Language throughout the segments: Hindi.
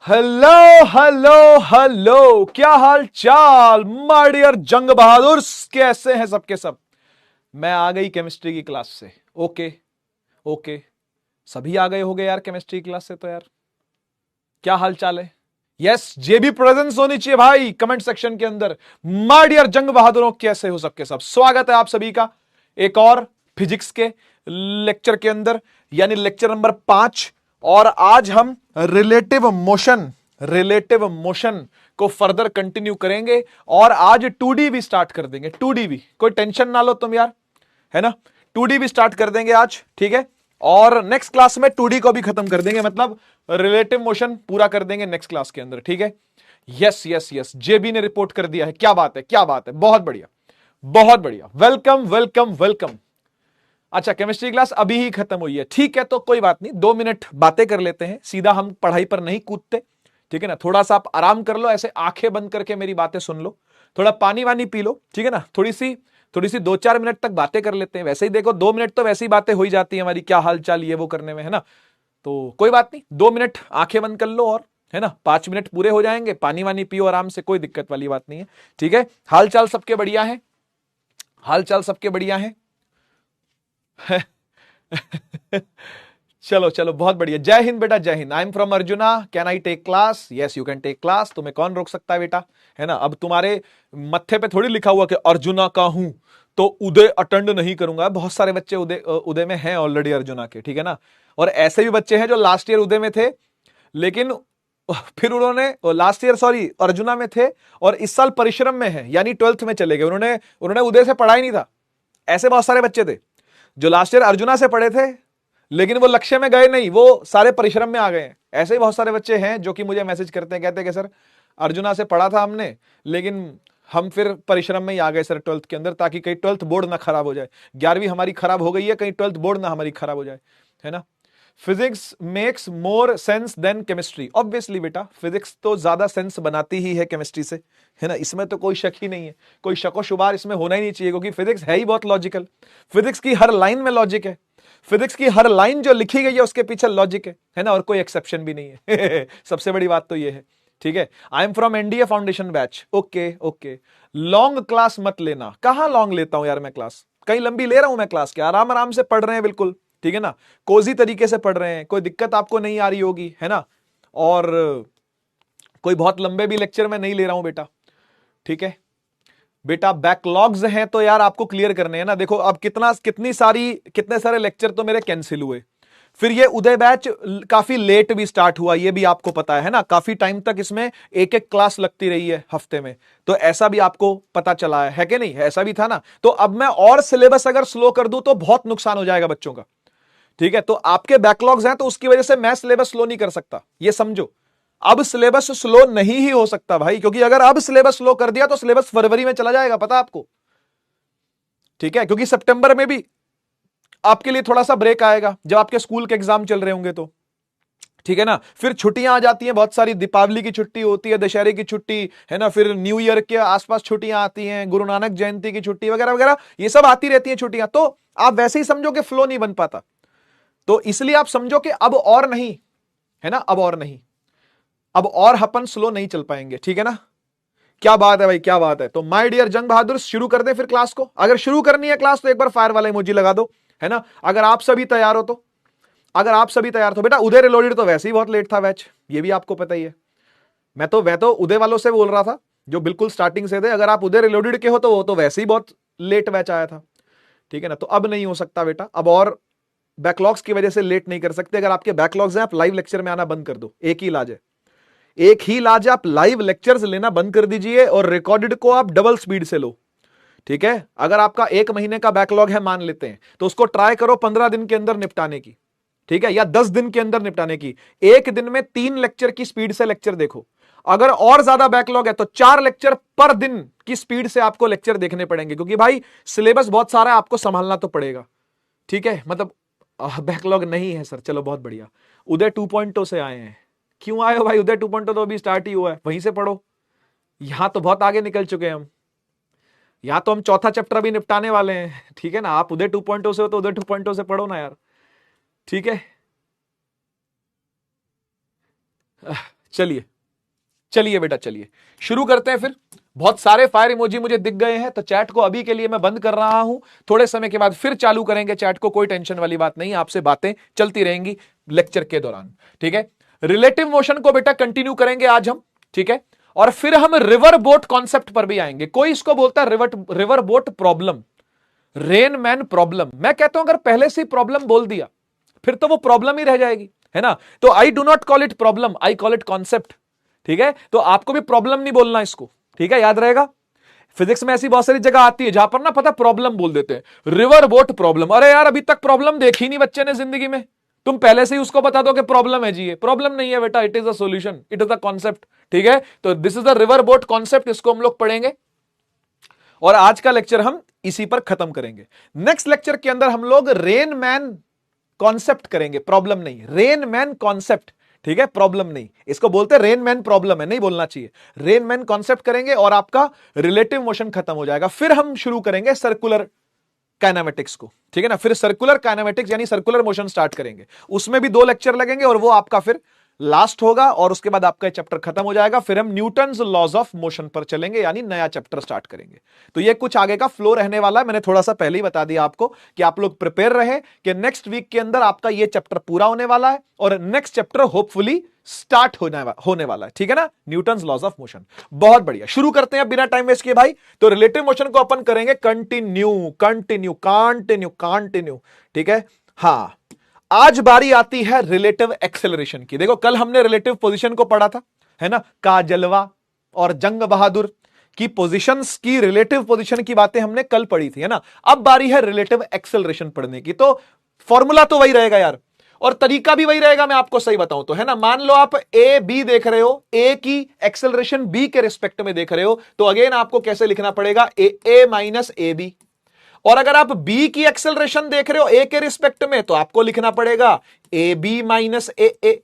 हेलो हेलो हेलो, क्या हाल चाल माय डियर जंग बहादुर, कैसे हैं सबके सब। मैं आ गई केमिस्ट्री की क्लास से। ओके ओके, सभी आ गए होंगे यार केमिस्ट्री की क्लास से। तो यार क्या हाल चाल है। यस, जेबी प्रेजेंस होनी चाहिए भाई कमेंट सेक्शन के अंदर। माय डियर जंग बहादुरों, कैसे हो सबके सब। स्वागत है आप सभी का एक और फिजिक्स के लेक्चर के अंदर, यानी लेक्चर नंबर 5। और आज हम रिलेटिव मोशन को फर्दर कंटिन्यू करेंगे और आज 2D भी स्टार्ट कर देंगे। 2D भी, कोई टेंशन ना लो तुम यार, है ना। 2D भी स्टार्ट कर देंगे आज, ठीक है। और नेक्स्ट क्लास में 2D को भी खत्म कर देंगे, मतलब रिलेटिव मोशन पूरा कर देंगे नेक्स्ट क्लास के अंदर, ठीक है। यस यस यस, जेबी ने रिपोर्ट कर दिया है। क्या बात है, क्या बात है, बहुत बढ़िया बहुत बढ़िया। Welcome welcome welcome. अच्छा, केमिस्ट्री क्लास अभी ही खत्म हुई है, ठीक है। तो कोई बात नहीं, 2 मिनट बातें कर लेते हैं, सीधा हम पढ़ाई पर नहीं कूदते, ठीक है ना। थोड़ा सा आप आराम कर लो, ऐसे आंखें बंद करके मेरी बातें सुन लो, थोड़ा पानी वानी पी लो, ठीक है ना। थोड़ी सी 2-4 मिनट तक बातें कर लेते हैं। वैसे ही देखो 2 मिनट तो वैसी बातें हो ही जाती है हमारी, क्या हाल चाल ये वो करने में, है ना। तो कोई बात नहीं, 2 मिनट आंखें बंद कर लो और, है ना, 5 मिनट पूरे हो जाएंगे। पानी वानी पियो आराम से, कोई दिक्कत वाली बात नहीं है, ठीक है। हाल चाल सबके बढ़िया है, हाल चाल सबके बढ़िया है। चलो चलो, बहुत बढ़िया। जय हिंद बेटा, जय हिंद। I am from Arjuna, can I take class. Yes you can take class, तुम्हें कौन रोक सकता है बेटा, है ना। अब तुम्हारे मत्थे पे थोड़ी लिखा हुआ कि अर्जुना का हूं तो उदय अटेंड नहीं करूंगा। बहुत सारे बच्चे उदय उदय में हैं ऑलरेडी, अर्जुना के, ठीक है ना। और ऐसे भी बच्चे हैं जो लास्ट ईयर उदय में थे, लेकिन फिर उन्होंने लास्ट ईयर सॉरी अर्जुना में थे और इस साल परिश्रम में है, यानी 12th में चले गए। उन्होंने उदय से पढ़ा ही नहीं था। ऐसे बहुत सारे बच्चे थे जो लास्ट ईयर अर्जुना से पढ़े थे, लेकिन वो लक्ष्य में गए नहीं, वो सारे परिश्रम में आ गए हैं। ऐसे ही बहुत सारे बच्चे हैं जो कि मुझे मैसेज करते हैं, कहते हैं कि सर अर्जुना से पढ़ा था हमने, लेकिन हम फिर परिश्रम में ही आ गए सर 12th के अंदर, ताकि कहीं 12th बोर्ड ना खराब हो जाए। 11वीं हमारी खराब हो गई है, कहीं 12th बोर्ड ना हमारी खराब हो जाए, है ना। Physics makes more sense than chemistry. Obviously बेटा, फिजिक्स तो ज्यादा सेंस बनाती ही है केमिस्ट्री से, है ना। इसमें तो कोई शक ही नहीं है, कोई शको शुबार इसमें होना ही नहीं चाहिए, क्योंकि फिजिक्स है ही बहुत लॉजिकल। फिजिक्स की हर लाइन में लॉजिक है, फिजिक्स की हर लाइन जो लिखी गई है उसके पीछे लॉजिक है ना, और कोई एक्सेप्शन भी नहीं है। सबसे बड़ी बात तो ये है, ठीक है। आई am from NDA foundation batch. Okay okay, long class मत लेना। कहां लॉन्ग लेता हूं यार मैं क्लास, कहीं लंबी ले रहा हूं मैं क्लास, क्या आराम आराम से पढ़ रहे हैं बिल्कुल, ठीक है ना। कोजी तरीके से पढ़ रहे हैं, कोई दिक्कत आपको नहीं आ रही होगी, है ना। और कोई बहुत लंबे भी लेक्चर में नहीं ले रहा हूं बेटा, ठीक है। बेटा बैकलॉग्स हैं तो यार आपको क्लियर करने हैं ना। देखो अब कितने सारे लेक्चर तो मेरे कैंसिल हुए। फिर ये उदय बैच काफी लेट भी स्टार्ट हुआ, ये भी आपको पता है ना। काफी टाइम तक इसमें एक एक क्लास लगती रही है हफ्ते में, तो ऐसा भी आपको पता चला है कि नहीं, ऐसा भी था ना। तो अब मैं और सिलेबस अगर स्लो कर दूं तो बहुत नुकसान हो जाएगा बच्चों का, ठीक है। तो आपके बैकलॉग्स हैं तो उसकी वजह से मैं सिलेबस स्लो नहीं कर सकता, ये समझो। अब सिलेबस स्लो नहीं ही हो सकता भाई, क्योंकि अगर अब सिलेबस स्लो कर दिया तो सिलेबस फरवरी में चला जाएगा, पता आपको, ठीक है। क्योंकि सितंबर में भी आपके लिए थोड़ा सा ब्रेक आएगा, जब आपके स्कूल के एग्जाम चल रहे होंगे तो, ठीक है ना। फिर छुट्टियां आ जाती हैं बहुत सारी, दीपावली की छुट्टी होती है, दशहरे की छुट्टी, है ना। फिर न्यू ईयर के आसपास छुट्टियां आती हैं, गुरु नानक जयंती की छुट्टी वगैरह वगैरह, ये सब आती रहती हैं छुट्टियां। तो आप वैसे ही समझो कि फ्लो नहीं बन पाता। तो इसलिए आप समझो कि अब और नहीं, है ना, अब और नहीं, अब और अपन स्लो नहीं चल पाएंगे, ठीक है ना। क्या बात है भाई, क्या बात है। तो माय डियर जंग बहादुर, शुरू कर दे फिर क्लास को। अगर शुरू करनी है क्लास तो एक बार फायर वाला इमोजी लगा दो, है ना। अगर आप सभी तैयार हो तो, अगर आप सभी तैयार तो बेटा, उदय रिलोडेड तो वैसे ही बहुत लेट था बैच, ये भी आपको पता ही है। मैं तो उदय वालों से बोल रहा था जो बिल्कुल स्टार्टिंग से थे। अगर आप उदय रिलोडेड के हो तो वो तो वैसे ही बहुत लेट बैच आया था, ठीक है ना। तो अब नहीं हो सकता बेटा, अब और बैकलॉग्स की वजह से लेट नहीं कर सकते। अगर आपके बैकलॉग्स हैं, आप लाइव लेक्चर में आना बंद कर दो। एक ही इलाज है, एक ही इलाज है, आप लाइव लेक्चर्स लेना बंद कर दीजिए और रिकॉर्डेड को आप डबल स्पीड से लो, ठीक है। अगर आपका 1 महीने का बैकलॉग है मान लेते हैं, तो उसको ट्राई करो 15 दिन के अंदर निपटाने की, ठीक है, या 10 दिन के अंदर निपटाने की। एक दिन में 3 लेक्चर की स्पीड से लेक्चर देखो। अगर और ज्यादा बैकलॉग है तो 4 लेक्चर पर दिन की स्पीड से आपको लेक्चर देखने पड़ेंगे, क्योंकि भाई सिलेबस बहुत सारा है, आपको संभालना तो पड़ेगा, ठीक है। मतलब बैकलॉग नहीं है सर, चलो बहुत बढ़िया। उदय 2.0 से आए हैं, क्यों आए हो भाई। उदय 2.0 तो अभी स्टार्ट ही हुआ है, वहीं से पढ़ो। यहां तो बहुत आगे निकल चुके हैं हम, यहां तो हम चौथा चैप्टर भी निपटाने वाले हैं, ठीक है ना। आप उदय 2.0 से हो तो उदय 2.0 से पढ़ो ना यार, ठीक है। चलिए चलिए बेटा, चलिए शुरू करते हैं फिर। बहुत सारे फायर इमोजी मुझे दिख गए हैं, तो चैट को अभी के लिए मैं बंद कर रहा हूं, थोड़े समय के बाद फिर चालू करेंगे चैट को, कोई टेंशन वाली बात नहीं, आपसे बातें चलती रहेंगी लेक्चर के दौरान, ठीक है। रिलेटिव मोशन को बेटा कंटिन्यू करेंगे आज हम, ठीक है, और फिर हम रिवर बोट कॉन्सेप्ट पर भी आएंगे। कोई इसको बोलता है river boat problem, rain man problem. मैं कहता हूं अगर पहले से प्रॉब्लम बोल दिया फिर तो वो प्रॉब्लम ही रह जाएगी, है ना। तो I do not call it problem, I call it concept, ठीक है। तो आपको भी प्रॉब्लम नहीं बोलना इसको, ठीक है, याद रहेगा। फिजिक्स में ऐसी बहुत सारी जगह आती है जहां पर ना पता प्रॉब्लम बोल देते हैं, रिवर बोट प्रॉब्लम। अरे यार अभी तक प्रॉब्लम देखी नहीं बच्चे ने जिंदगी में, तुम पहले से ही उसको बता दो कि प्रॉब्लम है जी, ये प्रॉब्लम नहीं है बेटा, it is a solution, it is a concept, ठीक है। तो this is the river boat concept, इसको हम लोग पढ़ेंगे और आज का लेक्चर हम इसी पर खत्म करेंगे। नेक्स्ट लेक्चर के अंदर हम लोग रेन मैन कॉन्सेप्ट करेंगे, प्रॉब्लम नहीं, रेन मैन कॉन्सेप्ट, ठीक है, प्रॉब्लम नहीं। इसको बोलते हैं रेन मैन प्रॉब्लम है, नहीं बोलना चाहिए, रेन मैन कॉन्सेप्ट करेंगे और आपका रिलेटिव मोशन खत्म हो जाएगा। फिर हम शुरू करेंगे सर्कुलर काइनेमेटिक्स को, ठीक है ना। फिर सर्कुलर काइनेमेटिक्स यानी सर्कुलर मोशन स्टार्ट करेंगे, उसमें भी 2 लेक्चर लगेंगे और वो आपका फिर लास्ट होगा और उसके बाद आपका चैप्टर खत्म हो जाएगा। फिर हम न्यूटन्स लॉज ऑफ मोशन पर चलेंगे यानी नया चैप्टर स्टार्ट करेंगे। तो ये कुछ आगे का फ्लो रहने वाला है, मैंने थोड़ा सा पहले ही बता दिया आपको कि आप लोग प्रिपेयर रहे कि नेक्स्ट वीक के अंदर आपका ये चैप्टर पूरा होने वाला है और नेक्स्ट चैप्टर होपफुली स्टार्ट होने वाला है, ठीक है ना, न्यूटन्स लॉज ऑफ मोशन। बहुत बढ़िया, शुरू करते हैं बिना टाइम वेस्ट किए भाई। तो रिलेटिव मोशन को अपन करेंगे कंटिन्यू कंटिन्यू कंटिन्यू कंटिन्यू, ठीक है। हां, आज बारी आती है रिलेटिव एक्सेलरेशन की। देखो कल हमने रिलेटिव पोजीशन को पढ़ा था, है ना, काजलवा और जंग बहादुर की पोजीशंस की, रिलेटिव पोजीशन की बातें हमने कल पढ़ी थी, है ना। अब बारी है रिलेटिव एक्सेलरेशन पढ़ने की। तो फॉर्मूला तो वही रहेगा यार और तरीका भी वही रहेगा, मैं आपको सही बताऊं तो, है ना। मान लो आप ए बी देख रहे हो, ए की एक्सेलरेशन बी के रिस्पेक्ट में देख रहे हो, तो अगेन आपको कैसे लिखना पड़ेगा, ए माइनस ए बी। और अगर आप बी की एक्सेलरेशन देख रहे हो ए के रिस्पेक्ट में, तो आपको लिखना पड़ेगा ए बी माइनस ए ए।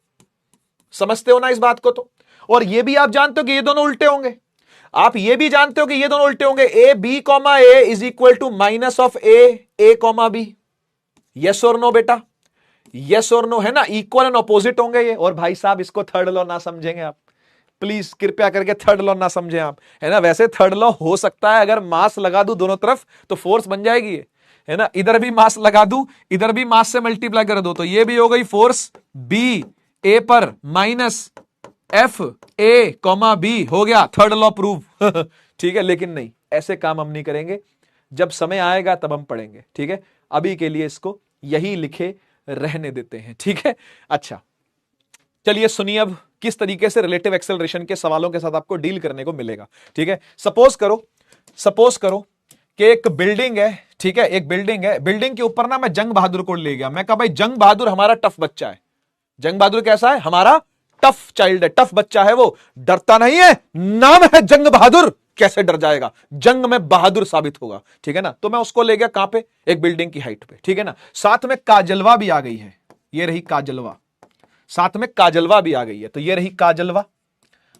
समझते हो ना इस बात को। तो और ये भी आप जानते हो कि ये दोनों उल्टे होंगे, आप ये भी जानते हो कि ये दोनों उल्टे होंगे, A B comma A is equal to minus of A comma B. Yes और नो बेटा, यस और नो, है ना, इक्वल एंड ऑपोजिट होंगे ये। और भाई साहब इसको थर्ड लॉ ना समझेंगे आप, प्लीज कृपया करके थर्ड लॉ ना समझें आप, है ना। वैसे थर्ड लॉ हो सकता है अगर मास लगा दूं दोनों तरफ तो फोर्स बन जाएगी, है ना। इधर भी मास लगा दूं, इधर भी मास से मल्टीप्लाई कर दो, तो ये भी हो गई फोर्स बी ए पर minus F A comma B, हो गया थर्ड लॉ प्रूव। ठीक है, लेकिन नहीं, ऐसे काम हम नहीं करेंगे, जब समय आएगा तब हम पढ़ेंगे, ठीक है। अभी के लिए इसको यही लिखे रहने देते हैं, ठीक है। अच्छा चलिए सुनिए अब किस तरीके से रिलेटिव एक्सेलरेशन के सवालों के साथ आपको डील करने को मिलेगा, ठीक है। सपोज करो कि एक बिल्डिंग है, ठीक है, एक बिल्डिंग है, बिल्डिंग के ऊपर ना मैं जंग बहादुर को ले गया, मैं कहा भाई जंग बहादुर हमारा टफ बच्चा है। जंग बहादुर कैसा है, हमारा टफ चाइल्ड है, टफ बच्चा है, वो डरता नहीं है, नाम है जंग बहादुर, कैसे डर जाएगा, जंग में बहादुर साबित होगा, ठीक है ना। तो मैं उसको ले गया कहां पे, एक बिल्डिंग की हाइट पे, ठीक है ना। साथ में काजलवा भी आ गई है, ये रही काजलवा, साथ में काजलवा भी आ गई है, तो ये रही काजलवा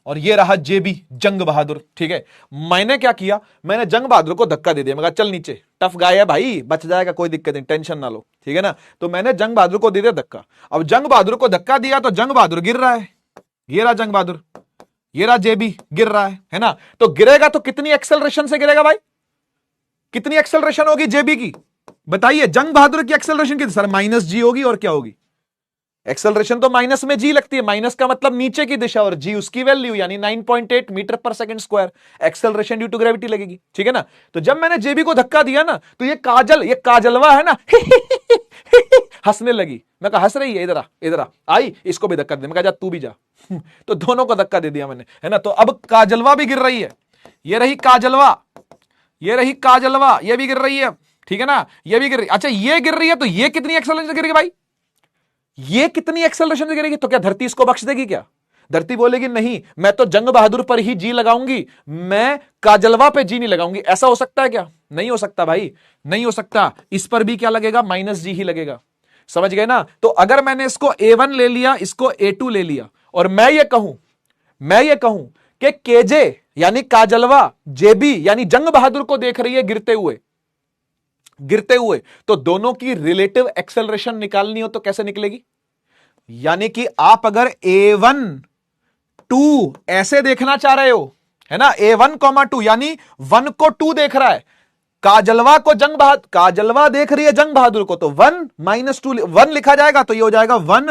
और ये रहा जेबी जंग बहादुर, ठीक है। मैंने क्या किया, मैंने जंग बहादुर को धक्का दे दिया, मैं कहा चल नीचे, टफ गाय है भाई, बच जाएगा, कोई दिक्कत नहीं, टेंशन ना लो, ठीक है ना। तो मैंने जंग बहादुर को दे दिया धक्का। अब जंग बहादुर को धक्का दिया तो जंग बहादुर गिर रहा है, ये रहा जंग बहादुर, ये रहा जेबी गिर रहा है ना। तो गिरेगा तो कितनी एक्सेलरेशन से गिरेगा भाई, कितनी एक्सेलरेशन होगी जेबी की, बताइए। जंग बहादुर की एक्सेलरेशन कितनी, सर माइनस जी होगी, और क्या होगी, एक्सेलरेशन तो माइनस में जी लगती है, माइनस का मतलब नीचे की दिशा और जी उसकी वैल्यू यानी 9.8 मीटर पर second square acceleration due to gravity लगेगी, ठीक है ना। तो जब मैंने जेबी को धक्का दिया ना, तो ये काजलवा है ना, हंसने लगी। मैं कहा हंस रही है, इधर आ, आई, इसको भी धक्का दे, मैं कहा जा तू भी जा। तो दोनों को धक्का दे दिया मैंने, है ना। तो अब काजलवा भी गिर रही है, ये रही काजलवा, ये रही काजलवा, ये भी गिर रही है, ठीक है ना, ये भी गिर रही। अच्छा ये गिर रही है तो ये कितनी एक्सेलरेशन गिरेगी भाई, ये कितनी एक्सेलरेशन से गिरेगी, तो क्या धरती इसको बख्श देगी क्या, धरती बोलेगी नहीं मैं तो जंग बहादुर पर ही जी लगाऊंगी, मैं काजलवा पे जी नहीं लगाऊंगी। ऐसा हो सकता है क्या, नहीं हो सकता भाई, नहीं हो सकता। इस पर भी क्या लगेगा, माइनस जी ही लगेगा, समझ गए ना। तो अगर मैंने इसको A1 ले लिया, इसको A2 ले लिया, और मैं ये कहूं कि केजे यानी काजलवा जेबी यानी जंग बहादुर को देख रही है गिरते हुए, तो दोनों की रिलेटिव एक्सेलरेशन निकालनी हो तो कैसे निकलेगी, यानी कि आप अगर A1 2 ऐसे देखना चाह रहे हो, है ना, A1, 2 यानी 1 को 2 देख रहा है, काजलवा को काजलवा देख रही है जंग बहादुर को, तो 1 - 2 1 लिखा जाएगा, तो ये हो जाएगा 1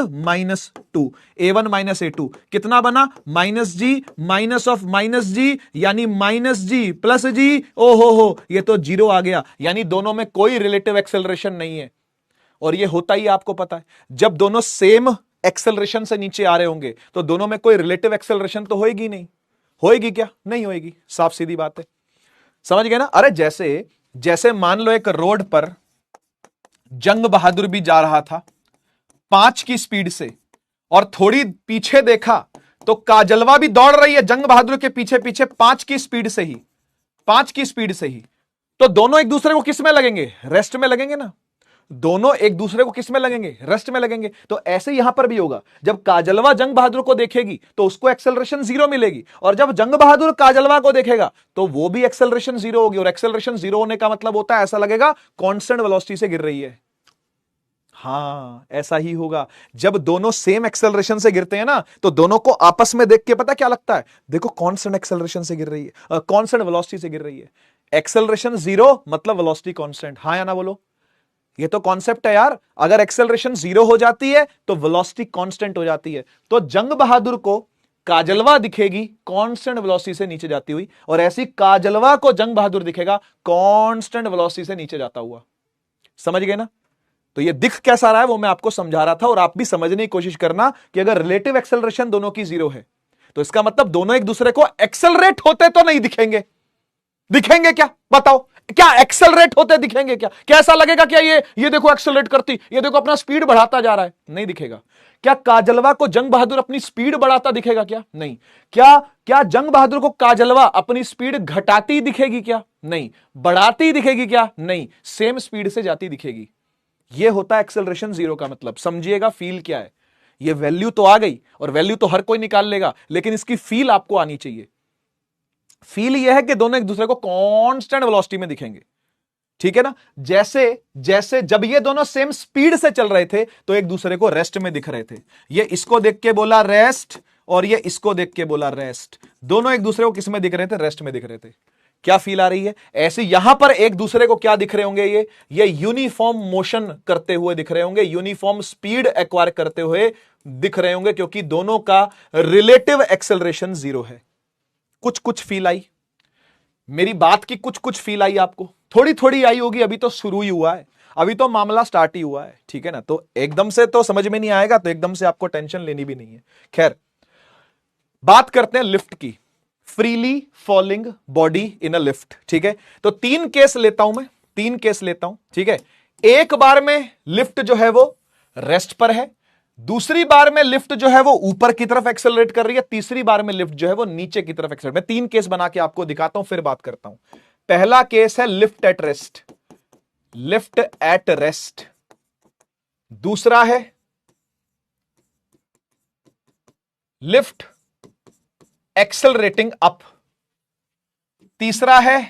- 2, A1 - A2 कितना बना, -G माइनस ऑफ -G यानी -G प्लस G, ओ हो ये तो 0 आ गया, यानी दोनों में कोई रिलेटिव एक्सेलरेशन नहीं है। और ये होता ही आपको पता है, जब दोनों सेम एक्सेलरेशन से नीचे आ रहे होंगे तो दोनों में कोई रिलेटिव एक्सेलरेशन तो होएगी नहीं, होएगी क्या, नहीं होएगी, साफ सीधी बात है, समझ गए ना। अरे जैसे मान लो एक रोड पर जंग बहादुर भी जा रहा था 5 की स्पीड से, और थोड़ी पीछे देखा तो काजलवा भी दौड़ रही है जंग बहादुर के पीछे पीछे 5 की स्पीड से ही, 5 की स्पीड से ही, तो दोनों एक दूसरे को किस में लगेंगे, रेस्ट में लगेंगे ना, दोनों एक दूसरे को किस में लगेंगे, रेस्ट में लगेंगे। तो ऐसे यहां पर भी होगा, जब काजलवा जंग बहादुर को देखेगी तो उसको एक्सेलरेशन 0 मिलेगी, और जब जंग बहादुर काजलवा को देखेगा तो वो भी एक्सेलरेशन 0 होगी, और एक्सेलरेशन 0 होने का मतलब होता है ऐसा लगेगा कांस्टेंट वेलोसिटी से गिर रही है। हां ऐसा ही होगा, जब दोनों सेम एक्सेलरेशन से गिरते हैं ना, तो दोनों को आपस में देख के पता क्या लगता है, देखो कांस्टेंट एक्सेलरेशन से गिर रही है, कांस्टेंट वेलोसिटी से गिर रही है, एक्सेलरेशन 0 मतलब वेलोसिटी कांस्टेंट, हां या ना बोलो, ये तो कॉन्सेप्ट है यार, अगर एक्सेलरेशन 0 हो जाती है तो वेलोसिटी कांस्टेंट हो जाती है। तो जंग बहादुर को काजलवा दिखेगी कांस्टेंट वेलोसिटी से नीचे जाती हुई, और ऐसी काजलवा को जंग बहादुर दिखेगा कांस्टेंट वेलोसिटी से नीचे जाता हुआ, समझ गए ना। तो ये दिख कैसा रहा है वो मैं आपको समझा रहा था, और आप भी समझने की कोशिश करना कि अगर रिलेटिव एक्सेलरेशन दोनों की 0 है तो इसका मतलब दोनों एक दूसरे को एक्सेलरेट होते तो नहीं दिखेंगे, दिखेंगे क्या बताओ, क्या एक्सेलरेट होते दिखेंगे क्या, कैसा लगेगा, क्या ये देखो एक्सेलरेट करती, ये देखो अपना स्पीड बढ़ाता जा रहा है, नहीं दिखेगा। क्या काजलवा को जंग बहादुर अपनी स्पीड बढ़ाता दिखेगा क्या, नहीं। क्या जंग बहादुर को काजलवा अपनी स्पीड घटाती दिखेगी क्या, नहीं। बढ़ाती दिखेगी क्या, नहीं, सेम स्पीड से जाती दिखेगी। यह होता है एक्सेलरेशन 0 का मतलब, समझिएगा फील क्या है। यह वैल्यू तो आ गई, और वैल्यू तो हर कोई निकाल लेगा, लेकिन इसकी फील आपको आनी चाहिए। फील यह है कि दोनों एक दूसरे को कांस्टेंट वेलोसिटी में दिखेंगे, ठीक है ना। जैसे जब ये दोनों सेम स्पीड से चल रहे थे तो एक दूसरे को रेस्ट में दिख रहे थे, ये इसको देख के बोला रेस्ट, और ये इसको देख के बोला रेस्ट, दोनों एक दूसरे को किस में दिख रहे थे, रेस्ट में दिख रहे थे। क्या फील आ रही है, ऐसे यहां पर एक दूसरे को क्या दिख रहे होंगे, ये यूनिफॉर्म मोशन करते हुए दिख रहे होंगे, यूनिफॉर्म स्पीड एक्वायर करते हुए दिख रहे होंगे, क्योंकि दोनों का रिलेटिव एक्सेलरेशन 0 है। कुछ फील आई, मेरी बात की कुछ फील आई आपको, थोड़ी थोड़ी आई होगी, अभी तो शुरू ही हुआ है, अभी तो मामला स्टार्ट ही हुआ है, ठीक है ना। तो एकदम से तो समझ में नहीं आएगा, तो एकदम से आपको टेंशन लेनी भी नहीं है। खैर बात करते हैं लिफ्ट की, freely falling body in a lift, ठीक है। तो 3 केस लेता हूं मैं, 3 केस लेता हूं, ठीक है। एक बार में लिफ्ट जो है वो रेस्ट पर है, दूसरी बार में लिफ्ट जो है वो ऊपर की तरफ एक्सेलरेट कर रही है, तीसरी बार में लिफ्ट जो है वो नीचे की तरफ एक्सेलरेट। मैं 3 केस बना के आपको दिखाता हूं, फिर बात करता हूं। पहला केस है lift at rest, lift at rest. दूसरा है लिफ्ट एक्सेलरेटिंग अप, तीसरा है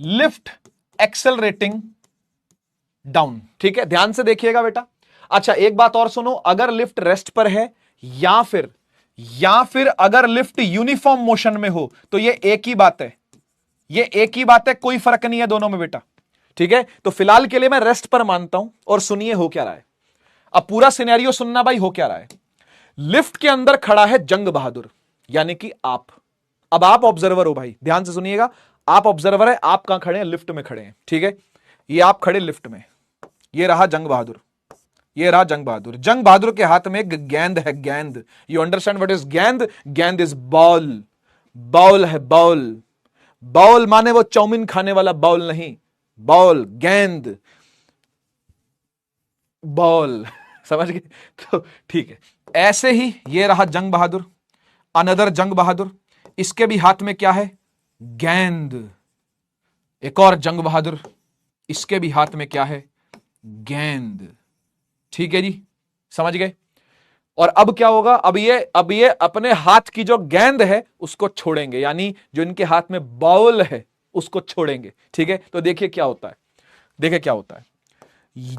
लिफ्ट एक्सेलरेटिंग डाउन, ठीक है। ध्यान से देखिएगा बेटा। अच्छा एक बात और सुनो, अगर लिफ्ट रेस्ट पर है या फिर अगर लिफ्ट यूनिफॉर्म मोशन में हो तो ये एक ही बात है, ये एक ही बात है, कोई फर्क नहीं है दोनों में बेटा, ठीक है। तो फिलहाल के लिए मैं रेस्ट पर मानता हूं, और सुनिए हो क्या रहा है। अब पूरा सिनेरियो सुनना भाई, हो क्या रहा है। लिफ्ट के अंदर खड़ा है जंग बहादुर, यानी कि आप। अब आप ऑब्जर्वर हो भाई, ध्यान से सुनिएगा, आप ऑब्जर्वर है, आप कहां खड़े हैं, लिफ्ट में खड़े हैं, ठीक है। ये आप खड़े लिफ्ट में, ये रहा जंग बहादुर, ये रहा जंग बहादुर। जंग बहादुर के हाथ में एक गेंद है, गेंद। यू अंडरस्टैंड व्हाट इज गेंद, गेंद इज बॉल, बॉल है बॉल, बॉल माने वो चाउमीन खाने वाला बॉल नहीं, बॉल गेंद, बॉल समझ गए। तो ठीक है, ऐसे ही ये रहा जंग बहादुर, अनदर जंग बहादुर, इसके भी हाथ में क्या है, गेंद। एक और जंग बहादुर, इसके भी हाथ में क्या है, गेंद, ठीक है जी, समझ गए। और अब क्या होगा, अब ये अपने हाथ की जो गेंद है उसको छोड़ेंगे, यानी जो इनके हाथ में बॉल है उसको छोड़ेंगे, ठीक है। तो देखिए क्या होता है, देखिए क्या होता है।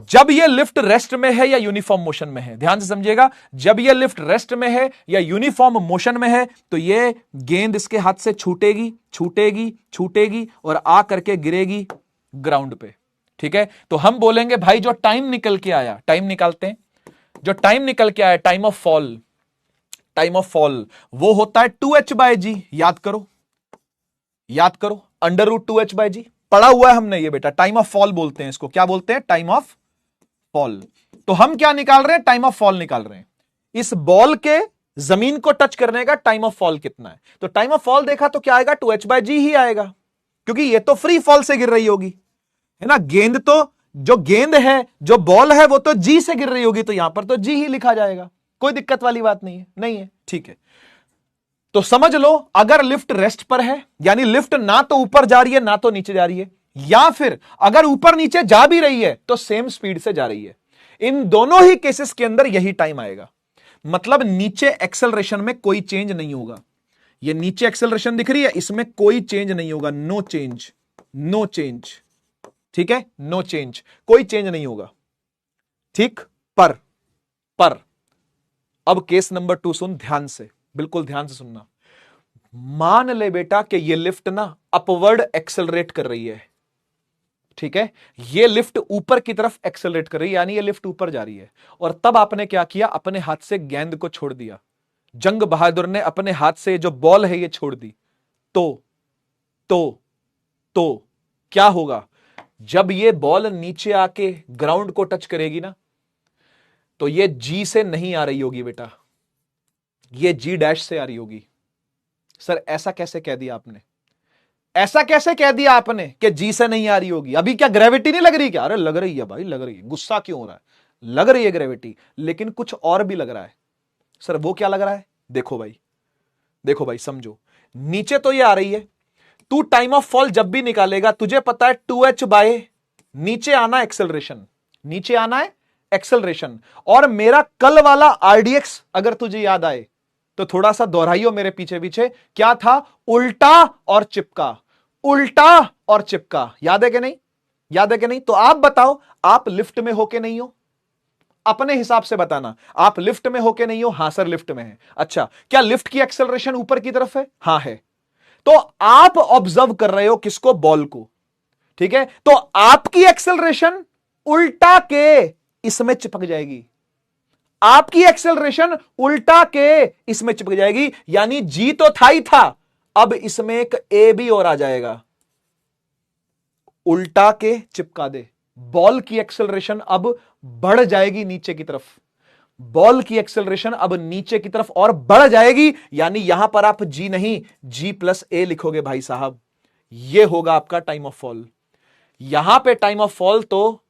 जब यह लिफ्ट रेस्ट में है या यूनिफॉर्म मोशन में है, ध्यान से समझिएगा, जब यह लिफ्ट रेस्ट में है या यूनिफॉर्म मोशन में है तो यह गेंद इसके हाथ से छूटेगी छूटेगी छूटेगी और आ करके गिरेगी ग्राउंड पे। ठीक है, तो हम बोलेंगे भाई जो टाइम निकल के आया, टाइम निकालते हैं, जो टाइम निकल के आया, time of fall, time of fall वो होता है 2h/g। याद करो, याद करो, √2h/g पढ़ा हुआ है हमने ये बेटा, टाइम ऑफ फॉल बोलते हैं इसको। क्या बोलते हैं? Time of fall. तो हम क्या निकाल रहे हैं? टाइम ऑफ फॉल निकाल रहे हैं। इस बॉल के जमीन को टच करने का टाइम ऑफ फॉल कितना है? तो टाइम ऑफ फॉल देखा तो क्या आएगा? 2h/g ही आएगा, क्योंकि ये तो फ्री फॉल से गिर रही होगी, है ना। गेंद तो, जो गेंद है, जो बॉल है, वो तो g से गिर रही होगी, तो यहां पर तो g ही लिखा जाएगा, कोई दिक्कत वाली बात नहीं है, नहीं है। ठीक है, तो समझ लो, अगर लिफ्ट रेस्ट पर है, यानी लिफ्ट ना तो ऊपर जा रही है ना तो नीचे जा रही है, या फिर अगर ऊपर नीचे जा भी रही है तो सेम स्पीड से जा रही है, इन दोनों ही केसेस के अंदर यही टाइम आएगा। मतलब नीचे एक्सेलरेशन में कोई चेंज नहीं होगा। ये नीचे एक्सेलरेशन दिख रही है, इसमें कोई चेंज नहीं होगा, नो चेंज, नो चेंज। ठीक है, नो चेंज, कोई चेंज नहीं होगा। ठीक, पर अब केस नंबर 2 सुन ध्यान से, बिल्कुल ध्यान से सुनना। मान ले बेटा कि ये लिफ्ट ना अपवर्ड एक्सेलरेट कर रही है। ठीक है, ये लिफ्ट ऊपर की तरफ एक्सेलरेट कर रही है, यानी ये लिफ्ट ऊपर जा रही है, और तब आपने क्या किया? अपने हाथ से गेंद को छोड़ दिया। जंग बहादुर ने अपने हाथ से जो बॉल है ये छोड़ दी, तो क्या होगा? जब ये बॉल नीचे आके ग्राउंड को टच करेगी ना, तो ये जी से नहीं आ रही होगी बेटा, ये G' से आ रही होगी। सर ऐसा कैसे कह दिया आपने? ऐसा कैसे कह दिया आपने कि जी से नहीं आ रही होगी? अभी क्या ग्रेविटी नहीं लग रही क्या? अरे लग रही है भाई, लग रही है। गुस्सा क्यों हो रहा है? लग रही है ग्रेविटी, लेकिन कुछ और भी लग रहा है। सर वो क्या लग रहा है? देखो भाई, देखो भाई, समझो। नीचे तो ये आ रही है, तू टाइम ऑफ फॉल जब भी निकालेगा तुझे पता है 2h/ नीचे आना एक्सेलरेशन, नीचे आना है एक्सेलरेशन। और मेरा कल वाला RDX अगर तुझे याद आए तो थोड़ा सा दोहराइयो मेरे पीछे पीछे, क्या था? उल्टा और चिपका, उल्टा और चिपका। याद है कि नहीं? याद है कि नहीं? तो आप बताओ, आप लिफ्ट में हो के नहीं हो? अपने हिसाब से बताना, आप लिफ्ट में हो के नहीं हो? हां सर लिफ्ट में है। अच्छा, क्या लिफ्ट की एक्सेलरेशन ऊपर की तरफ है? हां है। तो आप ऑब्जर्व कर रहे हो किसको? बॉल को। ठीक है, तो आपकी एक्सेलरेशन उल्टा के इसमें चिपक जाएगी, आपकी एक्सेलरेशन उल्टा के इसमें चिपक जाएगी, यानी जी तो था ही था, अब इसमें एक ए भी और आ जाएगा। उल्टा के चिपका दे, बॉल की एक्सेलरेशन अब बढ़ जाएगी नीचे की तरफ, बॉल की एक्सेलरेशन अब नीचे की तरफ और बढ़ जाएगी, यानी यहां पर आप जी नहीं G+A लिखोगे भाई साहब। यह होगा आपका टाइम ऑफ फॉल। यहां पे टाइम ऑफ फॉल तो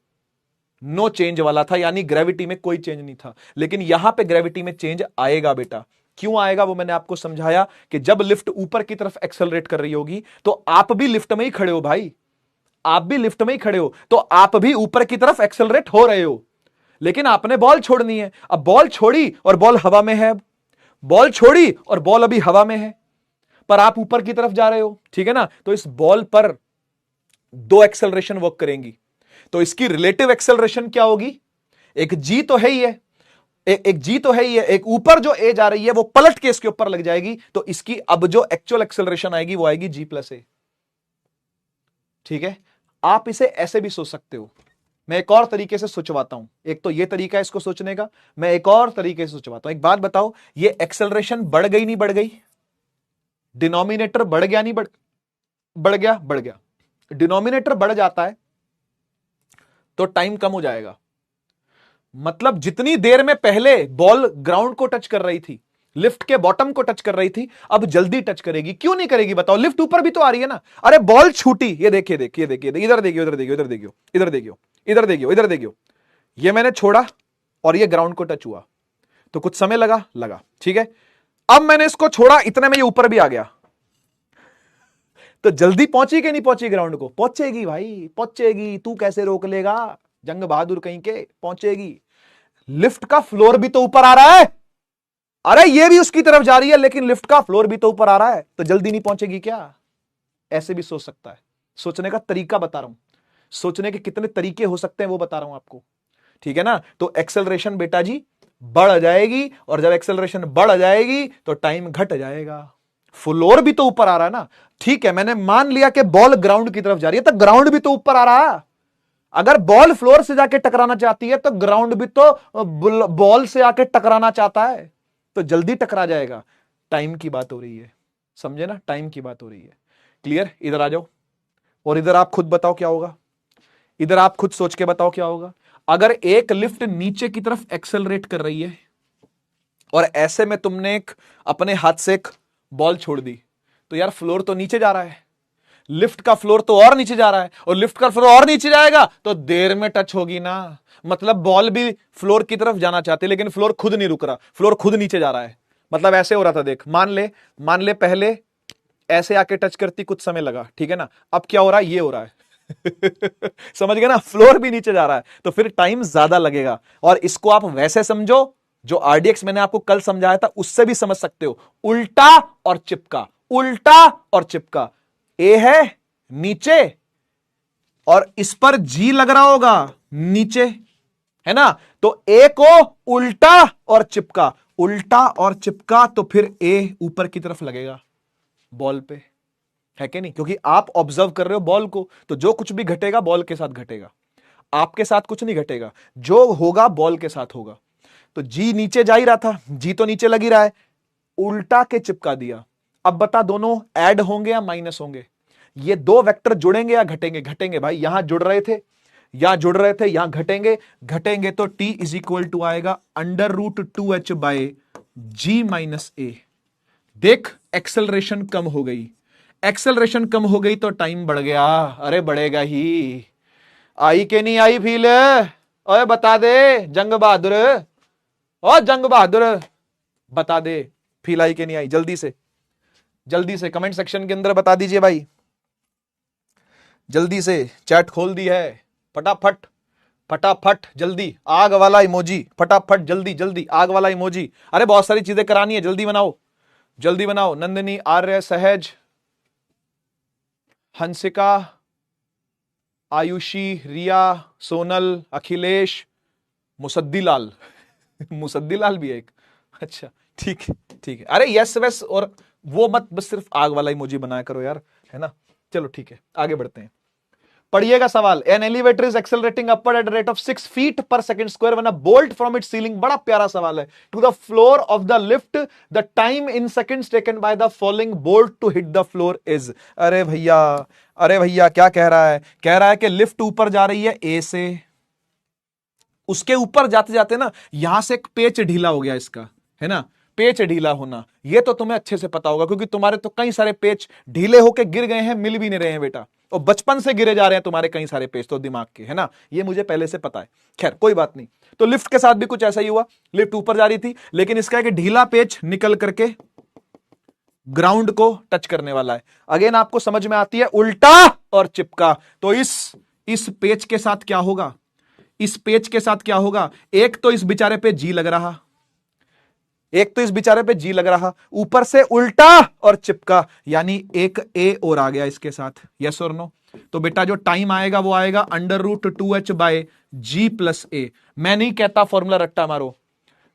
नो चेंज वाला था, यानी ग्रेविटी में कोई चेंज नहीं था, लेकिन यहां पे ग्रेविटी में चेंज आएगा बेटा। क्यों आएगा वो मैंने आपको समझाया कि जब लिफ्ट ऊपर की तरफ एक्सेलरेट कर रही होगी तो आप भी लिफ्ट में ही खड़े हो भाई, आप भी लिफ्ट में ही खड़े हो, तो आप भी ऊपर की तरफ एक्सेलरेट हो रहे हो, लेकिन आपने बॉल छोड़नी है। अब बॉल छोड़ी और बॉल हवा में है, बॉल छोड़ी और बॉल अभी हवा में है, पर आप ऊपर की तरफ जा रहे हो। ठीक है ना, तो इस बॉल पर 2 एक्सेलरेशन वर्क करेंगी, तो इसकी रिलेटिव एक्सेलरेशन क्या होगी? एक जी तो है ही है, एक जी तो है ही है, एक ऊपर जो ए जा रही है वो पलट के इसके ऊपर लग जाएगी, तो इसकी अब जो एक्चुअल एक्सेलरेशन आएगी वो आएगी G+A। ठीक है, आप इसे ऐसे भी सोच सकते हो, मैं एक और तरीके से सोचवाता हूं। एक तो ये तरीका है इसको सोचने का, मैं एक और तरीके से सोचवाता हूं। एक बात बताओ, ये एक्सेलरेशन बढ़ गई नहीं बढ़ गई? डिनोमिनेटर बढ़ गया नहीं बढ़ गया? बढ़ गया। डिनोमिनेटर बढ़ जाता है तो टाइम कम हो जाएगा। मतलब जितनी देर में पहले बॉल ग्राउंड को टच कर रही थी, लिफ्ट के बॉटम को टच कर रही थी, अब जल्दी टच करेगी। क्यों नहीं करेगी बताओ? लिफ्ट ऊपर भी तो आ रही है ना। अरे बॉल छूटी, ये देखिए देखिए देखिए, इधर देखिए, इधर देखिए, इधर देखिए, इधर देखिए, इधर देखिए, इधर देखिए, ये मैंने छोड़ा और ये ग्राउंड को टच हुआ, तो कुछ समय लगा। ठीक है, अब मैंने इसको छोड़ा, इतने में ये ऊपर भी आ गया, तो जल्दी पहुंची कि नहीं पहुंची ग्राउंड को? पहुंचेगी भाई, पहुंचेगी। तू कैसे रोक लेगा? जंग बहादुर कहीं के, पहुंचेगी। लिफ्ट का फ्लोर भी तो ऊपर आ रहा है, अरे ये भी उसकी तरफ जा रही है, लेकिन लिफ्ट का फ्लोर भी तो ऊपर आ रहा है, तो जल्दी नहीं पहुंचेगी क्या? ऐसे भी सोच सकता है, सोचने का तरीका बता रहा हूं। सोचने के कितने तरीके हो सकते हैं वो बता रहा हूं आपको, ठीक है ना। तो एक्सेलरेशन बेटा जी बढ़ जाएगी, और जब एक्सेलरेशन बढ़ जाएगी तो टाइम घट जाएगा। फ्लोर भी तो ऊपर आ रहा है ना, ठीक है, मैंने मान लिया कि बॉल ग्राउंड की तरफ जा रही है, तो ग्राउंड भी तो ऊपर आ रहा है। अगर बॉल फ्लोर से जाके टकराना चाहती है तो ग्राउंड भी तो बॉल से आके टकराना चाहता है, तो जल्दी टकरा जाएगा। टाइम की बात हो रही है, समझे ना, टाइम की बात हो रही है। क्लियर? इधर आ जाओ, और इधर आप खुद बताओ क्या होगा, इधर आप खुद सोच के बताओ क्या होगा। अगर एक लिफ्ट नीचे की तरफ एक्सेलरेट कर रही है और ऐसे में तुमने एक अपने हाथ से एक बॉल छोड़ दी, तो यार फ्लोर तो नीचे जा रहा है, लिफ्ट का फ्लोर तो और नीचे जा रहा है, और लिफ्ट का फ्लोर और नीचे जाएगा तो देर में टच होगी ना। मतलब बॉल भी फ्लोर की तरफ जाना चाहती है, लेकिन फ्लोर खुद नहीं रुक रहा, फ्लोर खुद नीचे जा रहा है। मतलब ऐसे हो रहा था, देख, मान ले पहले ऐसे आके टच करती, कुछ समय लगा, ठीक है ना, अब क्या हो रहा है, ये हो रहा है। समझ गए ना, फ्लोर भी नीचे जा रहा है, तो फिर टाइम ज्यादा लगेगा। और इसको आप वैसे समझो जो आरडीएक्स मैंने आपको कल समझाया था, उससे भी समझ सकते हो, उल्टा और चिपका, उल्टा और चिपका। ए है नीचे और इस पर जी लग रहा होगा नीचे, है ना, तो ए को उल्टा और चिपका, उल्टा और चिपका, तो फिर ए ऊपर की तरफ लगेगा बॉल पे, है कि नहीं? क्योंकि आप ऑब्जर्व कर रहे हो बॉल को, तो जो कुछ भी घटेगा बॉल के साथ घटेगा, आपके साथ कुछ नहीं घटेगा, जो होगा बॉल के साथ होगा। तो जी नीचे जा ही रहा था, जी तो नीचे लग ही रहा है, उल्टा के चिपका दिया। अब बता, दोनों ऐड होंगे या माइनस होंगे? ये दो वेक्टर जुड़ेंगे या घटेंगे? घटेंगे भाई, यहां जुड़ रहे थे, यहां जुड़ रहे थे, यहां घटेंगे, घटेंगे तो t इज इक्वल टू आएगा √2h बाय जी माइनस ए। देख, एक्सेलरेशन कम हो गई, एक्सेलरेशन कम हो गई तो टाइम बढ़ गया। अरे बढ़ेगा ही, आई के नहीं आई फील? ओए बता दे जंग बहादुर, ओ जंग बहादुर बता दे, फील आई के नहीं आई? जल्दी से कमेंट सेक्शन के अंदर बता दीजिए भाई, जल्दी से, चैट खोल दी है, फटाफट फटाफट जल्दी, आग वाला इमोजी, फटाफट जल्दी जल्दी आग वाला इमोजी। अरे बहुत सारी चीजें करानी है, जल्दी बनाओ, जल्दी बनाओ। नंदिनी, आर्य, सहज, हंसिका, आयुषी, रिया, सोनल, अखिलेश, मुसद्दीलाल। मुसद्दीलाल भी है एक, अच्छा ठीक है ठीक है। अरे यस वैस और वो मत, बस सिर्फ आग वाला इमोजी बनाया करो यार, है ना। चलो ठीक है, आगे बढ़ते हैं, पढ़िएगा सवाल। An elevator is accelerating upward at rate of 6 feet per second square when a bolt from its ceiling, बड़ा प्यारा सवाल है, to the floor of the lift, the time in seconds taken by the following bolt to hit the floor is. अरे भैया, अरे भैया क्या कह रहा है? कह रहा है कि लिफ्ट ऊपर जा रही है ए से, उसके ऊपर जाते जाते ना यहां से एक पेच ढीला हो गया इसका, है ना, पेच ढीला होना, ये तो तुम्हें अच्छे से पता होगा, क्योंकि तुम्हारे तो कई सारे पेच ढीले होके गिर गए हैं, मिल भी नहीं रहे हैं बेटा, और बचपन से गिरे जा रहे हैं तुम्हारे कई सारे पेच तो दिमाग के, है ना, ये मुझे पहले से पता है। खैर कोई बात नहीं, तो लिफ्ट के साथ भी कुछ ऐसा ही हुआ, लिफ्ट ऊपर जा रही थी, लेकिन इसका एक ढीला पेच निकल करके ग्राउंड को टच करने वाला है। अगेन आपको समझ में आती है, उल्टा और चिपका, तो इस पेच के साथ क्या होगा, इस पेच के साथ क्या होगा, एक तो इस बेचारे पे जी लग रहा, एक तो इस बेचारे पे जी लग रहा, ऊपर से उल्टा और चिपका, यानी एक ए और आ गया इसके साथ, यस और नो। तो बेटा जो टाइम आएगा वो आएगा √2h बाय जी प्लस ए। मैं नहीं कहता फॉर्मूला रट्टा मारो,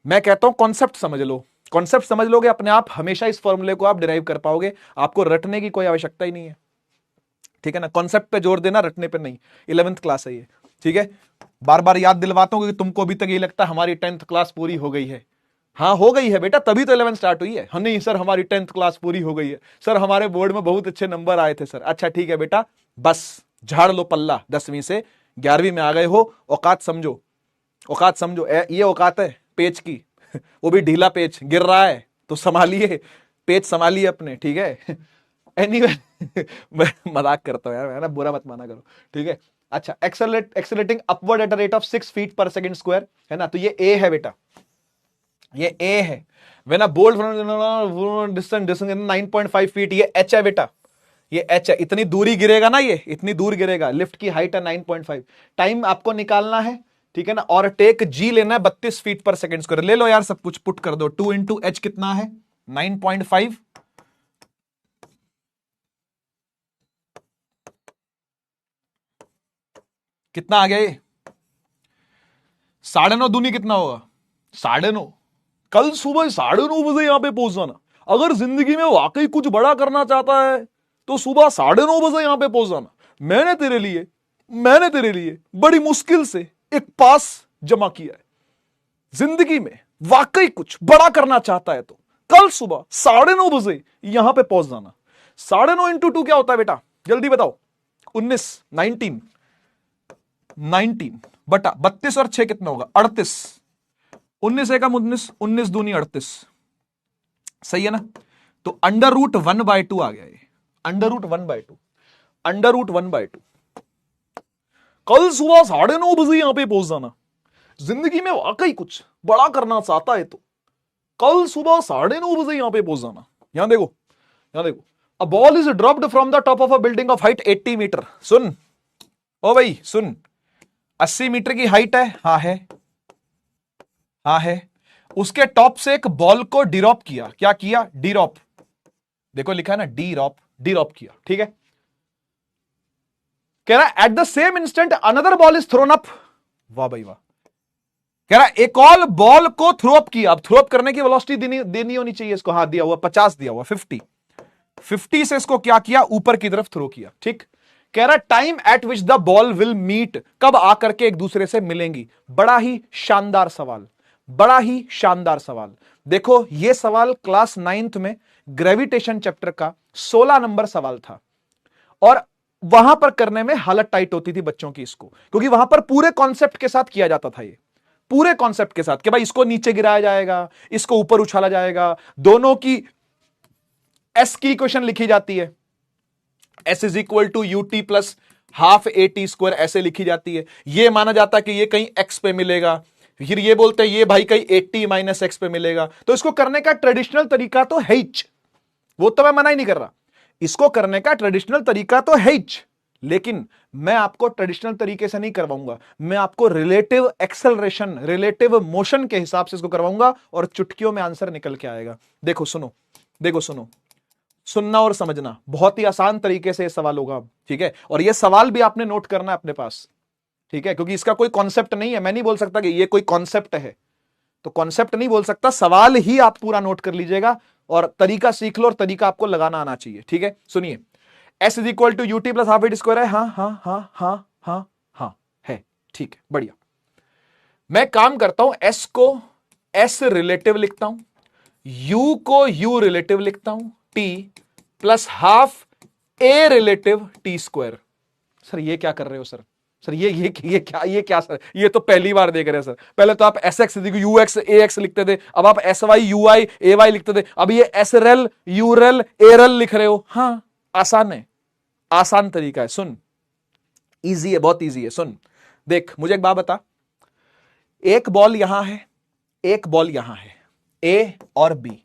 मैं कहता हूं कॉन्सेप्ट समझ लो, कॉन्सेप्ट समझ लोगे अपने आप हमेशा इस फॉर्मूले को आप डिराइव कर पाओगे, आपको रटने की कोई आवश्यकता ही नहीं है, ठीक है ना। कॉन्सेप्ट पे जोर देना, रटने पे नहीं, 11th क्लास है ये, ठीक है। बार बार याद दिलवाता हूं क्योंकि तुमको अभी तक ये लगता है हमारी 10th क्लास पूरी हो गई है। हाँ हो गई है बेटा, तभी तो 11 स्टार्ट हुई है। हाँ नहीं सर हमारी 10th क्लास पूरी हो गई है सर, हमारे बोर्ड में बहुत अच्छे नंबर आए थे सर। अच्छा ठीक है बेटा, बस झाड़ लो पल्ला, 10वीं से 11वीं में आ गए हो, औकात समझो, औकात समझो, ये औकात है पेच की। वो भी ढीला पेच गिर रहा है तो संभालिए, पेच संभालिए अपने, ठीक है। एनीवे मैं मजाक करता हूं यार, मैं ना, बुरा मत माना करो, ठीक है। अच्छा, accelerating upward at a rate of 6 feet per second square, है ना, तो ये ए है बेटा, ये ए है। When a bolt from distance 9.5 feet, ये एच है बेटा, ये एच है, इतनी दूरी गिरेगा ना, ये इतनी दूर गिरेगा, लिफ्ट की हाइट है 9.5, टाइम आपको निकालना है, ठीक है ना, और टेक जी लेना है 32 फीट पर सेकंड स्क्वायर। ले लो यार सब कुछ पुट कर दो, 2 इंटू एच कितना है 9.5, कितना आ गया ये? 9.5 दूनी कितना होगा? 9.5। कल सुबह 9:30 बजे यहां पे पहुंच जाना। अगर जिंदगी में वाकई कुछ बड़ा करना चाहता है तो सुबह 9:30 बजे यहां पे पहुंच जाना। मैंने तेरे लिए बड़ी मुश्किल से एक पास जमा किया है। जिंदगी में वाकई कुछ बड़ा करना चाहता है तो कल सुबह 9:30 बजे यहां पे पहुंच जाना। 9.5 इंटू 2 क्या होता है बेटा? जल्दी बताओ। 19 बटा 32 और 6 कितना होगा? 38। 19 एकम 19, 19 दूनी 38। सही है ना? तो √1/2 आ गया ये। √1/2 √1/2। कल सुबह 9:30 बजे यहां पे पहुंच जाना। जिंदगी में वाकई कुछ बड़ा करना चाहता है तो कल सुबह 9:30 बजे यहां पे पहुंच जाना। यहां देखो, यहां देखो। A ball is dropped from the top of a building of height 80 metre. सुन ओ भाई सुन, 80 मीटर की हाइट है। हाँ है, हाँ है। उसके टॉप से एक बॉल को डिरॉप किया। क्या किया? डिरॉप। देखो लिखा है ना, डिरॉप, डिरॉप किया। ठीक है। कह रहा है at the same instant another ball is throne up. वाह भाई वाह। कह रहा है एक और बॉल को थ्रो अप किया। अब थ्रो अप करने की वेलोसिटी देनी होनी चाहिए इसको। हाँ दिया हुआ 50, दिया हुआ 50 से इसको क्या किया? ऊपर की तरफ थ्रो किया। ठीक। कह रहा time at which the ball will meet, कब आकर के एक दूसरे से मिलेंगी। बड़ा ही शानदार सवाल, बड़ा ही शानदार सवाल। देखो यह सवाल क्लास 9th में ग्रेविटेशन चैप्टर का 16 नंबर सवाल था और वहां पर करने में हालत टाइट होती थी बच्चों की इसको, क्योंकि वहां पर पूरे कॉन्सेप्ट के साथ किया जाता था। ये पूरे कॉन्सेप्ट के साथ कि भाई इसको नीचे गिराया जाएगा, इसको ऊपर उछाला जाएगा, दोनों की एस की इक्वेशन लिखी जाती है। S is equal to U T plus half A T square, ऐसे लिखी जाती है। यह माना जाता है कि यह कहीं एक्स पे मिलेगा, फिर ये बोलते हैं ये भाई कहीं 80 माइनस एक्स पे मिलेगा। तो इसको करने का ट्रेडिशनल तरीका तो है ही, वो तो मैं मना ही नहीं कर रहा। इसको करने का ट्रेडिशनल तरीका तो है ही, लेकिन मैं आपको ट्रेडिशनल तरीके से नहीं करवाऊंगा। मैं आपको रिलेटिव एक्सेलरेशन, रिलेटिव मोशन के हिसाब से इसको करवाऊंगा और चुटकियों में आंसर निकल के आएगा। देखो सुनो, देखो सुनो, सुनना और समझना। बहुत ही आसान तरीके से यह सवाल होगा। ठीक है। और यह सवाल भी आपने नोट करना है अपने पास। ठीक है। क्योंकि इसका कोई कॉन्सेप्ट नहीं है। मैं नहीं बोल सकता कि यह कोई कॉन्सेप्ट है, तो कॉन्सेप्ट नहीं बोल सकता। सवाल ही आप पूरा नोट कर लीजिएगा और तरीका सीख लो और तरीका आपको लगाना आना चाहिए। ठीक है। सुनिए, S is equal to U T plus half A T square है। हाँ हाँ हाँ हाँ हाँ हाँ है। ठीक है, बढ़िया। मैं काम करता हूं, एस को एस रिलेटिव लिखता हूं, यू को यू रिलेटिव लिखता हूं, T plus half a relative T square. Sir ये क्या कर रहे हो सर? सर ये क्या सर? ये तो पहली बार देख रहे हैं सर। पहले तो आप S X U X A X लिखते थे, अब आप S Y U I A Y लिखते थे, अब ये S rel U rel A rel लिख रहे हो। हाँ आसान है, आसान तरीका है। सुन, इजी है, बहुत इजी है। सुन देख, मुझे एक बात बता, एक बॉल यहां है, एक बॉल यहां है, ए और बी।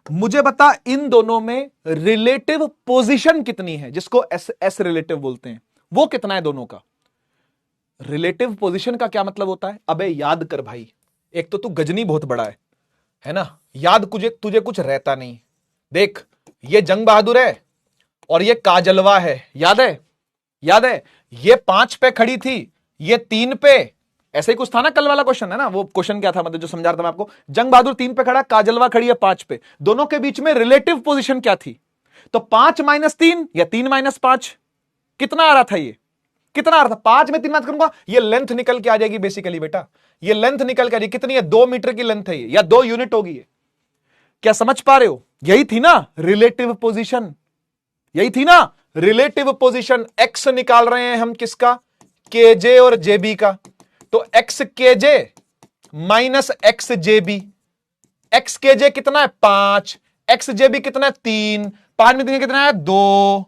मुझे बता इन दोनों में रिलेटिव पोजीशन कितनी है, जिसको एस एस रिलेटिव बोलते हैं, वो कितना है दोनों का? रिलेटिव पोजीशन का क्या मतलब होता है? अबे याद कर भाई, एक तो तू गजनी बहुत बड़ा है ना, याद तुझे कुछ रहता नहीं। देख, ये जंग बहादुर है और ये काजलवा है, याद है? याद है? ये 5 पे खड़ी थी, ये 3 पे, ऐसे ही कुछ था ना कल वाला क्वेश्चन, है ना? वो क्वेश्चन क्या था, मतलब जो समझा रहा था मैं आपको। जंग बहादुर 3 पे खड़ा, काजलवा खड़ी है 5 पे, दोनों के बीच में रिलेटिव पोजीशन क्या थी? तो 5 - 3 या 3 - 5, कितना आ रहा था? ये कितना आ रहा था? 5 में 3 माइनस करूंगा, ये लेंथ निकल के आ जाएगी बेसिकली बेटा। ये लेंथ निकल के आ जाएगी। कितनी है? 2 मीटर की लेंथ है ये, या 2 यूनिट होगी ये। क्या समझ पा रहे हो? यही थी ना रिलेटिव पोजीशन, यही थी ना रिलेटिव पोजीशन। एक्स निकाल रहे हैं हम किसका? केजे और जेबी का। तो एक्स केजे माइनस एक्स जेबी। एक्स केजे कितना है? 5। एक्स जेबी कितना है? 3। 5 में 3 कितना है? 2।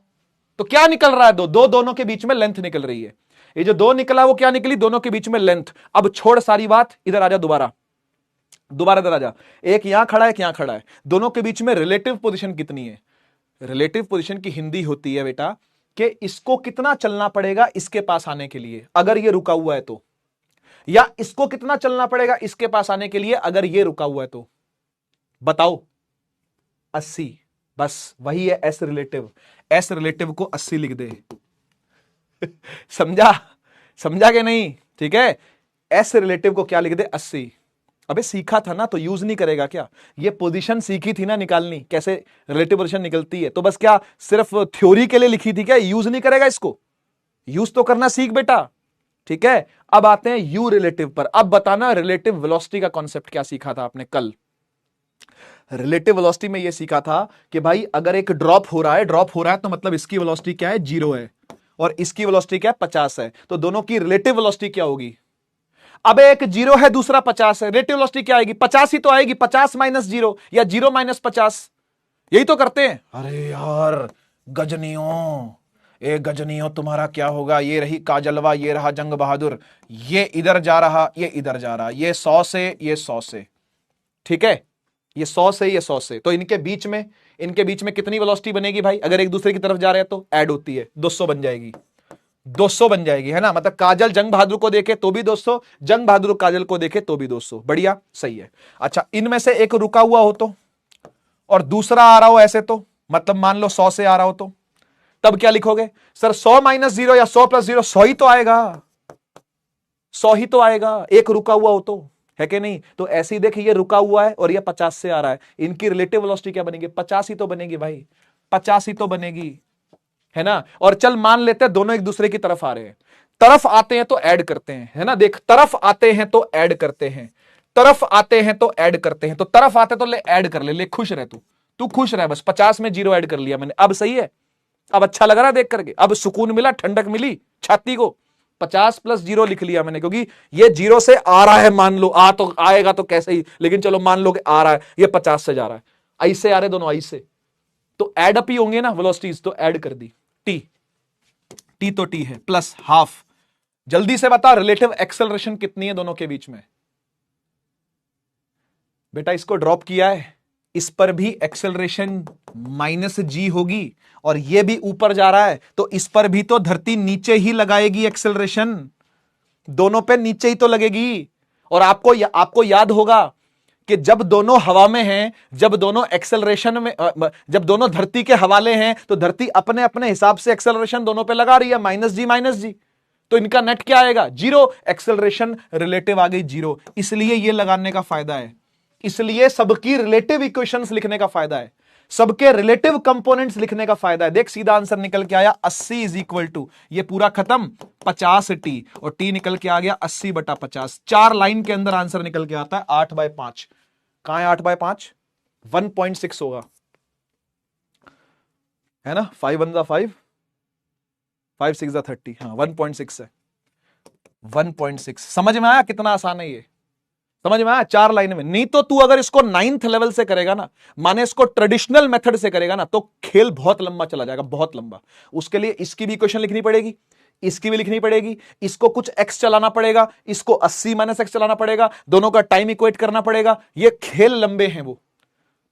तो क्या निकल रहा है? 2। दोनों के बीच में लेंथ निकल रही है। ये जो 2 निकला वो क्या निकली? दोनों के बीच में लेंथ। अब छोड़ सारी बात, इधर आ जा, दोबारा इधर आ जा। एक यहां खड़ा है, एक यहां खड़ा है, दोनों के बीच में रिलेटिव पोजीशन कितनी है? रिलेटिव पोजीशन की हिंदी होती है बेटा कि इसको कितना चलना पड़ेगा इसके पास आने के लिए अगर ये रुका हुआ है तो, या इसको कितना चलना पड़ेगा इसके पास आने के लिए अगर ये रुका हुआ है तो। बताओ। 80। बस वही है एस रिलेटिव। एस रिलेटिव को 80 लिख दे। समझा? समझा के नहीं? ठीक है, एस रिलेटिव को क्या लिख दे 80। अबे सीखा था ना तो यूज नहीं करेगा क्या? ये पोजीशन सीखी थी ना निकालनी, कैसे रिलेटिव पोजीशन निकलती है, तो बस क्या सिर्फ थ्योरी के लिए लिखी थी क्या? यूज नहीं करेगा इसको? यूज तो करना सीख बेटा। ठीक है, अब आते हैं यू रिलेटिव पर। अब बताना रिलेटिव वेलोसिटी का कॉन्सेप्ट क्या सीखा था आपने कल? रिलेटिव वेलोसिटी में यह सीखा था कि भाई अगर एक ड्रॉप हो रहा है तो मतलब इसकी वेलोसिटी क्या है? 0 है, और इसकी वेलोसिटी क्या है? 50 है। तो दोनों की रिलेटिव वेलोसिटी क्या होगी? अब एक 0 है, दूसरा 50 है, रिलेटिव वेलोसिटी क्या आएगी? 50 ही तो आएगी। 50 माइनस 0 या 0 माइनस 50, यही तो करते हैं। अरे यार गजनियों, ए गजनियों तुम्हारा क्या होगा? ये रही काजलवा, ये रहा जंग बहादुर, ये इधर जा रहा, ये इधर जा रहा, ये 100 से, ये 100 से। ठीक है, ये 100 से, ये 100 से, तो इनके बीच में कितनी वेलोसिटी बनेगी भाई? अगर एक दूसरे की तरफ जा रहे हैं तो ऐड होती है, 200 बन जाएगी। 200 बन जाएगी, है ना? मतलब काजल जंग बहादुर को देखे तो भी 200, जंग बहादुर काजल को देखे तो भी 200। बढ़िया, सही है। अच्छा, इनमें से एक रुका हुआ हो तो, और दूसरा आ रहा हो ऐसे, तो मतलब मान लो 100 से आ रहा हो तो तब क्या लिखोगे? सर 100 माइनस 0 या 100 प्लस 0, 100 ही तो आएगा। 100 ही तो आएगा, एक रुका हुआ हो तो, है कि नहीं? तो ऐसे ही देखिए, ये रुका हुआ है और ये 50 से आ रहा है, इनकी रिलेटिव वेलोसिटी क्या बनेगी? 50 ही तो बनेगी भाई, 50 ही तो बनेगी, है ना? और चल मान लेते हैं दोनों एक दूसरे की तरफ आ रहे हैं, तरफ आते हैं तो ऐड करते हैं, है ना? देख, तरफ आते हैं तो ऐड करते हैं, तरफ आते हैं तो ऐड करते हैं, तो तरफ आते तो ले ऐड कर ले, खुश रह तू खुश रह बस। 50 में 0 ऐड कर लिया मैंने, अब सही है? अब अच्छा लग रहा है देख करके? अब सुकून मिला, ठंडक मिली छाती को? 50 प्लस 0 लिख लिया मैंने, क्योंकि ये 0 से आ रहा है, मान लो आ तो आएगा तो कैसे ही, लेकिन चलो मान लो कि आ रहा है, ये 50 से जा रहा है, ऐसे आ रहे दोनों, ऐसे तो ऐड अप ही होंगे ना वेलोसिटीज, तो ऐड कर दी। टी, टी तो टी है प्लस हाफ। जल्दी से बता रिलेटिव एक्सेलरेशन कितनी है दोनों के बीच में? बेटा इसको ड्रॉप किया है, इस पर भी एक्सेलरेशन माइनस जी होगी, और ये भी ऊपर जा रहा है तो इस पर भी तो धरती नीचे ही लगाएगी एक्सेलरेशन, दोनों पे नीचे ही तो लगेगी। और आपको याद होगा कि जब दोनों हवा में हैं, जब दोनों एक्सेलरेशन में, जब दोनों धरती के हवाले हैं, तो धरती अपने अपने हिसाब से एक्सेलरेशन दोनों पे लगा रही है, माइनस जी, तो इनका नेट क्या आएगा? 0। एक्सेलरेशन रिलेटिव आ गई 0, इसलिए ये लगाने का फायदा है, इसलिए सबकी रिलेटिव इक्वेशंस लिखने का फायदा है, सबके रिलेटिव कंपोनेंट्स लिखने का फायदा है। देख सीधा आंसर निकल के आया 80 इज इक्वल टू, ये पूरा खत्म 50 टी, और टी निकल के आ गया 80 बटा 50। 4 लाइन के अंदर आंसर निकल के आता है 8/5। कहां है 8/5? 1.6 होगा, है ना? 5 1 5, 5 6 30, हाँ 1.6 है, 1.6। समझ में आया कितना आसान है ये? समझ में आया? 4 लाइन में। नहीं तो तू अगर इसको 9th लेवल से करेगा ना, माने इसको ट्रेडिशनल मेथड से करेगा ना, तो खेल बहुत लंबा चला जाएगा, बहुत लंबा। उसके लिए इसकी भी इक्वेशन लिखनी पड़ेगी, इसकी भी लिखनी पड़ेगी, इसको कुछ एक्स चलाना पड़ेगा, इसको 80 माइनस एक्स चलाना पड़ेगा, दोनों का टाइम इक्वेट करना पड़ेगा। ये खेल लंबे हैं वो,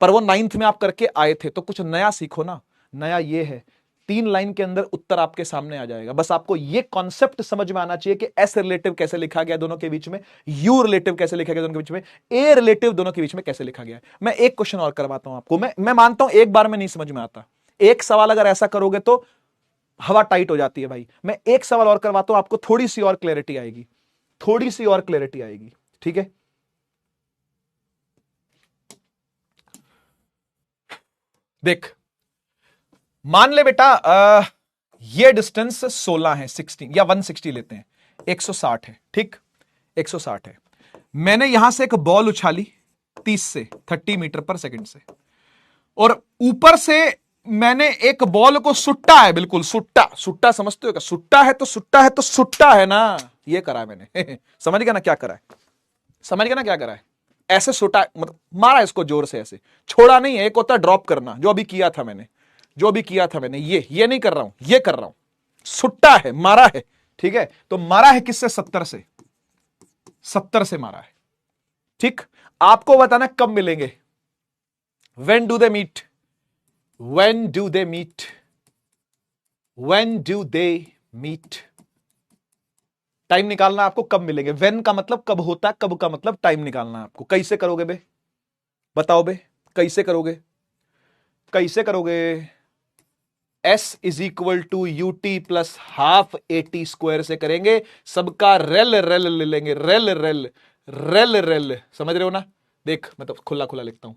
पर वो 9th में आप करके आए थे, तो कुछ नया सीखो ना। नया ये है 3 लाइन के अंदर उत्तर आपके सामने आ जाएगा। बस आपको ये कॉन्सेप्ट समझ में आना चाहिए कि एस रिलेटिव कैसे लिखा गया दोनों के बीच में, यू रिलेटिव कैसे लिखा गया दोनों के बीच में, ए रिलेटिव दोनों के बीच में कैसे लिखा गया है। मैं एक क्वेश्चन और करवाता हूं आपको। मैं मानता हूं एक बार में नहीं समझ में आता, एक सवाल अगर ऐसा करोगे तो हवा टाइट हो जाती है भाई। मैं एक सवाल और करवाता हूं, आपको थोड़ी सी और क्लैरिटी आएगी, थोड़ी सी और क्लैरिटी आएगी। ठीक है, देख मान ले बेटा ये डिस्टेंस 16 है, 16 या 160 लेते हैं, 160 है, ठीक 160 है। मैंने यहां से एक बॉल उछाली 30 से 30 मीटर पर सेकंड से, और ऊपर से मैंने एक बॉल को सुट्टा है, बिल्कुल सुट्टा, सुट्टा समझते हो क्या? सुट्टा है तो सुट्टा है तो सुट्टा है ना, ये करा है मैंने समझ गया ना क्या करा है? समझ गया ना क्या करा है? ऐसे सुटा, मतलब मारा इसको जोर से, ऐसे छोड़ा नहीं है। एक होता है ड्रॉप करना, जो अभी किया था मैंने, ये नहीं कर रहा हूं, ये कर रहा हूं, सुट्टा है, मारा है। ठीक है, तो मारा है किससे? 70 से, 70 से मारा है। ठीक, आपको बताना कब मिलेंगे, when do they meet, when do they meet, when do they meet। Time निकालना आपको, कब मिलेंगे। when का मतलब कब होता है, कब का मतलब टाइम निकालना है आपको। कैसे करोगे बे, बताओ बे, कैसे करोगे, कैसे करोगे? S is equal to U T plus half A T square से करेंगे, सबका रेल रेल ले लेंगे, रेल रेल रेल रेल, समझ रहे हो ना? देख मैं तो खुला खुला लिखता हूं,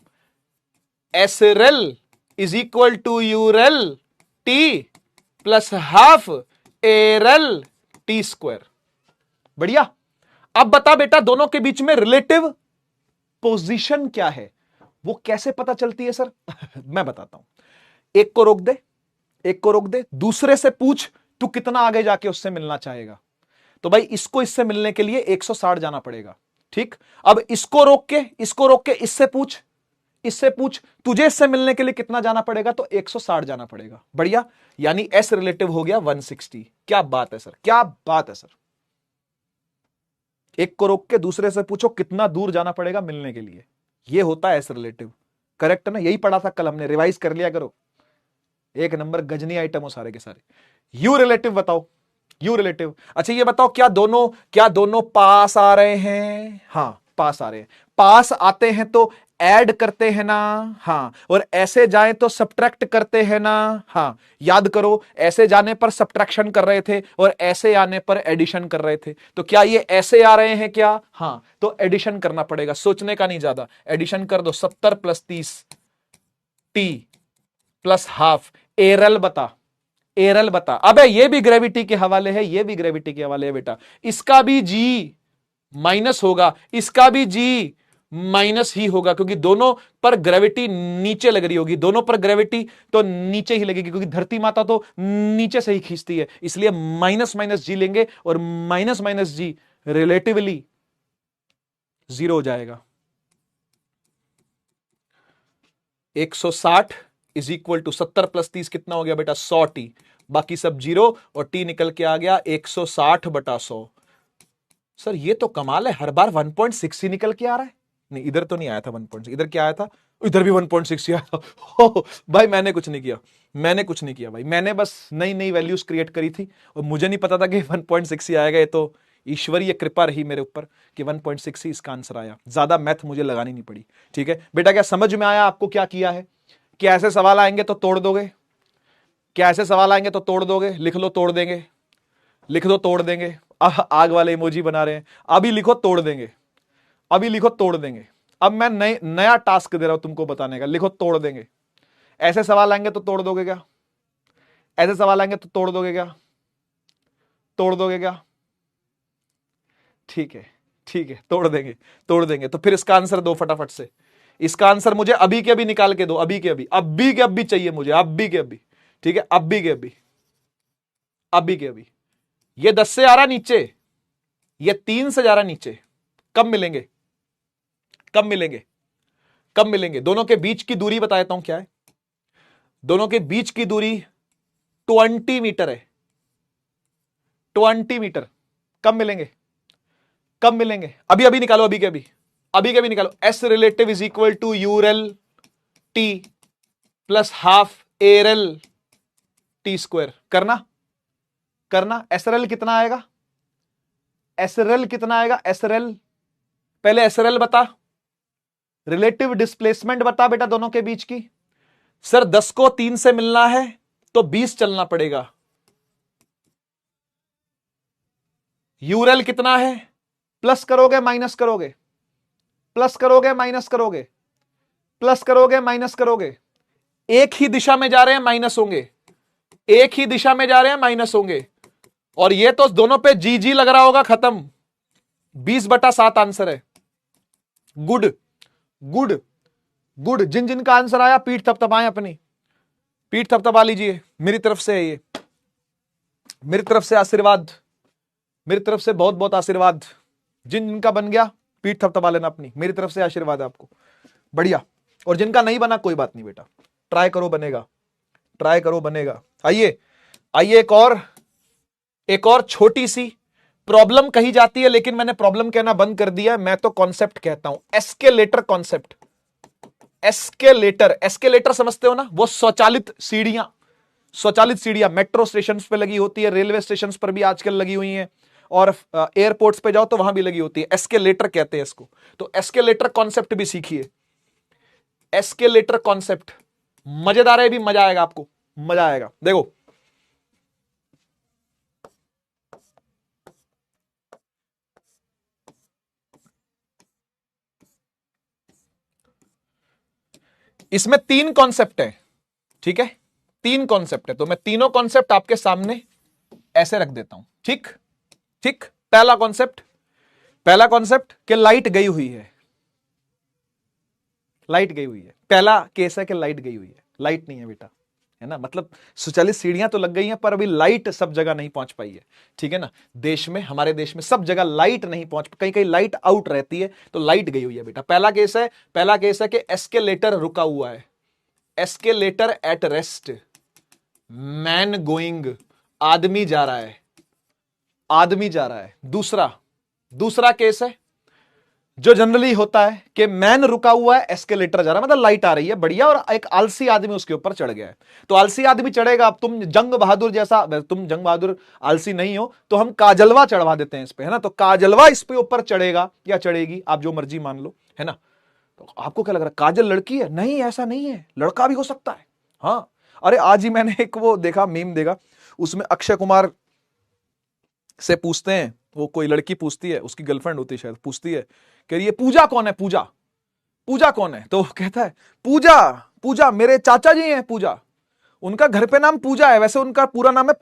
S rel is equal to U rel T plus half A rel T square. बढ़िया। अब बता बेटा दोनों के बीच में रिलेटिव पोजीशन क्या है, वो कैसे पता चलती है सर? मैं बताता हूं। एक को रोक दे, एक को रोक दे, दूसरे से पूछ तू कितना आगे जाके उससे मिलना चाहेगा। तो भाई इसको इससे मिलने के लिए 160 जाना पड़ेगा, ठीक। अब इसको रोक के इससे पूछ, इससे पूछ तुझे इससे मिलने के लिए कितना जाना पड़ेगा, तो 160 जाना पड़ेगा। बढ़िया, यानी एस रिलेटिव हो गया 160। क्या बात है सर, क्या बात है सर। एक को रोक के दूसरे से पूछो कितना दूर जाना पड़ेगा मिलने के लिए, ये होता है एस रिलेटिव। करेक्ट ना? यही पढ़ा था कल हमने, रिवाइज कर लिया करो। एक नंबर गजनी आइटम हो सारे के सारे। यू रिलेटिव बताओ, यू रिलेटिव। अच्छा ये बताओ क्या दोनों पास आ रहे हैं? हाँ पास आ रहे हैं। पास आते हैं तो ऐड करते हैं ना? हाँ। और ऐसे जाए तो सब्ट्रैक्ट करते हैं ना? हाँ। याद करो, ऐसे जाने पर सब्ट्रैक्शन कर रहे थे और ऐसे आने पर एडिशन कर रहे थे। तो क्या ये ऐसे आ रहे हैं क्या? हाँ, तो एडिशन करना पड़ेगा, सोचने का नहीं ज्यादा। एडिशन कर दो, 70 + 30 टी प्लस हाफ। एरल बता, एरल बता। अबे ये भी ग्रेविटी के हवाले है, ये भी ग्रेविटी के हवाले है बेटा। इसका भी जी माइनस होगा, इसका भी जी माइनस ही होगा, क्योंकि दोनों पर ग्रेविटी नीचे लग रही होगी। दोनों पर ग्रेविटी तो नीचे ही लगेगी, क्योंकि धरती माता तो नीचे से ही खींचती है। इसलिए माइनस माइनस जी लेंगे और माइनस माइनस जी रिलेटिवली 0 हो जाएगा। 160 इज इक्वल टू 70 + 30 कितना हो गया बेटा? 100 टी। बाकी सब 0 और टी निकल के आ गया 160/100। सर ये तो कमाल है, हर बार 1.6 ही निकल के आ रहा है। नहीं इधर तो नहीं आया था 1.6, इधर क्या आया था? इधर भी 1.6 ही आया था। भाई मैंने कुछ नहीं किया, मैंने कुछ नहीं किया भाई, मैंने बस नई नई वैल्यूज क्रिएट करी थी और मुझे नहीं पता था कि 1.6 ही आएगा। ये तो ईश्वरीय कृपा रही मेरे ऊपर कि 1.6 ही इसका आंसर आया। ज्यादा मैथ मुझे लगानी नहीं पड़ी। ठीक है बेटा, क्या समझ में आया आपको क्या किया है? क्या ऐसे सवाल आएंगे तो तोड़ दोगे? क्या ऐसे सवाल आएंगे तो तोड़ दोगे? लिख लो तोड़ देंगे, लिख दो तोड़ देंगे। आग वाले इमोजी बना रहे हैं, अभी लिखो तोड़ देंगे, अभी लिखो तोड़ देंगे। अब मैं नया टास्क दे रहा हूं तुमको बताने का, लिखो तोड़ देंगे। ऐसे सवाल आएंगे तो तोड़ दोगे क्या? ऐसे सवाल आएंगे तो तोड़ दोगे क्या? तोड़ दोगे क्या? ठीक है, ठीक है, तोड़ देंगे, तोड़ देंगे। तो फिर इसका आंसर दो फटाफट से। इसका आंसर मुझे अभी के अभी निकाल के दो, अभी के अभी, अभी के अभी चाहिए मुझे, अभी के अभी। ठीक है, अभी के अभी, अभी के अभी। ये 10 से आ रहा नीचे, ये 3 से जा रहा नीचे। कब मिलेंगे? कब मिलेंगे? कब मिलेंगे? दोनों के बीच की दूरी बता देता हूं क्या है। दोनों के बीच की दूरी 20 मीटर है, 20 मीटर। कब मिलेंगे? कब मिलेंगे? अभी अभी निकालो, अभी के अभी, अभी के अभी निकालो। S relative is equal to u rel T plus half a rel T square. करना, करना। एसरल कितना आएगा? एसरल कितना आएगा? एसरल, पहले एसरल बता, रिलेटिव डिस्प्लेसमेंट बता बेटा दोनों के बीच की। सर 10 को 3 से मिलना है तो 20 चलना पड़ेगा। यूरेल कितना है? प्लस करोगे माइनस करोगे? प्लस करोगे माइनस करोगे? प्लस करोगे माइनस करोगे? एक ही दिशा में जा रहे हैं माइनस होंगे, एक ही दिशा में जा रहे हैं माइनस होंगे। और ये तो दोनों पे जी जी लग रहा होगा, खत्म। 20/7 आंसर है। Good good good. जिन जिन का आंसर आया पीठ थपथपाएं, अपनी पीठ थपथपा लीजिए। मेरी तरफ से है ये, मेरी तरफ से आशीर्वाद, मेरी तरफ से बहुत बहुत आशीर्वाद। जिन जिनका बन गया पीठ थपथपा लेना अपनी, मेरी तरफ से आशीर्वाद है आपको। बढ़िया। और जिनका नहीं बना कोई बात नहीं बेटा, ट्राई करो बनेगा, ट्राई करो बनेगा। आइए आइए, एक और छोटी सी प्रॉब्लम कही जाती है, लेकिन मैंने प्रॉब्लम कहना बंद कर दिया, मैं तो कॉन्सेप्ट कहता हूं। Escalator concept. एस्केलेटर, एस्केलेटर समझते हो ना? वो स्वचालित सीढ़ियां, स्वचालित सीढ़ियां मेट्रो स्टेशन पे लगी होती है, रेलवे स्टेशन पर भी आजकल लगी हुई हैं, और एयरपोर्ट्स पे जाओ तो वहां भी लगी होती है। एस्केलेटर कहते हैं इसको। तो एस्केलेटर कॉन्सेप्ट भी सीखिए। एस्केलेटर कॉन्सेप्ट मजेदार है, भी मजा आएगा आपको, मजा आएगा। देखो इसमें 3 कॉन्सेप्ट है, ठीक है, 3 कॉन्सेप्ट है, तो मैं तीनों कॉन्सेप्ट आपके सामने ऐसे रख देता हूं। ठीक ठीक, पहला कॉन्सेप्ट कि लाइट गई हुई है, लाइट गई हुई है। पहला केस है कि लाइट गई हुई है, लाइट नहीं है बेटा, है ना, मतलब स्वचालित सीढ़ियां तो लग गई हैं पर अभी लाइट सब जगह नहीं पहुंच पाई है, ठीक है ना। देश में, हमारे देश में सब जगह लाइट नहीं पहुंच, कहीं कहीं लाइट आउट रहती है, तो लाइट गई हुई है बेटा। पहला केस है कि एस्केलेटर रुका हुआ है, escalator at rest, man going, आदमी जा रहा है, आदमी जा रहा है। दूसरा केस है जो जनरली होता है कि मैन रुका हुआ है, एस्केलेटर जा रहा है, मतलब लाइट आ रही है बढ़िया, और एक आलसी आदमी उसके ऊपर चढ़ गया है। तो आलसी आदमी चढ़ेगा, अब तुम जंग बहादुर जैसा, तुम जंग बहादुर आलसी नहीं हो तो हम काजलवा चढ़वा देते हैं इस पे, है ना, तो काजलवा इस पे ऊपर चढ़ेगा या चढ़ेगी, आप जो मर्जी मान लो, है ना। तो आपको क्या लग रहा है काजल लड़की है? नहीं, ऐसा नहीं है, लड़का भी हो सकता है। हाँ, अरे आज ही मैंने एक वो देखा, मीम देखा, उसमें अक्षय कुमार से पूछते हैं, वो कोई लड़की पूछती है, उसकी गर्लफ्रेंड होती है शायद, पूछती है कि ये पूजा कौन है, पूजा कौन है? तो वो कहता है पूजा मेरे चाचा जी हैं, पूजा, उनका घर पे नाम पूजा है, वैसे उनका पूरा नाम है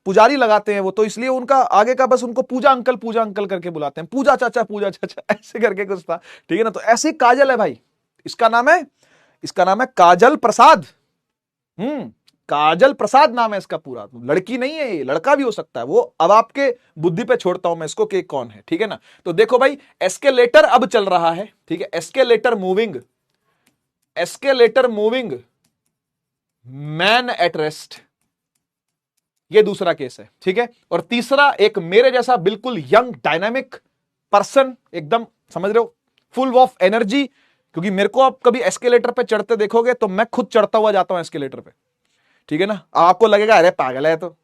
पुजारी लगाते हैं वो, तो इसलिए उनका आगे का बस उनको पूजा अंकल करके बुलाते हैं, पूजा चाचा ऐसे करके कुछ था, ठीक है ना। तो ऐसे ही काजल है भाई, इसका नाम है काजल प्रसाद। काजल प्रसाद नाम है इसका पूरा, लड़की नहीं है ये, लड़का भी हो सकता है, वो अब आपके बुद्धि पे छोड़ता हूं मैं इसको कि कौन है, ठीक है ना। तो देखो भाई, एस्केलेटर अब चल रहा है, ठीक है, escalator moving, man at rest, ये दूसरा केस है, ठीक है। और तीसरा, एक मेरे जैसा बिल्कुल यंग डायनामिक पर्सन, एकदम समझ रहे हो, फुल ऑफ एनर्जी, क्योंकि मेरे को आप कभी एस्केलेटर पे चढ़ते देखोगे तो मैं खुद चढ़ता हुआ जाता हूं एस्केलेटर पे, ठीक है ना। आपको लगेगा अरे पागल है, तो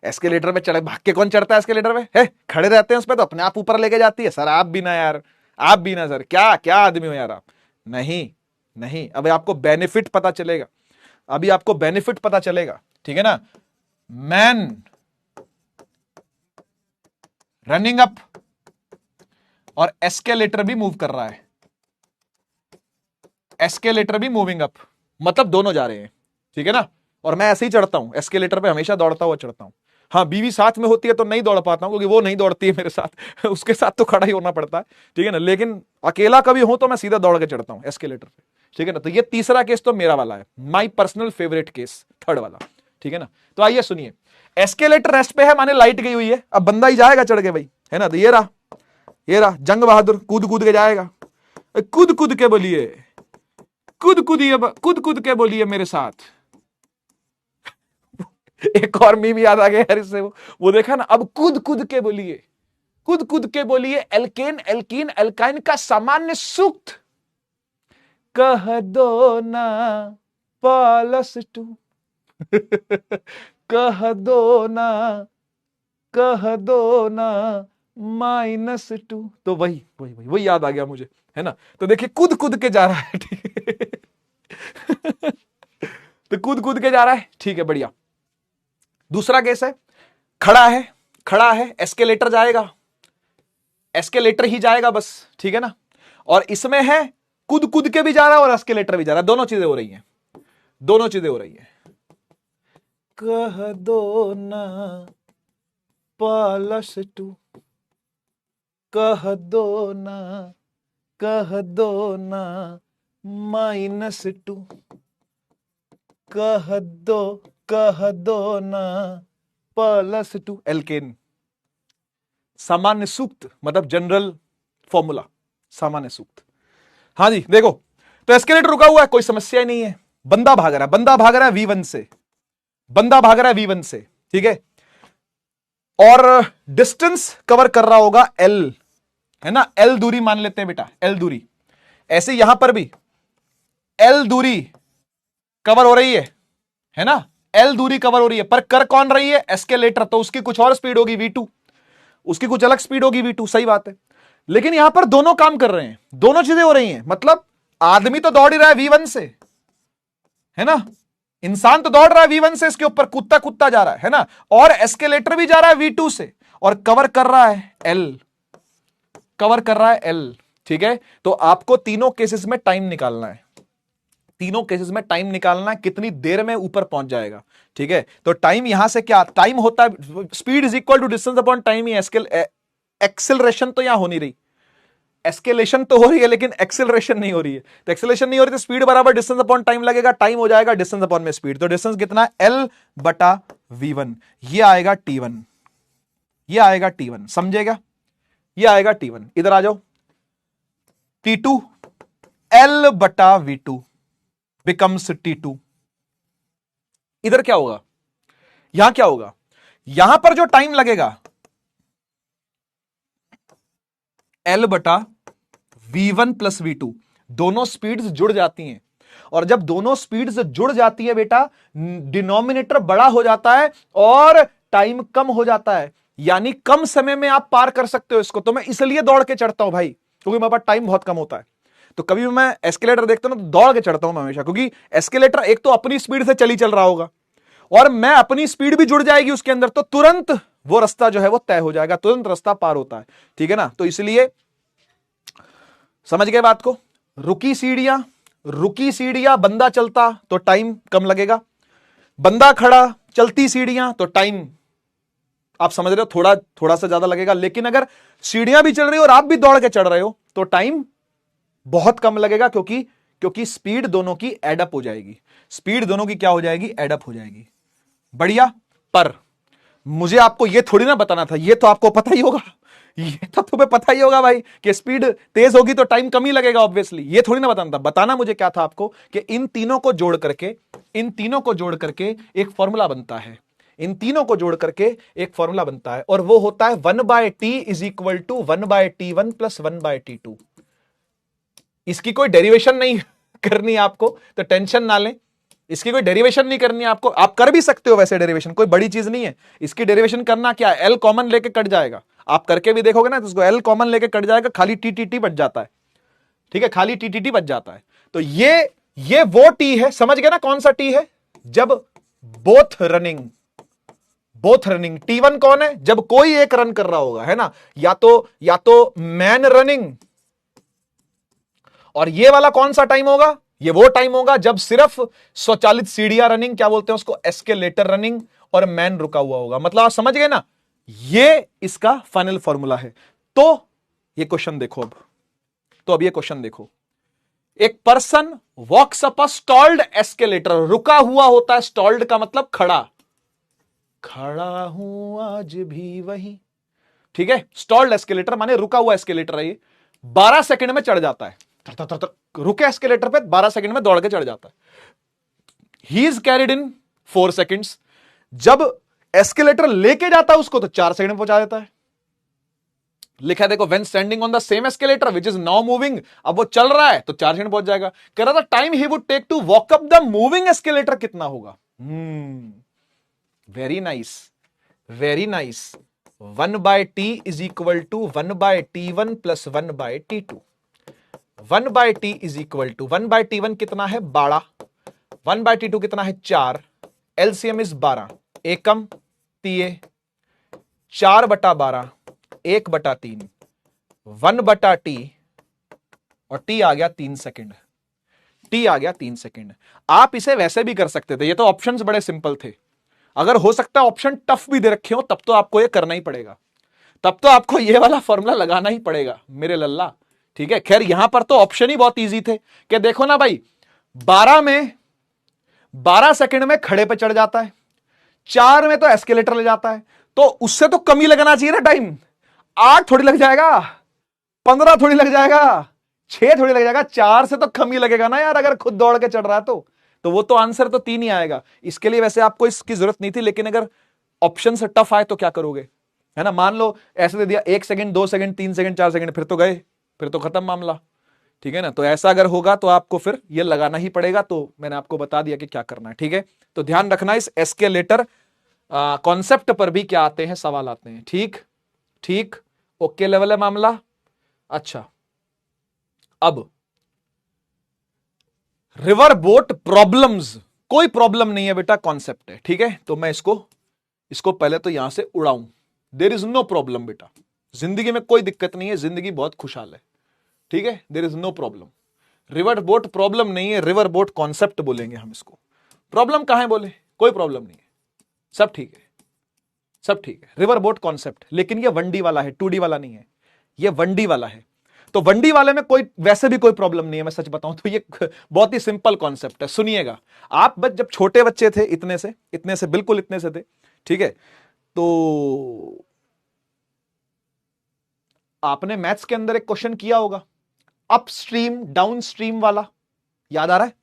एस्केलेटर पे चढ़े, भाग के कौन चढ़ता है एस्केलेटर पे, है खड़े रहते हैं उस पे तो अपने आप ऊपर लेके जाती है। सर आप भी ना यार, आप भी ना सर, क्या क्या आदमी हो यार आप। नहीं, अब आपको बेनिफिट पता चलेगा, अभी आपको बेनिफिट पता चलेगा, ठीक है ना। मैन रनिंग अप और एस्केलेटर भी मूव कर रहा है, एस्केलेटर भी मूविंग अप, मतलब दोनों जा रहे हैं, ठीक है ना। और मैं ऐसे ही चढ़ता हूं एस्केलेटर पे, हमेशा दौड़ता हुआ चढ़ता हूं। हाँ, बीवी साथ में होती है तो नहीं दौड़ पाता हूं, क्योंकि वो नहीं दौड़ती है मेरे साथ उसके साथ तो खड़ा ही होना पड़ता है, ठीक है ना। लेकिन अकेला कभी हो तो मैं सीधा दौड़ के चढ़ता हूं एस्केलेटर पे, ठीक है ना। तो ये तीसरा केस तो मेरा वाला है, my personal favourite case, third वाला, ठीक है ना। तो आइए सुनिए, एस्केलेटर रेस्ट पे है, माने लाइट गई हुई है, अब बंदा ही जाएगा चढ़ के भाई, है ना। तो ये रहा जंग बहादुर, कूद के जाएगा, कूद के बोलिए, कूद के बोलिए मेरे साथ। एक और मीम याद आ गया यार इससे, वो देखा ना, अब कूद के बोलिए एल्केन एल्कीन एल्काइन का सामान्य सूक्त कह दो ना +2 कह दो ना -2। तो वही याद आ गया मुझे, है ना। तो देखिए कूद के जा रहा है, ठीक है तो कूद के जा रहा है, ठीक है, बढ़िया। दूसरा केस है, खड़ा है, एस्केलेटर जाएगा, एस्केलेटर ही जाएगा बस, ठीक है ना। और इसमें है कूद के भी जा रहा है और एस्केलेटर भी जा रहा है, दोनों चीजें हो रही हैं, कह दो ना +2 कह दो ना -2 कह दो ना +2 एल्केन, सामान्य सूक्त, मतलब जनरल फॉर्मूला, सामान्य सूक्त। हाँ जी, देखो, तो एस्केलेटर रुका हुआ है, कोई समस्या ही नहीं है, बंदा भाग रहा है V1 से, ठीक है, और डिस्टेंस कवर कर रहा होगा L, है ना, L दूरी मान लेते हैं बेटा, L दूरी। ऐसे यहां पर भी L दूरी कवर हो रही है ना, L दूरी कवर हो रही है, पर कर कौन रही है, एस्केलेटर, तो उसकी कुछ और स्पीड होगी V2, उसकी कुछ अलग स्पीड होगी V2, सही बात है। लेकिन यहां पर दोनों काम कर रहे हैं, दोनों चीजें हो रही हैं, मतलब आदमी तो दौड़ ही रहा है V1 से, है ना, इंसान तो दौड़ रहा है V1 से, इसके ऊपर कूदता कूदता जा रहा है ना, और एस्केलेटर भी जा रहा है V2 से, और कवर कर रहा है L, कवर कर रहा है L। ठीक है, तो आपको तीनों केसेस में टाइम निकालना है, तीनों केसेस में टाइम निकालना है, कितनी देर में ऊपर पहुंच जाएगा। ठीक है, तो टाइम यहां से क्या, टाइम होता है speed is equal to distance upon time ही, एक्सेलरेशन तो यहां हो नहीं रही, एस्केलेशन तो हो रही है लेकिन एक्सेलरेशन नहीं हो रही है, तो एक्सेलरेशन नहीं हो रही तो स्पीड बराबर डिस्टेंस अपॉन टाइम लगेगा, टाइम हो जाएगा डिस्टेंस अपॉन में स्पीड, तो डिस्टेंस कितना है L बटा V1, ये आएगा T1, ये आएगा T1, समझेगा, ये आएगा T1। इधर आ जाओ, T2 L बटा V2 बिकम्स T2। इधर क्या होगा, यहां क्या होगा, यहां पर जो टाइम लगेगा L बटा V1 प्लस V2, दोनों स्पीड्स जुड़ जाती हैं, और जब दोनों स्पीड्स जुड़ जाती है बेटा, डिनोमिनेटर बड़ा हो जाता है और टाइम कम हो जाता है, यानी कम समय में आप पार कर सकते हो इसको। तो मैं इसलिए दौड़ के चढ़ता हूं भाई, क्योंकि मेरे पास टाइम बहुत कम होता है। तो कभी भी मैं एस्केलेटर देखता हूं ना, तो दौड़ के चढ़ता हूं मैं हमेशा, क्योंकि एस्केलेटर एक तो अपनी स्पीड से चल रहा होगा, और मैं अपनी स्पीड भी जुड़ जाएगी उसके अंदर, तो तुरंत वो रास्ता जो है वो तय हो जाएगा, तुरंत रास्ता पार होता है। ठीक है ना, तो इसलिए समझ गए बात को। रुकी सीढ़ियां बंदा चलता तो टाइम कम लगेगा, बंदा खड़ा चलती सीढ़ियां तो टाइम आप समझ रहे हो थोड़ा थोड़ा सा ज्यादा लगेगा, लेकिन अगर सीढ़ियां भी चल रही हो और आप भी दौड़ के चढ़ रहे हो तो टाइम बहुत कम लगेगा, क्योंकि स्पीड दोनों की एडअप हो जाएगी, स्पीड दोनों की क्या हो जाएगी, एडअप हो जाएगी। बढ़िया, पर मुझे आपको यह थोड़ी ना बताना था, यह तो आपको पता ही होगा, ये तो तुम्हें पता ही होगा भाई कि स्पीड तेज होगी तो टाइम कम ही लगेगा ऑब्वियसली, ये थोड़ी ना बताना था। बताना मुझे क्या था आपको कि इन तीनों को जोड़ करके एक फॉर्मूला बनता है, इन तीनों को जोड़ करके एक फॉर्मूला बनता है, और वो होता है 1/t is equal to 1/t1 प्लस 1/t2। इसकी कोई डेरिवेशन नहीं करनी आपको, तो टेंशन ना लें, इसकी कोई डेरिवेशन नहीं करनी आपको, आप कर भी सकते हो वैसे डेरिवेशन, कोई बड़ी चीज नहीं है। इसकी डेरिवेशन करना क्या है, L कॉमन लेके कट जाएगा, आप करके भी देखोगे ना तो उसको L कॉमन लेके कट जाएगा, खाली TTT बच जाता है। ठीक है, खाली TTT बच जाता है। तो ये वो T है, समझ गए ना कौन सा T है, जब बोथ रनिंग T1 कौन है, जब कोई एक रन कर रहा होगा, है ना, या तो मैन रनिंग, और ये वाला कौन सा टाइम होगा, ये वो टाइम होगा जब सिर्फ स्वचालित सीढ़ियां रनिंग, क्या बोलते हैं उसको, एस्केलेटर रनिंग, और मैन रुका हुआ होगा। मतलब आप समझ गए ना, ये इसका फाइनल फॉर्मूला है। तो ये क्वेश्चन देखो अब ये क्वेश्चन देखो, एक person walks up a stalled escalator, रुका हुआ होता है, स्टॉल्ड का मतलब खड़ा हूं आज भी वही। ठीक है, स्टॉल्ड एस्केलेटर माने रुका हुआ एस्केलेटर है, ये 12 सेकंड में चढ़ जाता है, रुके एस्केलेटर पे 12 सेकंड में दौड़ के चढ़ जाता है। He is carried in 4 seconds, जब एस्केलेटर लेके जाता है उसको तो 4 सेकंड में पहुंचा देता है। लिखा है देखो, when standing on the same escalator which is now moving, अब वो चल रहा है तो 4 सेकंड पहुंच जाएगा। कह रहा था time he would take to walk up the moving escalator कितना होगा। Very nice, very nice. 1/t is equal to 1/t1 प्लस 1/t2। 1/t is equal to 1/t1 कितना है 12, 1/t2 कितना है 4, एलसीएम इज 12, एकम तिये 4/12, 1/3, 1/t, और t आ गया 3 सेकंड, t आ गया 3 सेकंड। आप इसे वैसे भी कर सकते थे, ये तो ऑप्शंस बड़े सिंपल थे। अगर हो सकता है ऑप्शन टफ भी दे रखे हो, तब तो आपको ये करना ही पड़ेगा, तब तो आपको ये वाला फॉर्मूला लगाना ही पड़ेगा मेरे लल्ला। ठीक है, खैर यहां पर तो ऑप्शन ही बहुत इजी थे कि देखो ना भाई, 12 सेकंड में खड़े पे चढ़ जाता है, 4 में तो एस्केलेटर ले जाता है, तो उससे तो कम ही लगना चाहिए ना टाइम। 8 थोड़ी लग जाएगा, 15 थोड़ी लग जाएगा, 6 थोड़ी लग जाएगा, 4 से तो कम ही लगेगा ना यार, अगर खुद दौड़ के चढ़ रहा है तो वो तो आंसर तो 3 ही आएगा। इसके लिए वैसे आपको इसकी जरूरत नहीं थी, लेकिन अगर ऑप्शन से टफ आए तो क्या करोगे, है ना। मान लो ऐसे दे दिया 1 सेकंड, 2 सेकंड, 3 सेकंड, 4 सेकंड, फिर तो गए, फिर तो खत्म मामला। ठीक है ना, तो ऐसा अगर होगा तो आपको फिर ये लगाना ही पड़ेगा। तो मैंने आपको बता दिया कि क्या करना है। ठीक है, तो ध्यान रखना, इस एस्केलेटर कॉन्सेप्ट पर भी क्या आते हैं, सवाल आते हैं। ठीक ठीक, ओके लेवल है मामला। अच्छा, अब रिवर बोट प्रॉब्लम्स कोई प्रॉब्लम नहीं है बेटा, कॉन्सेप्ट है, ठीक है। तो मैं इसको पहले तो यहां से उड़ाऊं। देयर इज नो प्रॉब्लम बेटा, जिंदगी में कोई दिक्कत नहीं है, जिंदगी बहुत खुशहाल है, ठीक है। There is no problem. River boat problem नहीं है, रिवर बोट कॉन्सेप्ट बोलेंगे हम इसको। प्रॉब्लम कहां है बोले, कोई प्रॉब्लम नहीं है, सब ठीक है, सब ठीक है। रिवर बोट कॉन्सेप्ट, लेकिन ये 1D वाला है, 2D वाला नहीं है, ये 1D वाला है। तो 1D वाले में कोई वैसे भी कोई प्रॉब्लम नहीं है, मैं सच बताऊं तो ये बहुत ही सिंपल कॉन्सेप्ट है। सुनिएगा आप, बस जब छोटे बच्चे थे, इतने से बिल्कुल इतने से थे, ठीक है, तो आपने मैथ्स के अंदर एक क्वेश्चन किया होगा, अपस्ट्रीम डाउनस्ट्रीम वाला, याद आ रहा है?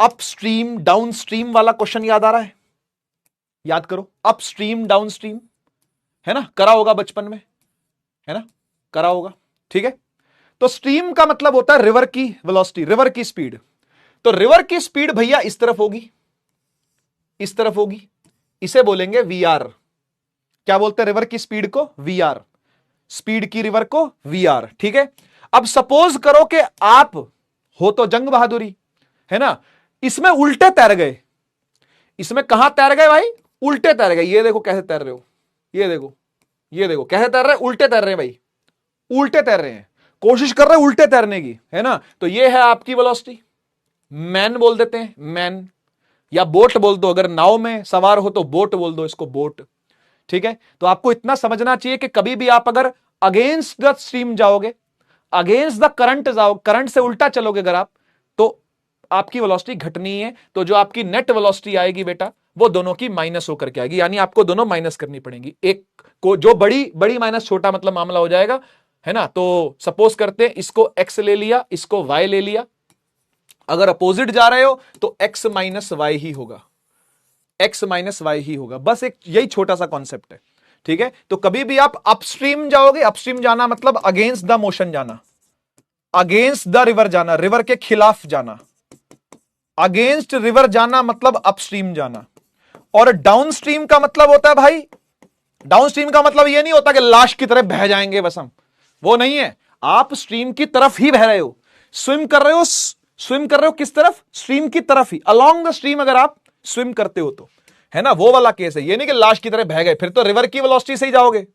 अपस्ट्रीम डाउनस्ट्रीम वाला क्वेश्चन याद आ रहा है? याद करो, अपस्ट्रीम डाउनस्ट्रीम, है ना, करा होगा बचपन में, है ना, करा होगा, ठीक है। तो स्ट्रीम का मतलब होता है रिवर की वेलोसिटी, रिवर की स्पीड। तो रिवर की स्पीड भैया इस तरफ होगी, इस तरफ होगी, इसे बोलेंगे वीआर। क्या बोलते हैं रिवर की स्पीड को? वीआर, स्पीड की रिवर को वीआर, ठीक है। अब सपोज करो कि आप हो तो जंग बहादुरी, है ना, इसमें उल्टे तैर गए। इसमें कहां तैर गए भाई? उल्टे तैर गए। ये देखो कैसे तैर रहे हो, ये देखो, ये देखो कैसे तैर रहे हैं, उल्टे तैर रहे हैं भाई, उल्टे तैर रहे हैं, कोशिश कर रहे हैं उल्टे तैरने की, है ना। तो ये है आपकी वेलोसिटी, मैन बोल देते हैं, मैन, या बोट बोल दो, अगर नाव में सवार हो तो बोट बोल दो, इसको बोट, ठीक है। तो आपको इतना समझना चाहिए कि कभी भी आप अगर अगेंस्ट द स्ट्रीम जाओगे, अगेंस्ट द करंट जाओ, करंट से उल्टा चलोगे अगर आप, तो आपकी वेलोसिटी घटनी है। तो जो आपकी नेट वेलोसिटी आएगी बेटा, वो दोनों की माइनस होकर के आएगी, यानी आपको दोनों माइनस करनी पड़ेगी। एक को जो बड़ी माइनस छोटा मतलब मामला हो जाएगा, है ना। तो सपोज करते हैं इसको x ले लिया, इसको y ले लिया, अगर अपोजिट जा रहे हो तो x माइनस वाई ही होगा, x माइनस वाई ही होगा। बस एक यही छोटा सा कॉन्सेप्ट है, ठीक है। तो कभी भी आप अपस्ट्रीम जाओगे, अपस्ट्रीम जाना मतलब अगेंस्ट द मोशन जाना, अगेंस्ट द रिवर जाना, रिवर के खिलाफ जाना, अगेंस्ट रिवर जाना मतलब अपस्ट्रीम जाना। और डाउनस्ट्रीम का मतलब होता है भाई, डाउनस्ट्रीम का मतलब यह नहीं होता कि लाश की तरह बह जाएंगे बस हम, वो नहीं है। आप स्ट्रीम की तरफ ही बह रहे हो, स्विम कर रहे हो, स्विम कर रहे हो किस तरफ? स्ट्रीम की तरफ ही, अलोंग द स्ट्रीम अगर आप स्विम करते हो तो, है ना, वो वाला केस है। ये नहीं कि लाश की तरह बह गए, फिर तो रिवर की वेलोसिटी से ही जाओगे,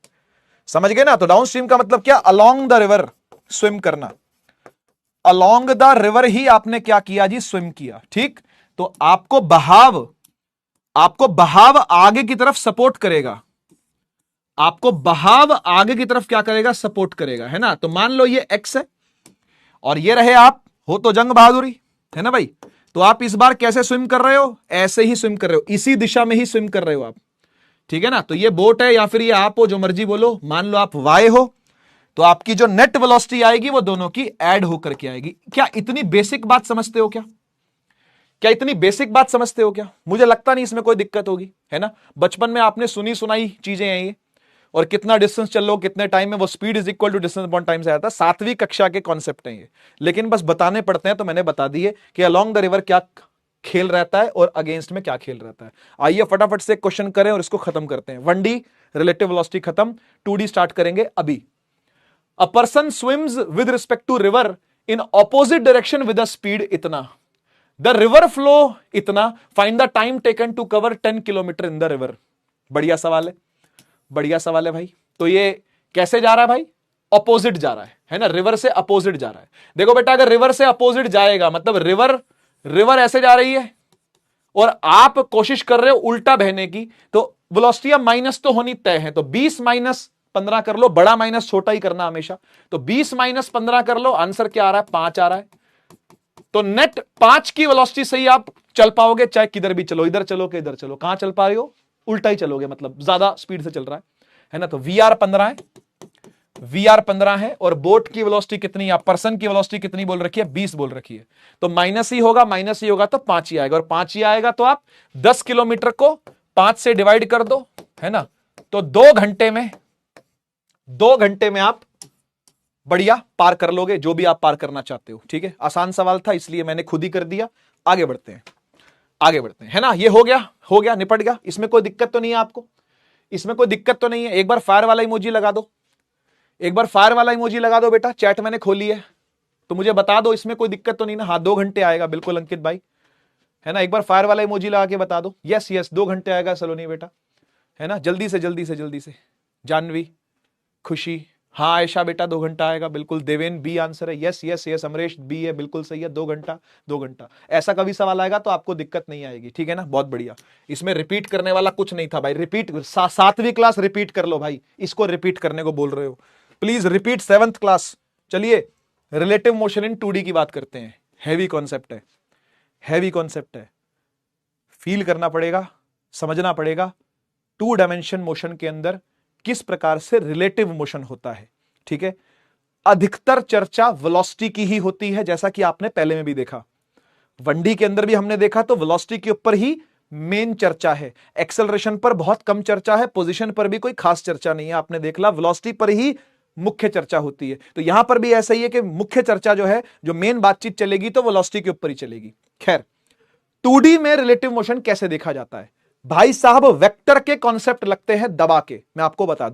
समझ गए ना। तो डाउन स्ट्रीम का मतलब क्या? अलोंग द रिवर स्विम करना, अलोंग द रिवर ही आपने क्या किया जी? स्विम किया, ठीक। तो आपको बहाव आगे की तरफ सपोर्ट करेगा, आपको बहाव आगे की तरफ क्या करेगा? सपोर्ट करेगा, है ना। तो मान लो ये x है और ये रहे आप, हो तो जंग बहादुरी, है ना भाई। तो आप इस बार कैसे स्विम कर रहे हो? ऐसे ही स्विम कर रहे हो, इसी दिशा में ही स्विम कर रहे हो आप, ठीक है ना। तो ये बोट है या फिर ये आप हो, जो मर्जी बोलो। मान लो आप y हो, तो आपकी जो नेट वेलोसिटी आएगी वो दोनों की ऐड होकर के आएगी। क्या इतनी बेसिक बात समझते हो? क्या इतनी बेसिक बात समझते हो क्या? मुझे लगता नहीं इसमें कोई दिक्कत होगी, है ना। बचपन में आपने सुनी सुनाई चीजें हैं ये, और कितना डिस्टेंस चल लो, कितने टाइम में, वो speed is equal to distance upon time से आया था, 7वीं कक्षा के कॉन्सेप्ट हैं ये, लेकिन बस बताने पड़ते हैं। तो मैंने बता दिए कि अलोंग द रिवर क्या खेल रहता है और अगेंस्ट में क्या खेल रहता है। आइए फटाफट से क्वेश्चन करें और इसको खत्म करते हैं। 1D रिलेटिव वेलोसिटी खत्म, 2D स्टार्ट करेंगे अभी। A person swims with respect to river in opposite direction with a speed इतना, द रिवर फ्लो इतना, find the time taken to cover 10 kilometre in the river. बढ़िया सवाल है, बढ़िया सवाल है भाई। तो ये कैसे जा रहा है भाई? अपोजिट जा रहा है ना, रिवर से अपोजिट जा रहा है। देखो बेटा, अगर रिवर से अपोजिट जाएगा मतलब रिवर ऐसे जा रही है और आप कोशिश कर रहे हो उल्टा बहने की, तो वेलोसिटी माइनस तो होनी तय है। तो 20 माइनस 15 कर लो, बड़ा माइनस छोटा ही करना हमेशा। तो 20 माइनस 15 कर लो, आंसर क्या आ रहा है? 5 आ रहा है। तो नेट 5 की वेलोसिटी से ही आप चल पाओगे, चाहे किधर भी चलो, इधर चलो कि इधर चलो। कहां चल पा रहे हो? उल्टा ही चलोगे, मतलब ज्यादा स्पीड से चल रहा है ना। तो वीआर 15 है, वीआर 15 है। और बोट की वेलोसिटी कितनी, या पर्सन की वेलोसिटी कितनी बोल रखी है? 20 बोल रखी है। तो माइनस ही होगा, माइनस ही होगा तो 5 ही आएगा, और 5 ही आएगा तो आप 10 किलोमीटर को 5 से डिवाइड कर दो, है ना। तो 2 घंटे में आप बढ़िया पार कर लोगे, जो भी आप पार करना चाहते हो, ठीक है। आसान सवाल था इसलिए मैंने खुद ही कर दिया। आगे बढ़ते हैं, आगे बढ़ते हैं, है ना। ये हो गया, निपट गया। इसमें कोई दिक्कत तो नहीं है आपको? इसमें कोई दिक्कत तो नहीं है? एक बार फायर वाला इमोजी लगा दो, एक बार फायर वाला इमोजी लगा दो बेटा। चैट मैंने खोली है तो मुझे बता दो, इसमें कोई दिक्कत तो नहीं ना? हाँ, 2 घंटे आएगा बिल्कुल अंकित भाई, है ना। एक बार फायर वाला इमोजी लगा के बता दो। यस यस 2 घंटे आएगा सलोनी बेटा, है ना। जल्दी से जल्दी से जल्दी से। जानवी, खुशी, हाँ आयशा बेटा 2 घंटा आएगा, बिल्कुल। देवेन बी आंसर है। Yes yes yes Amresh B है, बिल्कुल सही है। 2 घंटा 2 घंटा। ऐसा कभी सवाल आएगा तो आपको दिक्कत नहीं आएगी, ठीक है ना। बहुत बढ़िया। इसमें रिपीट करने वाला कुछ नहीं था भाई। रिपीट 7वीं क्लास रिपीट कर लो भाई, इसको रिपीट करने को बोल रहे हो, प्लीज रिपीट 7th क्लास। चलिए रिलेटिव मोशन इन 2D की बात करते हैं। हैवी कॉन्सेप्ट है, हैवी कॉन्सेप्ट है, फील करना पड़ेगा, समझना पड़ेगा। 2 डायमेंशन मोशन के अंदर किस प्रकार से रिलेटिव मोशन होता है, ठीक है। अधिकतर चर्चा वेलोसिटी की ही होती है, जैसा कि आपने पहले में भी देखा। 1D के अंदर भी हमने देखा तो वेलोसिटी के ऊपर ही मेन चर्चा है। एक्सेलरेशन पर बहुत कम चर्चा है, पोजीशन पर भी कोई खास चर्चा नहीं है। आपने देख ला वेलोसिटी पर ही मुख्य चर्चा होती है। तो यहां पर भी ऐसा ही है कि मुख्य चर्चा जो है, जो मेन बातचीत चलेगी तो वेलोसिटी के ऊपर ही चलेगी। खैर 2D में रिलेटिव मोशन कैसे देखा जाता है भाई साहब? वेक्टर के कॉन्सेप्ट लगते हैं दबा के। मैं आपको बता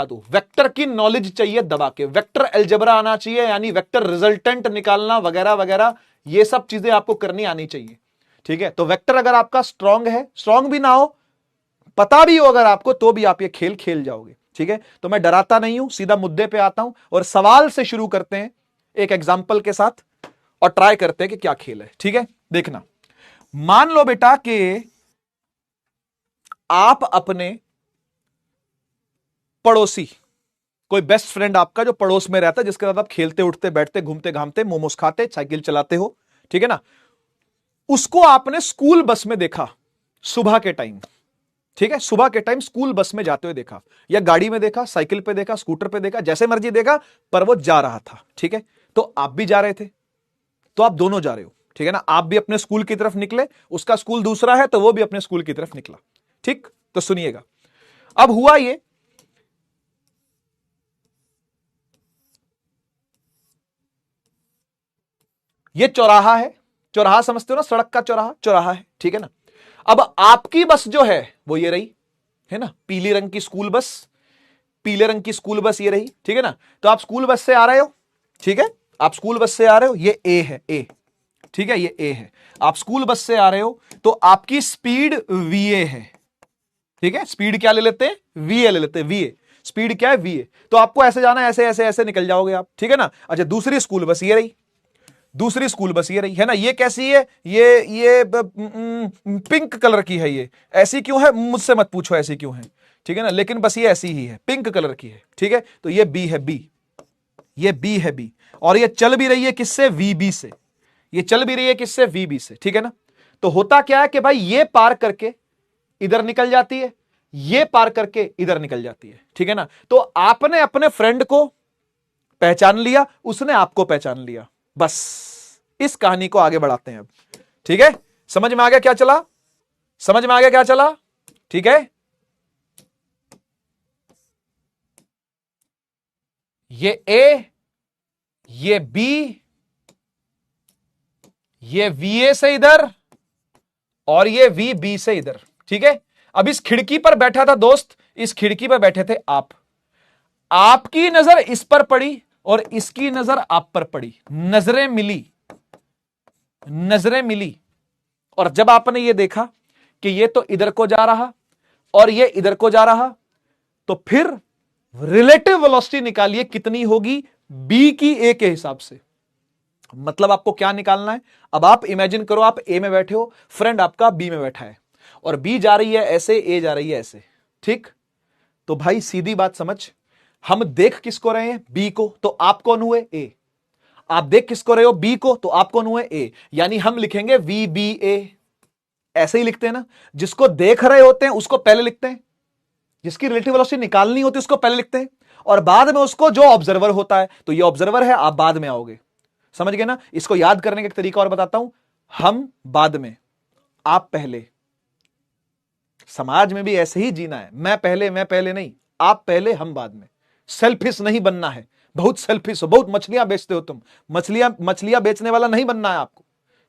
दूं, वेक्टर की नॉलेज चाहिए दबा के। वेक्टर अलजेब्रा आना चाहिए, यानी वेक्टर रिजल्टेंट निकालना वगैरह वगैरह, ये सब चीजें आपको करनी आनी चाहिए, ठीक है। तो वेक्टर अगर आपका स्ट्रांग है, स्ट्रांग भी ना हो, पता भी हो अगर आपको, तो भी आप ये खेल खेल जाओगे, ठीक है। तो मैं डराता नहीं हूं, सीधा मुद्दे पे आता हूं और सवाल से शुरू करते हैं एक एग्जाम्पल के साथ और ट्राई करते हैं कि क्या खेल है, ठीक है। देखना, मान लो बेटा कि आप अपने पड़ोसी, कोई बेस्ट फ्रेंड आपका जो पड़ोस में रहता है, जिसके साथ आप खेलते उठते बैठते घूमते घामते मोमोज खाते साइकिल चलाते हो, ठीक है ना, उसको आपने स्कूल बस में देखा सुबह के टाइम, ठीक है। सुबह के टाइम स्कूल बस में जाते हुए देखा, या गाड़ी में देखा, साइकिल पे देखा, स्कूटर पे देखा, जैसे मर्जी देखा, पर वो जा रहा था, ठीक है। तो आप भी जा रहे थे, तो आप दोनों जा रहे हो, ठीक है ना। आप भी अपने स्कूल की तरफ निकले, उसका स्कूल दूसरा है तो वो भी अपने स्कूल की तरफ निकला, ठीक। तो सुनिएगा, अब हुआ ये चौराहा है। चौराहा समझते हो ना, सड़क का चौराहा, चौराहा है, ठीक है ना। अब आपकी बस जो है वो ये रही, है ना, पीली रंग की स्कूल बस, पीले रंग की स्कूल बस ये रही, ठीक है ना। तो आप स्कूल बस से आ रहे हो, ठीक है, आप स्कूल बस से आ रहे हो, ये ए है, ए, ठीक है, ये ए है। आप स्कूल बस से आ रहे हो तो आपकी स्पीड वीए है, ठीक है। स्पीड क्या ले लेते हैं? वीए ले लेते हैं, वीए। स्पीड क्या है? वीए। तो आपको ऐसे जाना है, ऐसे ऐसे ऐसे निकल जाओगे आप, ठीक है ना। अच्छा, दूसरी स्कूल बस ये रही, दूसरी स्कूल बस ये रही, है ना। ये कैसी है? ये पिंक कलर की है। ये ऐसी क्यों है मुझसे मत पूछो, ऐसी क्यों है, ठीक है ना, लेकिन बस ये ऐसी ही है, पिंक कलर की है, ठीक है। तो ये बी है, बी, ये बी है, बी। और ये चल भी रही है किससे? वीबी से। ये चल भी रही है किससे? वीबी से, ठीक है ना। तो होता क्या है कि भाई ये पार करके इधर निकल जाती है, ये पार करके इधर निकल जाती है, ठीक है ना। तो आपने अपने फ्रेंड को पहचान लिया, उसने आपको पहचान लिया, बस इस कहानी को आगे बढ़ाते हैं अब, ठीक है। समझ में आ गया क्या चला? समझ में आ गया क्या चला? ठीक है। ये ए, ये बी, ये वीए से इधर और ये वी बी से इधर, ठीक है। अब इस खिड़की पर बैठा था दोस्त, इस खिड़की पर बैठे थे आप, आपकी नजर इस पर पड़ी और इसकी नजर आप पर पड़ी, नजरें मिली, नजरें मिली। और जब आपने ये देखा कि ये तो इधर को जा रहा और ये इधर को जा रहा, तो फिर रिलेटिव वेलोसिटी निकालिए कितनी होगी बी की ए के हिसाब से। मतलब आपको क्या निकालना है? अब आप इमेजिन करो, आप ए में बैठे हो, फ्रेंड आपका बी में बैठा है और बी जा रही है ऐसे, ए जा रही है ऐसे, ठीक। तो भाई सीधी बात समझ, हम देख किसको रहे हैं? बी को। तो आप कौन हुए? ए। आप देख किसको रहे हो? बी को। तो आप कौन हुए? ए। यानी हम लिखेंगे वी बी ए, ऐसे ही लिखते हैं ना। जिसको देख रहे होते हैं उसको पहले लिखते हैं, जिसकी रिलेटिव वेलोसिटी निकालनी होती है उसको पहले लिखते हैं, और बाद में उसको जो ऑब्जर्वर होता है, तो ये ऑब्जर्वर है, आप बाद में आओगे। समझ गए ना? इसको याद करने का एक तरीका और बताता हूं, हम बाद में, आप पहले। समाज में भी ऐसे ही जीना है, मैं पहले नहीं, आप पहले हम बाद में। सेल्फिश नहीं बनना है, बहुत सेल्फिश हो, बहुत मछलियां बेचते हो तुम, मछलियां बेचने वाला नहीं बनना है आपको,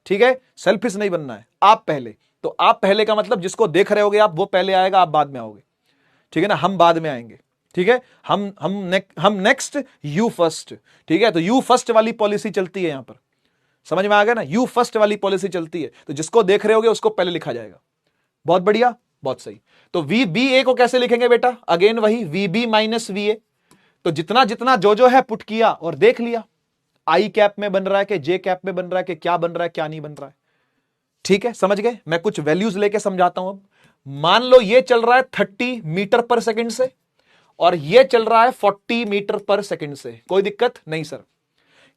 ठीक है। सेल्फिश नहीं बनना है, आप पहले। तो आप पहले का मतलब जिसको देख रहे होगे आप, वो पहले आएगा, आप बाद में आओगे, ठीक है ना। हम बाद में आएंगे, ठीक है। हम नेक्स्ट, यू फर्स्ट, ठीक है। तो यू फर्स्ट वाली पॉलिसी चलती है यहां पर, समझ में आ गया ना, यू फर्स्ट वाली पॉलिसी चलती है, तो जिसको देख रहे होगे उसको पहले लिखा जाएगा। बहुत बढ़िया, बहुत सही। तो वी बी ए को कैसे लिखेंगे बेटा, अगेन वही V B minus V A. तो जितना जितना जो है पुट किया और देख लिया, आई कैप में बन रहा है कि जे कैप में बन रहा है कि क्या बन रहा है क्या नहीं बन रहा है। ठीक है, समझ गए। मैं कुछ वैल्यूज लेके समझाता हूं। अब मान लो ये चल रहा है 30 मीटर पर सेकंड से और ये चल रहा है 40 मीटर पर सेकंड से, कोई दिक्कत नहीं सर।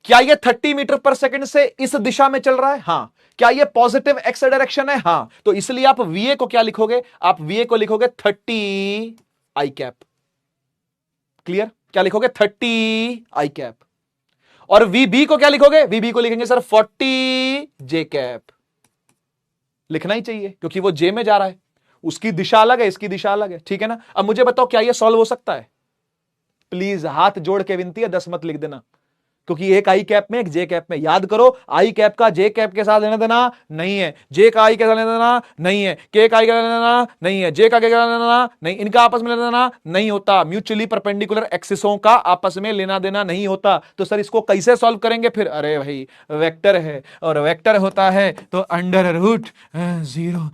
क्या ये 30 मीटर पर सेकंड से इस दिशा में चल रहा है? हां। क्या ये पॉजिटिव एक्स डायरेक्शन है? हां। तो इसलिए आप वीए को क्या लिखोगे, आप वीए को लिखोगे 30 आई कैप। क्लियर? क्या लिखोगे? 30 आई कैप। और वीबी को क्या लिखोगे? वीबी को लिखेंगे सर 40 जे कैप। लिखना ही चाहिए क्योंकि वो जे में जा रहा है, उसकी दिशा अलग है, इसकी दिशा अलग है। ठीक है ना। अब मुझे बताओ क्या ये सॉल्व हो सकता है? प्लीज हाथ जोड़ के विनती है, 10 मत लिख देना, क्योंकि एक आई कैप में एक जे कैप में। याद करो, आई कैप का जे कैप के साथ लेना देना नहीं है, जे का आई के साथ लेना देना नहीं है, के का आई के साथ लेना देना नहीं है, जे का के साथ लेना देना नहीं, इनका आपस में लेना देना नहीं होता। म्यूचुअली परपेंडिकुलर एक्सिसों का आपस में लेना देना नहीं होता। तो सर इसको कैसे सॉल्व करेंगे फिर? अरे भाई वेक्टर है, और वेक्टर होता है तो अंडर रूट 0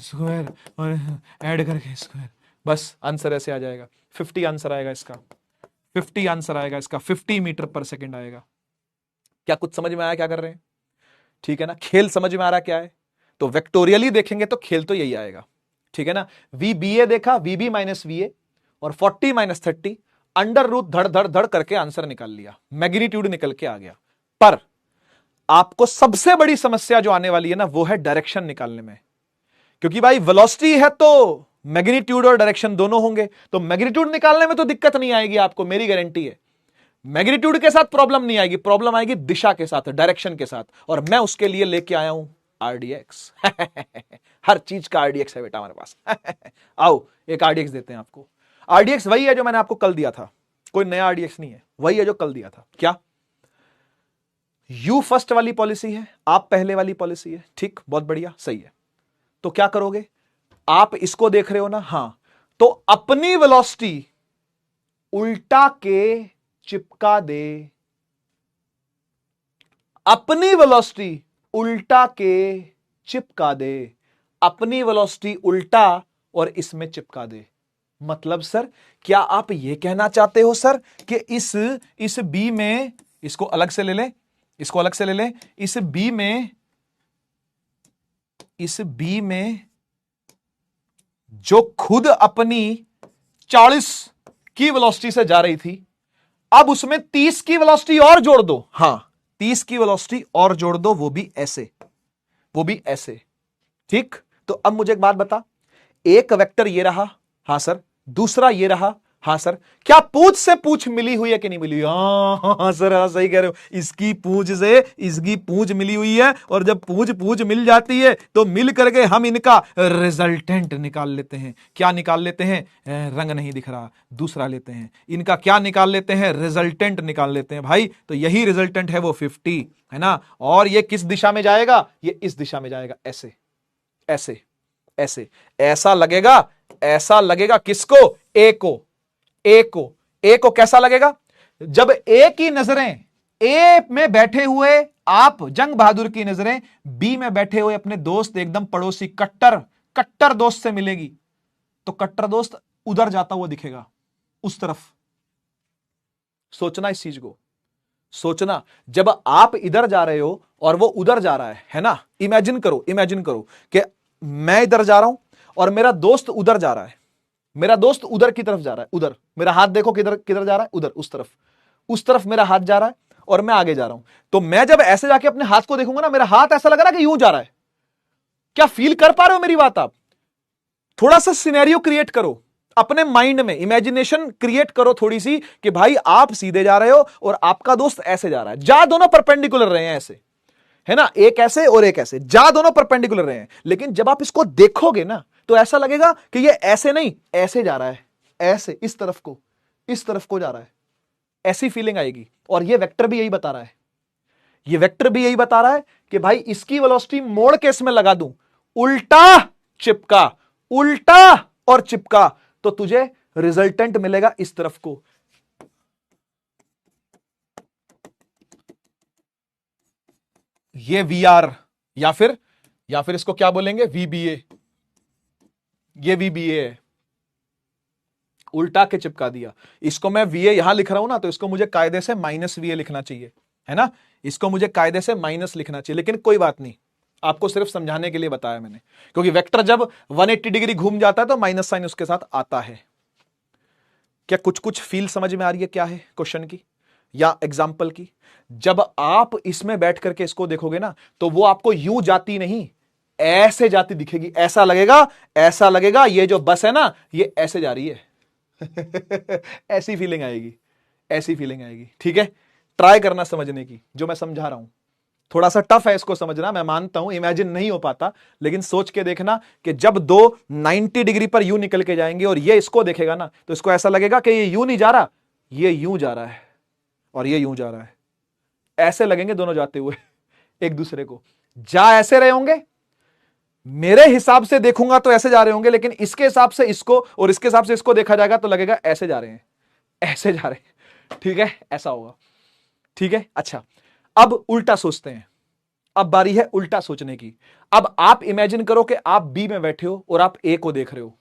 स्क्वायर और ऐड करके स्क्वायर, बस आंसर ऐसे आ जाएगा। 50 आंसर आएगा इसका, 50 आंसर आएगा इसका, 50 मीटर पर सेकंड आएगा। क्या कुछ समझ में आया क्या कर रहे हैं? ठीक है ना, खेल समझ में आ रहा क्या है? तो वेक्टोरियली देखेंगे तो खेल तो यही आएगा। ठीक है ना। वी बी ए देखा, V B minus V A और 40 माइनस 30 अंडर रूट धड़ धड़ धड़ करके आंसर निकाल लिया, मैग्नीट्यूड निकल के आ गया। पर आपको सबसे बड़ी समस्या जो आने वाली है ना, वो है डायरेक्शन निकालने में, क्योंकि भाई वेलोसिटी है तो मैग्नीट्यूड और डायरेक्शन दोनों होंगे। तो मैग्नीट्यूड निकालने में तो दिक्कत नहीं आएगी आपको, मेरी गारंटी है। मैग्नीट्यूड के साथ प्रॉब्लम नहीं आएगी, प्रॉब्लम आएगी दिशा के साथ, डायरेक्शन के साथ, और मैं उसके लिए लेके आया हूं आरडीएक्स। हर चीज का आरडीएक्स है बेटा हमारे पास। आओ एक आरडीएक्स देते हैं आपको। आरडीएक्स वही है जो मैंने आपको कल दिया था, कोई नया आरडीएक्स नहीं है, वही है जो कल दिया था। क्या? यू फर्स्ट वाली पॉलिसी है, आप पहले वाली पॉलिसी है। ठीक, बहुत बढ़िया, सही है। तो क्या करोगे, आप इसको देख रहे हो ना, हां, तो अपनी वेलोसिटी उल्टा के चिपका दे, अपनी वेलोसिटी उल्टा के चिपका दे, अपनी वेलोसिटी उल्टा और इसमें चिपका दे। मतलब सर क्या आप यह कहना चाहते हो सर कि इस बी में, इसको अलग से ले ले, इसको अलग से ले ले, इस बी में जो खुद अपनी 40 की वेलोसिटी से जा रही थी, अब उसमें 30 की वेलोसिटी और जोड़ दो। हां, 30 की वेलोसिटी और जोड़ दो, वो भी ऐसे, वो भी ऐसे। ठीक, तो अब मुझे एक बात बता, एक वेक्टर ये रहा, हां सर, दूसरा ये रहा, हां सर, क्या पूंछ से पूंछ मिली हुई है कि नहीं मिली हुई? हाँ सर, हाँ सही कह रहे हो, इसकी पूंछ से इसकी पूंछ मिली हुई है, और जब पूंछ मिल जाती है तो मिल करके हम इनका रिजल्टेंट निकाल लेते हैं। क्या निकाल लेते हैं? रंग नहीं दिख रहा, दूसरा लेते हैं। इनका क्या निकाल लेते हैं? रिजल्टेंट निकाल लेते हैं भाई। तो यही रिजल्टेंट है वो 50, है ना। और ये किस दिशा में जाएगा? ये इस दिशा में जाएगा, ऐसे ऐसे ऐसे। ऐसा लगेगा, ऐसा लगेगा किसको? ए को, ए को, ए को कैसा लगेगा? जब ए की नजरें, ए में बैठे हुए आप जंग बहादुर की नजरें बी में बैठे हुए अपने दोस्त, एकदम पड़ोसी कट्टर दोस्त से मिलेगी, तो कट्टर दोस्त उधर जाता हुआ दिखेगा, उस तरफ। सोचना इस चीज को, सोचना। जब आप इधर जा रहे हो और वो उधर जा रहा है ना, इमेजिन करो, इमेजिन करो कि मैं इधर जा रहा हूं और मेरा दोस्त उधर जा रहा है, मेरा दोस्त उधर की तरफ जा रहा है, उधर। मेरा हाथ देखो किधर किधर जा रहा है, उधर, उस तरफ मेरा हाथ जा रहा है और मैं आगे जा रहा हूं। तो मैं जब ऐसे जाके अपने हाथ को देखूंगा ना, मेरा हाथ ऐसा लग रहा है कि यूं जा रहा है। क्या फील कर पा रहे हो मेरी बात आप? थोड़ा सा सिनेरियो क्रिएट करो अपने माइंड में, इमेजिनेशन क्रिएट करो थोड़ी सी, कि भाई आप सीधे जा रहे हो और आपका दोस्त ऐसे जा रहा है, जा दोनों परपेंडिकुलर रहे हैं ऐसे, है ना, एक ऐसे और एक ऐसे, जा दोनों परपेंडिकुलर रहे हैं। लेकिन जब आप इसको देखोगे ना, तो ऐसा लगेगा कि ये ऐसे नहीं, ऐसे जा रहा है, ऐसे, इस तरफ को जा रहा है, ऐसी फीलिंग आएगी। और ये वेक्टर भी यही बता रहा है, ये वेक्टर भी यही बता रहा है कि भाई इसकी वेलोसिटी मोड़ के इसमें लगा दूं, उल्टा चिपका, उल्टा और चिपका, तो तुझे रिजल्टेंट मिलेगा इस तरफ को। ये VR, या फिर इसको क्या बोलेंगे, VBA। ये VBA है, उल्टा के चिपका दिया। इसको मैं VA यहां लिख रहा हूं ना, तो इसको मुझे कायदे से -VA लिखना चाहिए, है ना। इसको मुझे कायदे से माइनस लिखना चाहिए, लेकिन कोई बात नहीं, आपको सिर्फ समझाने के लिए बताया मैंने, क्योंकि वेक्टर जब 180 डिग्री घूम जाता है तो माइनस साइन उसके साथ आता है। क्या कुछ कुछ फील समझ में आ रही है क्या है क्वेश्चन की या एग्जाम्पल की? जब आप इसमें बैठ करके इसको देखोगे ना, तो वो आपको यूं जाती नहीं, ऐसे जाती दिखेगी। ऐसा लगेगा ये जो बस है ना, ये ऐसे जा रही है। ऐसी फीलिंग आएगी, ठीक है। ट्राई करना समझने की, जो मैं समझा रहा हूं। थोड़ा सा टफ है इसको समझना, मैं मानता हूं, इमेजिन नहीं हो पाता, लेकिन सोच के देखना कि जब दो 90 डिग्री पर यूं निकल के जाएंगे और ये इसको देखेगा ना, तो इसको ऐसा लगेगा कि ये यूं नहीं जा रहा, ये यूं जा रहा है, और ये यूं जा रहा है। ऐसे लगेंगे दोनों जाते हुए एक दूसरे को। जा ऐसे रहे होंगे, मेरे हिसाब से देखूंगा तो ऐसे जा रहे होंगे, लेकिन इसके हिसाब से इसको और इसके हिसाब से इसको देखा जाएगा तो लगेगा ऐसे जा रहे हैं, ऐसे जा रहे हैं, ठीक है। ऐसा होगा, ठीक है। अच्छा, अब उल्टा सोचते हैं। अब बारी है उल्टा सोचने की। अब आप इमेजिन करो कि आप बी में बैठे हो और आप ए को देख रहे हो,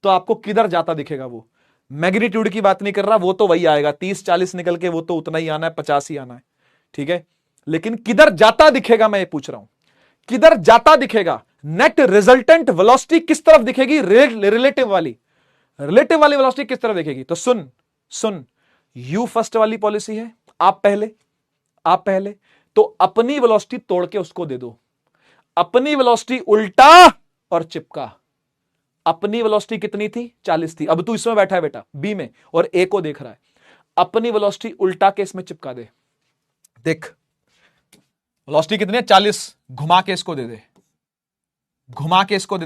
तो आपको किधर जाता दिखेगा? वो मैग्नीट्यूड की बात नहीं कर रहा, वो तो वही आएगा 30-40 निकल के, वो तो उतना ही आना है, 50 ही आना है, ठीक है। लेकिन किधर जाता दिखेगा, मैं ये पूछ रहा हूं, किधर जाता दिखेगा? नेट रिजल्टेंट वेलोसिटी किस तरफ दिखेगी? रिलेटिव वाली वेलोसिटी किस तरफ दिखेगी? तो सुन, यू फर्स्ट वाली पॉलिसी है, आप पहले, तो अपनी वेलोसिटी तोड़ के उसको दे दो। अपनी वेलोसिटी उल्टा और चिपका। अपनी वेलोसिटी कितनी थी? 40 थी। अब तू इसमें बैठा है बेटा, बी में, और ए को देख रहा है। अपनी वेलोसिटी उल्टा के इसमें चिपका दे। देख वेलोसिटी कितनी है? 40। घुमा के इसको दे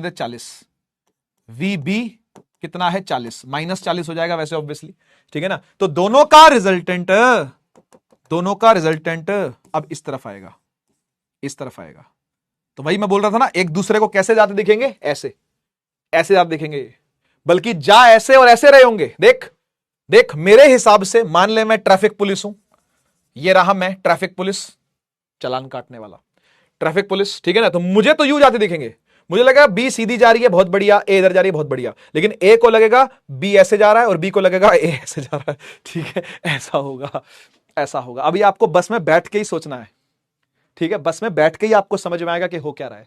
दे, 40। वी बी कितना है? 40। -40 हो जाएगा वैसे ऑब्वियसली, ठीक है ना। तो दोनों का रिजल्टेंट अब इस तरफ आएगा, तो भाई मैं बोल रहा था ना, एक दूसरे को कैसे जाते दिखेंगे? ऐसे जाते दिखेंगे, बल्कि जा ऐसे और ऐसे रहे होंगे। देख मेरे हिसाब से, मान ले मैं ट्रैफिक पुलिस हूं, ये रहा मैं ट्रैफिक पुलिस, चालान काटने वाला ट्रैफिक पुलिस, ठीक है ना। तो मुझे तो यूं जाते दिखेंगे, मुझे लगेगा बी सीधी जा रही है, बहुत बढ़िया, ए इधर जा रही है, बहुत बढ़िया। लेकिन ए को लगेगा बी ऐसे जा रहा है और बी को लगेगा ए ऐसे जा रहा है, ठीक है। ऐसा होगा। अभी आपको बस में बैठ के ही सोचना है, ठीक है। बस में बैठ के ही आपको समझ में आएगा कि हो क्या रहा है,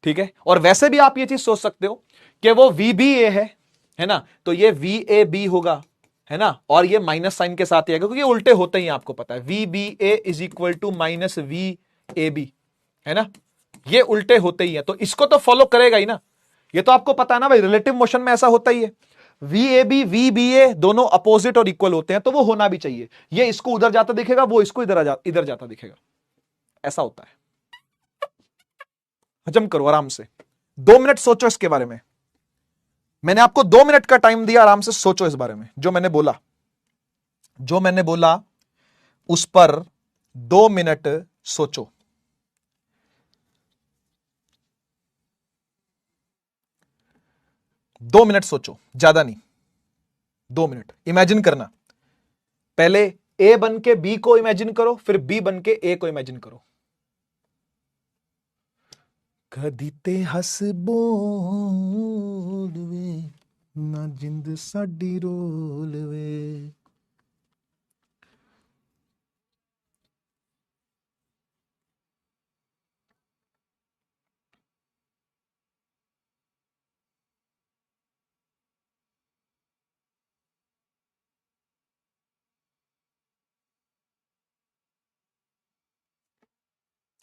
ठीक है। और वैसे भी आप ये चीज सोच सकते हो कि वो वी बी ए है ना, तो ये वी ए बी होगा, है ना, और ये माइनस साइन के साथ ही आएगा, क्योंकि ये उल्टे होते ही आपको पता है। V B A is equal to minus V A B, है ना, ये उल्टे होते ही है, तो इसको तो फॉलो करेगा ही ना। ये तो आपको पता है ना भाई, रिलेटिव मोशन में ऐसा होता ही है। V A B, V B A दोनों अपोजिट और इक्वल होते हैं, तो वो होना भी चाहिए। ये इसको उधर जाता दिखेगा, वो इसको इधर जाता दिखेगा, ऐसा होता है। हजम करो आराम से, 2 मिनट सोचो इसके बारे में। मैंने आपको 2 मिनट का टाइम दिया, आराम से सोचो इस बारे में। जो मैंने बोला उस पर 2 मिनट सोचो। दो मिनट सोचो, ज्यादा नहीं, 2 मिनट इमेजिन करना। पहले ए बन के बी को इमेजिन करो, फिर बी बन के ए को इमेजिन करो। कदी ते हस बोल वे, ना जिंद साडी रोल वे।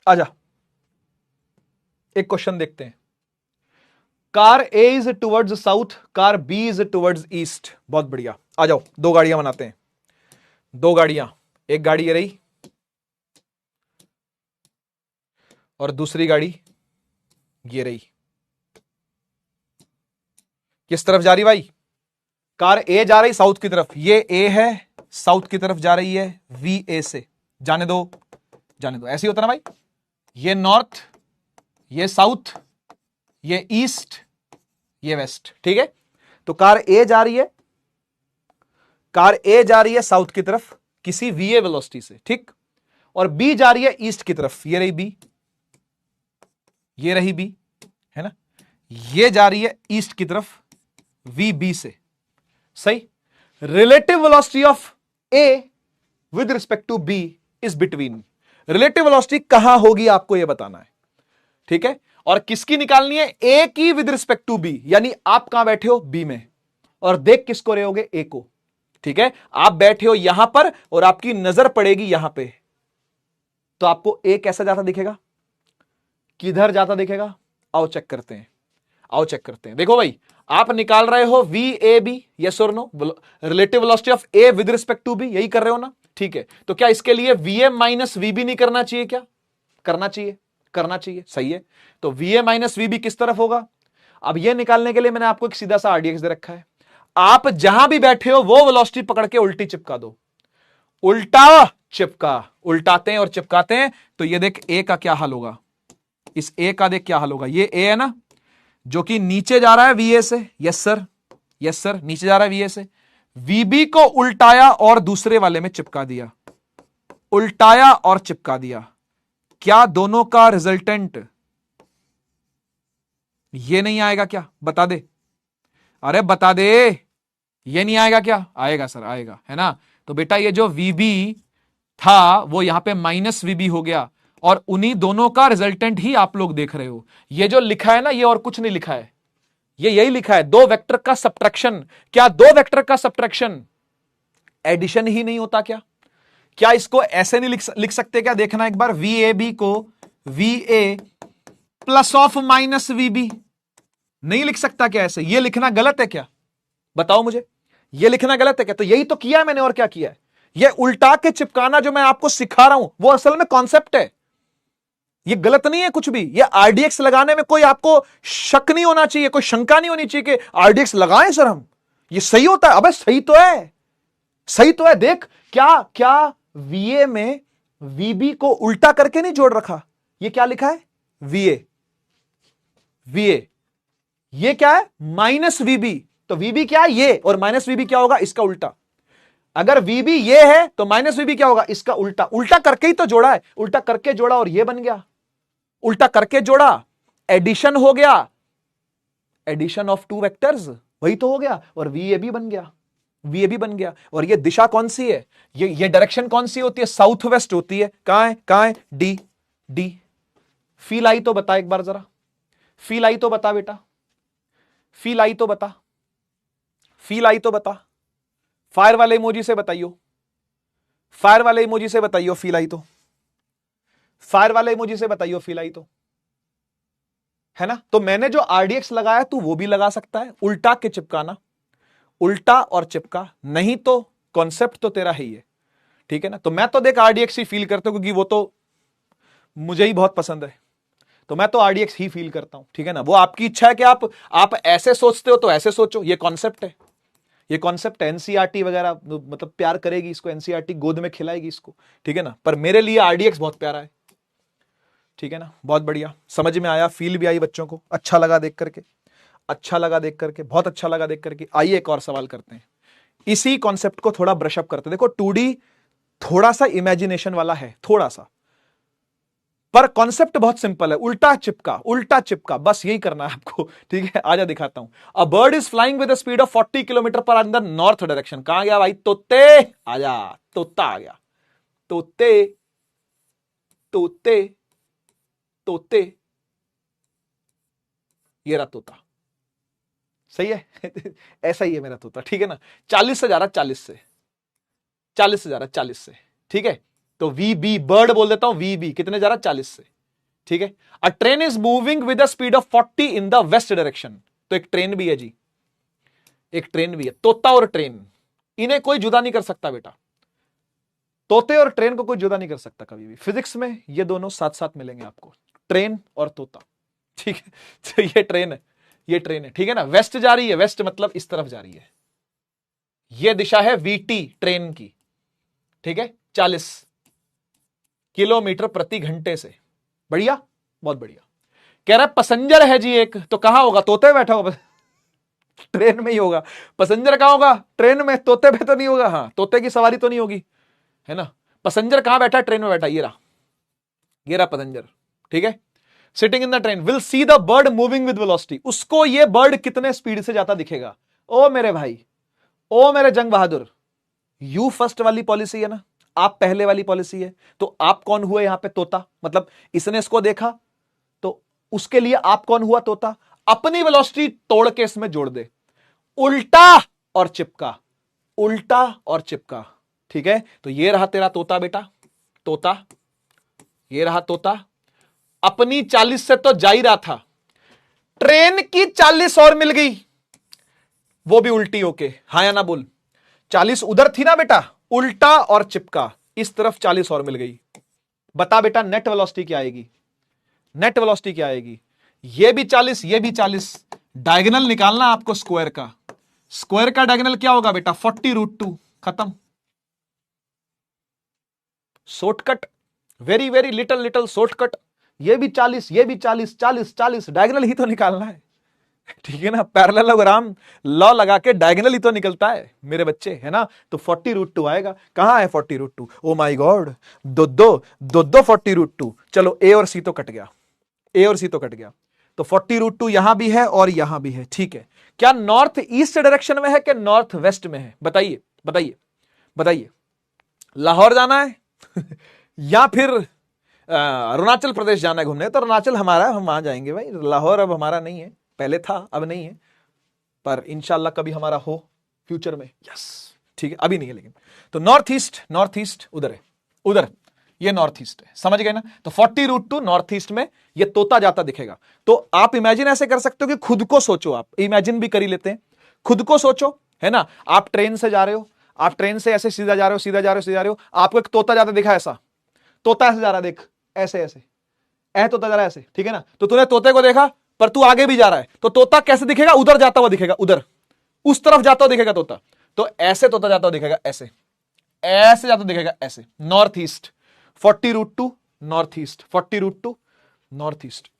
आजा, एक क्वेश्चन देखते हैं। Car A is towards south, car B is towards east. बहुत बढ़िया, आ जाओ, 2 गाड़ियां बनाते हैं। 2 गाड़ियां, एक गाड़ी ये रही और दूसरी गाड़ी ये रही। किस तरफ जा रही भाई? कार ए जा रही साउथ की तरफ, ये ए है, साउथ की तरफ जा रही है वी ए से। जाने दो, ऐसे ही होता ना भाई, ये नॉर्थ, ये साउथ, ये ईस्ट, ये वेस्ट, ठीक है। तो कार ए जा रही है साउथ की तरफ किसी वी ए वेलोसिटी से, ठीक। और बी जा रही है ईस्ट की तरफ, ये रही बी, ये रही बी, है ना, ये जा रही है ईस्ट की तरफ वी बी से, सही। Relative velocity of A with respect to B is between, relative velocity कहां होगी आपको यह बताना है, ठीक है। और किसकी निकालनी है, ए की विद रिस्पेक्ट टू बी, यानी आप कहां बैठे हो, बी में, और देख किसको रहे होगे, ए को, ठीक है। आप बैठे हो यहां पर और आपकी नजर पड़ेगी यहां पे, तो आपको ए कैसा जाता दिखेगा, किधर जाता दिखेगा, आओ चेक करते हैं, आओ चेक करते हैं। देखो भाई, आप निकाल रहे हो वी ए बी, यस और no, relative velocity of A with respect to B, यही कर रहे हो ना, ठीक है। तो क्या इसके लिए V A minus V B नहीं करना चाहिए, क्या करना चाहिए, करना चाहिए, सही है। तो V A minus V B किस तरफ होगा, अब यह निकालने के लिए मैंने आपको एक सीधा सा आरडीएक्स दे रखा है, आप जहां भी बैठे हो वो वेलोसिटी पकड़ के उल्टी चिपका दो, उल्टा चिपका, उल्टाते हैं और चिपकाते हैं, तो ये देख ए का क्या हाल होगा, इस ए का देख क्या हाल होगा, ये ए है ना जो कि नीचे जा रहा है वी ए से, यस सर, यस सर, नीचे जा रहा है वी ए से, वीबी को उल्टाया और दूसरे वाले में चिपका दिया, उल्टाया और चिपका दिया, क्या दोनों का रिजल्टेंट ये नहीं आएगा क्या, बता दे, अरे बता दे, ये नहीं आएगा क्या, आएगा सर, आएगा, है ना। तो बेटा ये जो वीबी था वो यहां पे माइनस वीबी हो गया, और उन्हीं दोनों का रिजल्टेंट ही आप लोग देख रहे हो, ये जो लिखा है ना ये और कुछ नहीं लिखा है, ये यही लिखा है, दो वेक्टर का सब्ट्रैक्शन, क्या दो वेक्टर का सब्ट्रैक्शन एडिशन ही नहीं होता क्या, क्या इसको ऐसे नहीं लिख सकते क्या, देखना एक बार, वी ए बी को V A plus of minus V B नहीं लिख सकता क्या ऐसे, ये लिखना गलत है क्या, बताओ मुझे, ये लिखना गलत है क्या, तो यही तो किया है मैंने, और क्या किया है, ये उल्टा के चिपकाना जो मैं आपको सिखा रहा हूं वो असल में कॉन्सेप्ट है, ये गलत नहीं है कुछ भी, ये आरडीएक्स लगाने में कोई आपको शक नहीं होना चाहिए, कोई शंका नहीं होनी चाहिए कि आरडीएक्स लगाएं सर हम, ये सही होता है, अबे सही तो है, सही तो है, देख क्या क्या वीए में वीबी को उल्टा करके नहीं जोड़ रखा, ये क्या लिखा है, वीए, वीए, ये क्या है माइनस वीबी, तो वीबी क्या है ये, और माइनस वीबी क्या होगा, इसका उल्टा, अगर वीबी ये है तो माइनस वीबी क्या होगा, इसका उल्टा, उल्टा करके ही तो जोड़ा है, उल्टा करके जोड़ा और ये बन गया, उल्टा करके जोड़ा, एडिशन हो गया, एडिशन ऑफ टू वेक्टर्स, वही तो हो गया, और वीएबी बन गया, वीएबी बन गया। और ये दिशा कौन सी है, ये डायरेक्शन कौन सी होती है, साउथ वेस्ट होती है, कहां है, डी, डी, फील आई तो बता एक बार जरा, फील आई तो बता बेटा, फील आई तो बता, फील आई तो बता, फायर वाले इमोजी से बताइयो, फायर वाले इमोजी से बताइयो फील आई तो, फायर वाले इमोजी से बताइयो फील आई तो, है ना। तो मैंने जो आरडीएक्स लगाया तू वो भी लगा सकता है, उल्टा के चिपकाना, उल्टा और चिपका, नहीं तो कॉन्सेप्ट तो तेरा ही है, ठीक है ना। तो मैं तो देख आरडीएक्स ही फील करता हूं क्योंकि वो तो मुझे ही बहुत पसंद है, तो मैं तो आरडीएक्स ही फील करता हूं, ठीक है ना। वो आपकी इच्छा है कि आप ऐसे सोचते हो तो ऐसे सोचो, ये कॉन्सेप्ट है, ये कॉन्सेप्ट है, एनसीईआरटी वगैरह मतलब प्यार करेगी इसको, एनसीईआरटी गोद में खिलाएगी इसको, ठीक है ना। पर मेरे लिए आरडीएक्स बहुत प्यारा है, ठीक है ना, बहुत बढ़िया, समझ में आया, फील भी आई बच्चों को, अच्छा लगा देख करके, अच्छा लगा देख करके, बहुत अच्छा लगा देख करके। आइए एक और सवाल करते हैं, इसी कॉन्सेप्ट को थोड़ा ब्रशअप करते हैं। देखो 2D थोड़ा सा इमेजिनेशन वाला है, थोड़ा सा, पर कॉन्सेप्ट बहुत सिंपल है, उल्टा चिपका, उल्टा चिपका, बस यही करना है आपको, ठीक है। आजा दिखाता हूं, a bird is flying with the speed of 40 kilometre per hour in the north direction, कहां गया भाई, तोते, आजा, तोता आ गया, तोते, तोते, तोते, ये रहा तोता, सही है ऐसा ही है मेरा तोता, ठीक है ना। 40 से जा रहा, 40 से, 40 से जा रहा, 40 से, ठीक है। तो वी बी, बर्ड बोल देता हूं, वी बी कितने जा रहा, 40 से, ठीक है। अ train is moving with the speed of 40 in the west direction, तो एक ट्रेन भी है जी, एक ट्रेन भी है, तोता और ट्रेन, इन्हें कोई जुदा नहीं कर सकता बेटा, तोते और ट्रेन को कोई जुदा नहीं कर सकता कभी भी, फिजिक्स में ये दोनों साथ साथ मिलेंगे आपको, ट्रेन और तोता, ठीक है। तो ये ट्रेन है, ये ट्रेन है, ठीक है ना, वेस्ट जा रही है, वेस्ट मतलब इस तरफ जा रही है, ये दिशा है वीटी ट्रेन की, ठीक है, 40 किलोमीटर प्रति घंटे से, बढ़िया, बहुत बढ़िया। कह रहा है पैसेंजर है जी एक, तो कहां होगा, तोते बैठा होगा ट्रेन में ही होगा, पैसेंजर कहां होगा, ट्रेन में, तोते पे तो नहीं होगा, हाँ तोते की सवारी तो नहीं होगी, है ना। पैसेंजर कहां बैठा है? ट्रेन में बैठा, ये रहा पैसेंजर, ठीक है, sitting in the train, will see the bird moving with velocity. उसको ये बर्ड कितने स्पीड से जाता दिखेगा? ओ मेरे भाई, ओ मेरे जंग बहादुर, यू फर्स्ट वाली पॉलिसी है ना, आप पहले वाली पॉलिसी है, तो आप कौन हुए यहां पे? तोता। मतलब इसने इसको देखा तो उसके लिए आप कौन हुआ? तोता। अपनी वेलोसिटी तोड़ के इसमें जोड़ दे, उल्टा और चिपका, उल्टा और चिपका, ठीक है। तो ये रहा तेरा तोता बेटा, तोता, ये रहा तोता। अपनी 40 से तो जा ही रहा था, ट्रेन की 40 और मिल गई, वो भी उल्टी होके, हाँ या ना बोल। 40 उधर थी ना बेटा, उल्टा और चिपका, इस तरफ 40 और मिल गई। बता बेटा नेट वेलोसिटी क्या आएगी? नेट वेलोसिटी क्या आएगी? ये भी 40, ये भी 40, डायगोनल निकालना आपको स्क्वायर का। स्क्वायर का डायगोनल क्या होगा बेटा? 40√2, खत्म। Shortcut, very very little shortcut. ये भी 40, ये भी 40, 40 40, डायगोनल ही तो निकालना है, ठीक है ना। पैरेललोग्राम लॉ लगा के डायगोनल ही तो निकलता है मेरे बच्चे, है ना। तो 40√2 आएगा। कहां है 40√2? ओ माय गॉड, दो 40√2। चलो ए और सी तो कट गया, ए और सी तो कट गया। तो 40√2 यहां भी है और यहां भी है, ठीक है। क्या नॉर्थ ईस्ट डायरेक्शन में है कि नॉर्थ वेस्ट में है? बताइए बताइए बताइए। लाहौर जाना है या फिर अरुणाचल प्रदेश जाना है घूमने? तो अरुणाचल हमारा, हम वहां जाएंगे भाई। लाहौर अब हमारा नहीं है, पहले था अब नहीं है, पर इंशाल्लाह कभी हमारा हो फ्यूचर में, यस, ठीक है, अभी नहीं है लेकिन। तो नॉर्थ ईस्ट उधर है, उधर, ये नॉर्थ ईस्ट है, समझ गए ना। तो 40√2 नॉर्थ ईस्ट में ये तोता जाता दिखेगा। तो आप इमेजिन ऐसे कर सकते हो कि खुद को सोचो, आप इमेजिन भी कर ही लेते हैं, खुद को सोचो, है ना। आप ट्रेन से जा रहे हो, आप ट्रेन से ऐसे सीधा जा रहे हो, सीधा जा रहे हो, सीधा जा रहे हो, आपको एक तोता जाता दिखा, ऐसा तोता ऐसे जा रहा है, देख ऐसे ऐसे, तोता जा रहा है ऐसे, ठीक है ना। तो तूने तोते को देखा, पर तू आगे भी जा रहा है, तो तोता कैसे दिखेगा? उधर जाता हुआ दिखेगा, उधर उस तरफ जाता हुआ दिखेगा तोता। तो ऐसे तोता जाता हुआ दिखेगा, ऐसे ऐसे जाता दिखेगा, ऐसे। North east 40√2 north east, 40√2 north east,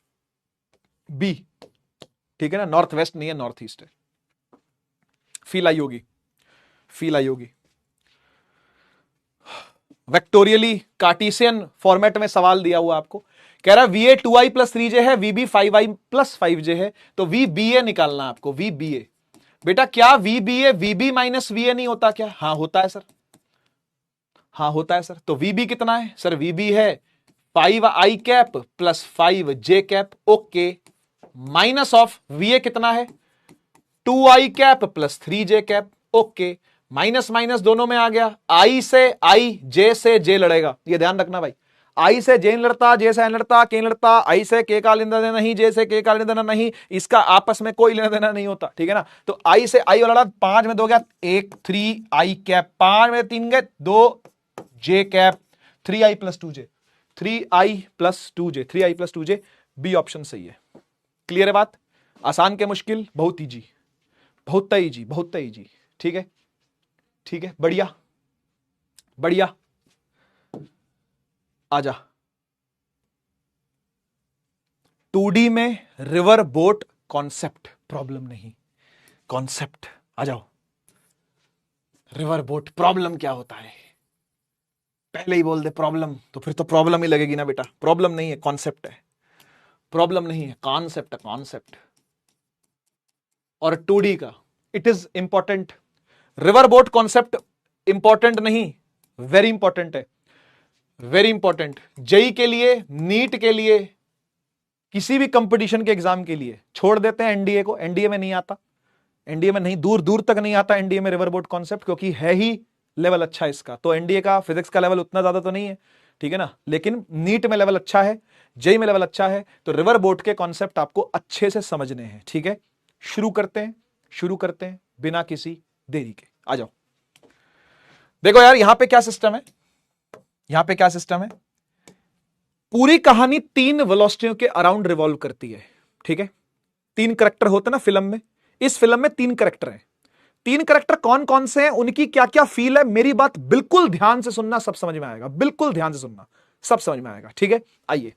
B, ठीक है ना। नॉर्थ वेस्ट नहीं है, नॉर्थ ईस्ट है। फील आई होगी, फील आई होगी। वेक्टोरियली कार्टेशियन फॉर्मेट में सवाल दिया हुआ आपको, कह रहा VA 2i + 3j है, VB 5i + 5j है, तो VBA निकालना आपको, VBA। बेटा क्या VBA VB - VA नहीं होता क्या? हाँ होता है सर, हाँ होता है सर। तो VB कितना है सर? VB है 5i cap + 5j cap, okay, minus of VA कितना है? 2i cap + 3j cap, okay, minus minus दोनों में आ गया, I से I, J से J लड़ेगा, ये ध्यान रखना भाई। I से J लड़ता, J से N लड़ता, K लड़ता, I से K का लेना देना नहीं, J से K का लेना देना नहीं, इसका आपस में कोई लेना देना नहीं होता, ठीक है ना। तो I से I लड़ा, 5 में 2 गया 1, 3i कैप, 5 में 3 गए 2, J cap, 3i + 2j, 3i + 2j, 3i + 2j, B option सही है। क्लियर है बात? आसान के मुश्किल, बहुत ईजी, बहुत ईजी, बहुत ईजी, ठीक है, ठीक है, बढ़िया बढ़िया। आजा 2D में रिवर बोट कॉन्सेप्ट, प्रॉब्लम नहीं, कॉन्सेप्ट। आ जाओ, रिवर बोट प्रॉब्लम क्या होता है? पहले ही बोल दे प्रॉब्लम, तो फिर तो प्रॉब्लम ही लगेगी ना बेटा। प्रॉब्लम नहीं है, कॉन्सेप्ट है, प्रॉब्लम नहीं है, कॉन्सेप्ट है, कॉन्सेप्ट। और 2D का it is important, river boat concept important नहीं, वेरी इंपॉर्टेंट है, वेरी इंपॉर्टेंट। जेई के लिए, नीट के लिए, किसी भी कंपटीशन के एग्जाम के लिए छोड़ देते हैं एनडीए को, एनडीए में नहीं आता, एनडीए में नहीं, दूर दूर तक नहीं आता एनडीए में रिवर बोट कॉन्सेप्ट, क्योंकि है ही लेवल अच्छा इसका। तो एनडीए का फिजिक्स का लेवल उतना ज्यादा तो नहीं है, ठीक है ना, लेकिन नीट में लेवल अच्छा है, जेई में लेवल अच्छा है, तो रिवर बोट के कॉन्सेप्ट आपको अच्छे से समझने हैं, ठीक है। शुरू करते हैं, शुरू करते हैं बिना किसी देरी के। आ जाओ, देखो यार यहां पे क्या सिस्टम है, यहां पे क्या सिस्टम है। पूरी कहानी 3 वेलोसिटियों के अराउंड रिवॉल्व करती है, ठीक है। 3 करैक्टर होते हैं ना फिल्म में, इस फिल्म में 3 करैक्टर हैं। 3 करैक्टर कौन कौन से हैं, उनकी क्या क्या फील है, मेरी बात बिल्कुल ध्यान से सुनना, सब समझ में आएगा, बिल्कुल ध्यान से सुनना, सब समझ में आएगा, ठीक है। आइए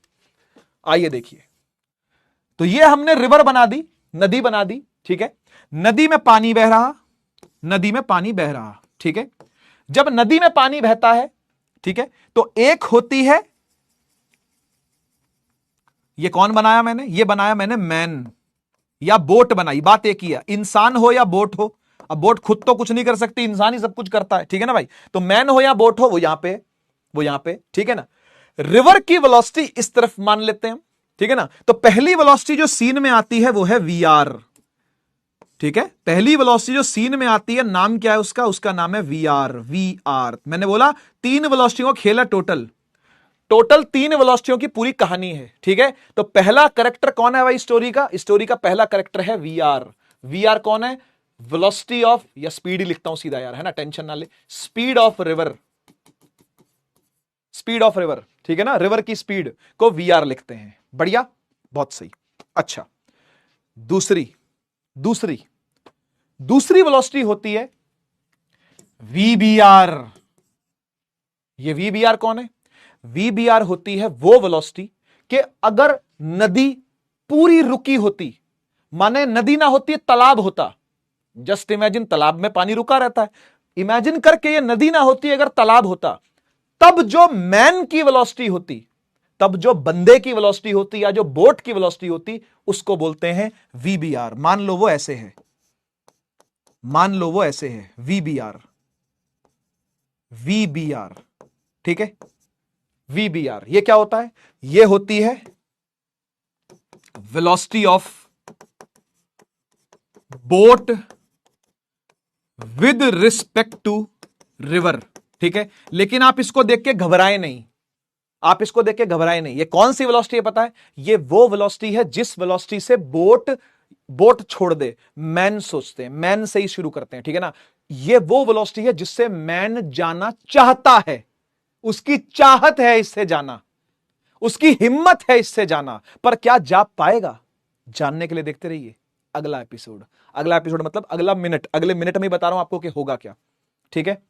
आइए देखिए, तो ये हमने रिवर बना दी, नदी बना दी, ठीक है। नदी में पानी बह रहा, नदी में पानी बह रहा, ठीक है। जब नदी में पानी बहता है ठीक है, तो एक होती है, ये कौन बनाया मैंने, ये बनाया मैंने मैन, या बोट बनाई, बात एक ही है, इंसान हो या बोट हो। अब बोट खुद तो कुछ नहीं कर सकती, इंसान ही सब कुछ करता है, ठीक है ना भाई। तो मैन हो या बोट हो, वो यहां पे, वो यहां पे, ठीक है ना। रिवर की वेलोसिटी इस तरफ मान लेते हैं, ठीक है ना। तो पहली वेलोसिटी जो सीन में आती है वो है वीआर, ठीक है। पहली वेलोसिटी जो सीन में आती है, नाम क्या है उसका, उसका नाम है वीआर, वीआर। मैंने बोला 3 वेलोसिटियों का खेल है टोटल, टोटल 3 वेलोसिटियों की पूरी कहानी है, ठीक है। तो पहला करेक्टर कौन है भाई स्टोरी का, स्टोरी का पहला करेक्टर है वीआर। वीआर कौन है, वेलोसिटी ऑफ, या स्पीड ही लिखता हूं सीधा यार, है ना, टेंशन ना ले, speed of river, speed of river, ठीक है ना, रिवर की स्पीड को वीआर लिखते हैं। बढ़िया, बहुत सही। अच्छा, दूसरी दूसरी दूसरी वेलोसिटी होती है वीबीआर। ये वीबीआर कौन है, वीबीआर होती है वो वेलोसिटी कि अगर नदी पूरी रुकी होती, माने नदी ना होती, तालाब होता, जस्ट इमेजिन, तालाब में पानी रुका रहता है, इमेजिन करके ये नदी ना होती, अगर तालाब होता, तब जो मैन की वेलोसिटी होती, तब जो बंदे की वेलोसिटी होती, या जो बोट की वेलोसिटी होती, उसको बोलते हैं वीबीआर। मान लो वो ऐसे है, मान लो वो ऐसे है, वीबीआर, वीबीआर, ठीक है। वीबीआर ये क्या होता है, ये होती है velocity of boat with respect to river, ठीक है। लेकिन आप इसको देख के घबराए नहीं, आप इसको देख के घबराए नहीं। ये कौन सी वेलोसिटी है पता है, ये वो वेलोसिटी है जिस वेलोसिटी से बोट छोड़ दे, मैन सोचते हैं, मैन से ही शुरू करते हैं, ठीक है ना। ये वो वेलोसिटी है जिससे मैन जाना चाहता है, उसकी चाहत है इससे जाना, उसकी हिम्मत है इससे जाना, पर क्या जा पाएगा, जानने के लिए देखते रहिए अगला एपिसोड। अगला एपिसोड मतलब अगला मिनट, अगले मिनट में ही बता रहा हूं आपको कि होगा क्या, ठीक है।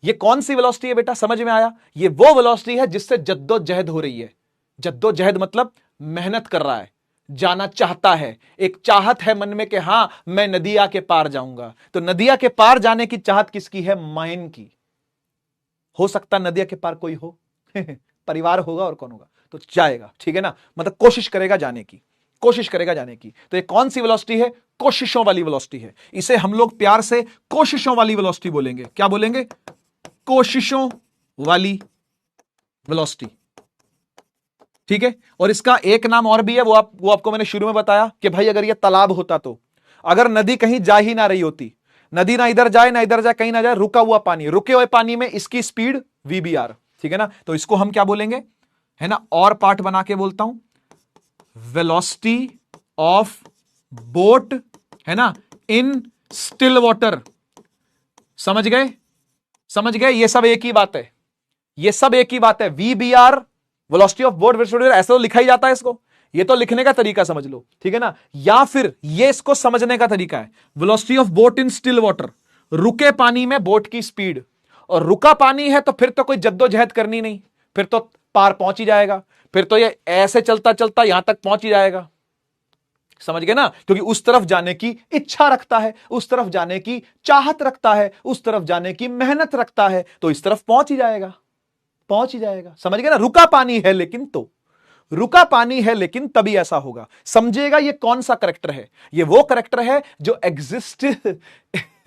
ये कौन सी वेलोसिटी है बेटा, समझ में आया, ये वो वेलोसिटी है जिससे जद्दोजहद हो रही है। जद्दोजहद मतलब मेहनत कर रहा है, जाना चाहता है, एक चाहत है मन में कि हां मैं नदिया के पार जाऊंगा। तो नदिया के पार जाने की चाहत किसकी है, माइन की। हो सकता नदिया के पार कोई हो परिवार होगा, और कौन होगा, तो जाएगा, ठीक है ना, मतलब कोशिश करेगा जाने की, कोशिश करेगा जाने की। तो ये कौन सी वेलोसिटी है, कोशिशों वाली वेलोसिटी है। इसे हम लोग प्यार से कोशिशों वाली वेलोसिटी बोलेंगे। क्या बोलेंगे, कोशिशों वाली वेलोसिटी, ठीक है। और इसका एक नाम और भी है, वो आपको मैंने शुरू में बताया कि भाई अगर ये तालाब होता, तो अगर नदी कहीं जा ही ना रही होती, नदी ना इधर जाए ना इधर जाए, कहीं ना जाए, रुका हुआ पानी, रुके हुए पानी में इसकी स्पीड वीबीआर, ठीक है ना। तो इसको हम क्या बोलेंगे, है ना, और पार्ट बना के बोलता हूं, वेलोसिटी ऑफ बोट, है ना, इन स्टिल वाटर। समझ गए, समझ गए, ये सब एक ही बात है, ये सब एक ही बात है। वीबीआर वेलोसिटी ऑफ बोट, ऐसा तो लिखा ही जाता है इसको, ये तो लिखने का तरीका समझ लो, ठीक है ना। या फिर ये इसको समझने का तरीका है, velocity of boat in still water, रुके पानी में बोट की स्पीड। और रुका पानी है तो फिर तो कोई जद्दोजहद करनी नहीं, फिर तो पार पहुंच ही जाएगा, फिर तो ये ऐसे चलता चलता यहां तक पहुंच ही जाएगा। समझ गए ना, क्योंकि उस तरफ जाने की इच्छा रखता है, उस तरफ जाने की चाहत रखता है, उस तरफ जाने की मेहनत रखता है, तो इस तरफ पहुंच ही जाएगा, पहुंच ही जाएगा। समझ गए ना, रुका पानी है लेकिन, तो रुका पानी है लेकिन तभी ऐसा होगा। समझेगा ये कौन सा करेक्टर है, ये वो करेक्टर है जो एग्जिस्ट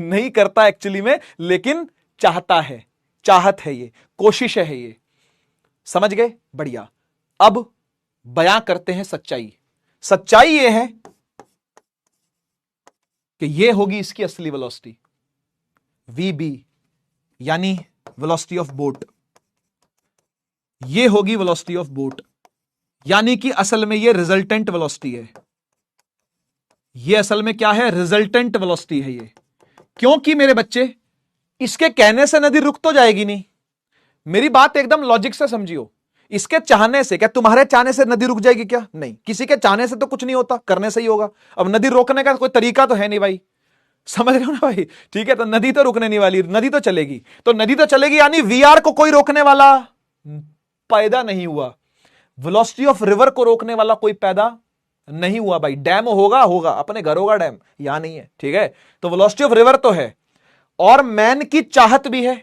नहीं करता एक्चुअली में, लेकिन चाहता है, चाहत है, ये कोशिश है ये। समझ गए, बढ़िया। अब बयां करते हैं सच्चाई। सच्चाई ये है कि ये होगी इसकी असली वेलोसिटी, वीबी, यानी वेलोसिटी ऑफ बोट। ये होगी वेलोसिटी ऑफ बोट, यानी कि असल में ये रिजल्टेंट वेलोसिटी है। ये असल में क्या है, रिजल्टेंट वेलोसिटी है ये। क्योंकि मेरे बच्चे, इसके कहने से नदी रुक तो जाएगी नहीं, मेरी बात एकदम लॉजिक से समझियो। इसके चाहने से, क्या तुम्हारे चाहने से नदी रुक जाएगी क्या, नहीं, किसी के चाहने से तो कुछ नहीं होता, करने से ही होगा। अब नदी रोकने का कोई तरीका तो है नहीं भाई, समझ रहे हो ना भाई, ठीक है। तो नदी तो रुकने नहीं वाली, नदी तो चलेगी, तो नदी तो चलेगी, यानी वीआर को कोई रोकने वाला पैदा नहीं हुआ, वेलोसिटी ऑफ रिवर को रोकने वाला कोई पैदा नहीं हुआ भाई। डैम होगा, होगा अपने घर होगा डैम, यहां नहीं है, ठीक है। तो वेलोसिटी ऑफ रिवर तो है, और मैन की चाहत भी है।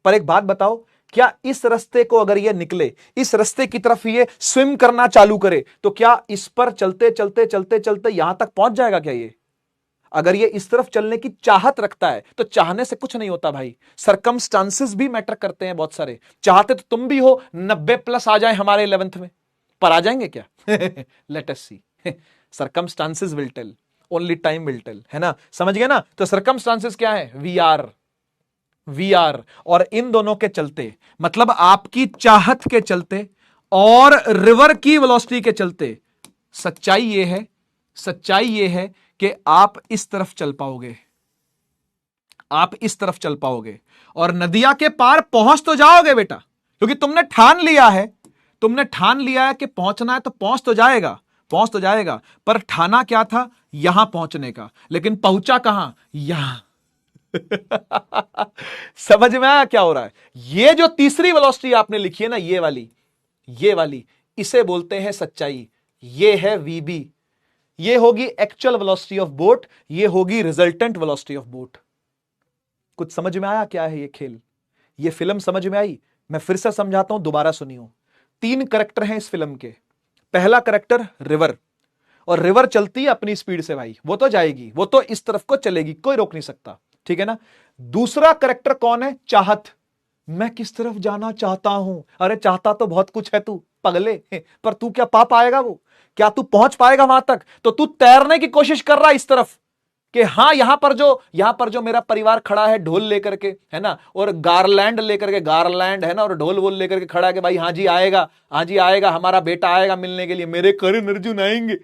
पर एक बात बताओ, क्या इस रास्ते को अगर ये निकले, इस रास्ते की तरफ ये स्विम करना चालू करे, तो क्या इस पर चलते चलते चलते चलते यहां तक पहुंच जाएगा क्या ये? अगर ये इस तरफ चलने की चाहत रखता है तो चाहने से कुछ नहीं होता भाई, सरकमस्टांसेस भी मैटर करते हैं बहुत सारे। चाहते तो तुम भी हो 90+ आ जाए हमारे 11th में, पर आ जाएंगे क्या? Let us see, circumstances will tell, only time will tell, है ना? समझ गए ना? तो सरकमस्टांसेस क्या है? वी आर, और इन दोनों के चलते, मतलब आपकी चाहत के चलते और रिवर की वेलोसिटी के चलते, सच्चाई ये है कि आप इस तरफ चल पाओगे, आप इस तरफ चल पाओगे और नदिया के पार पहुंच तो जाओगे बेटा, क्योंकि तुमने ठान लिया है कि पहुंचना है, तो पहुंच तो जाएगा। पर ठाना क्या था? यहां पहुंचने का, लेकिन पहुंचा कहां? यहां। समझ में आया क्या हो रहा है? ये जो तीसरी वेलोसिटी आपने लिखी है ना, ये वाली, इसे बोलते हैं सच्चाई। ये है वीबी, ये होगी एक्चुअल वेलोसिटी ऑफ बोट, ये होगी रिजल्टेंट वेलोसिटी ऑफ बोट। कुछ समझ में आया क्या है ये खेल? ये फिल्म समझ में आई? मैं फिर से समझाता हूं, दोबारा सुनियो। 3 करैक्टर हैं इस फिल्म के। पहला करैक्टर रिवर, और रिवर चलती है अपनी स्पीड से भाई, वो तो जाएगी, वो तो इस तरफ को चलेगी, कोई रोक नहीं सकता, ठीक है ना? दूसरा करैक्टर कौन है? चाहत। मैं किस तरफ जाना चाहता हूं? अरे चाहता तो बहुत कुछ है तू पगले, पर तू क्या पा पाएगा वो? क्या तू पहुंच पाएगा वहां तक? तो तू तैरने की कोशिश कर रहा है इस तरफ कि हां, यहां पर जो मेरा परिवार खड़ा है ढोल लेकर के, है ना, और गारलैंड लेकर के, गारलैंड है ना, और ढोल वोल लेकर के खड़ा है कि भाई हाँ जी आएगा, हमारा बेटा आएगा मिलने के लिए, मेरे करण अर्जुन आएंगे,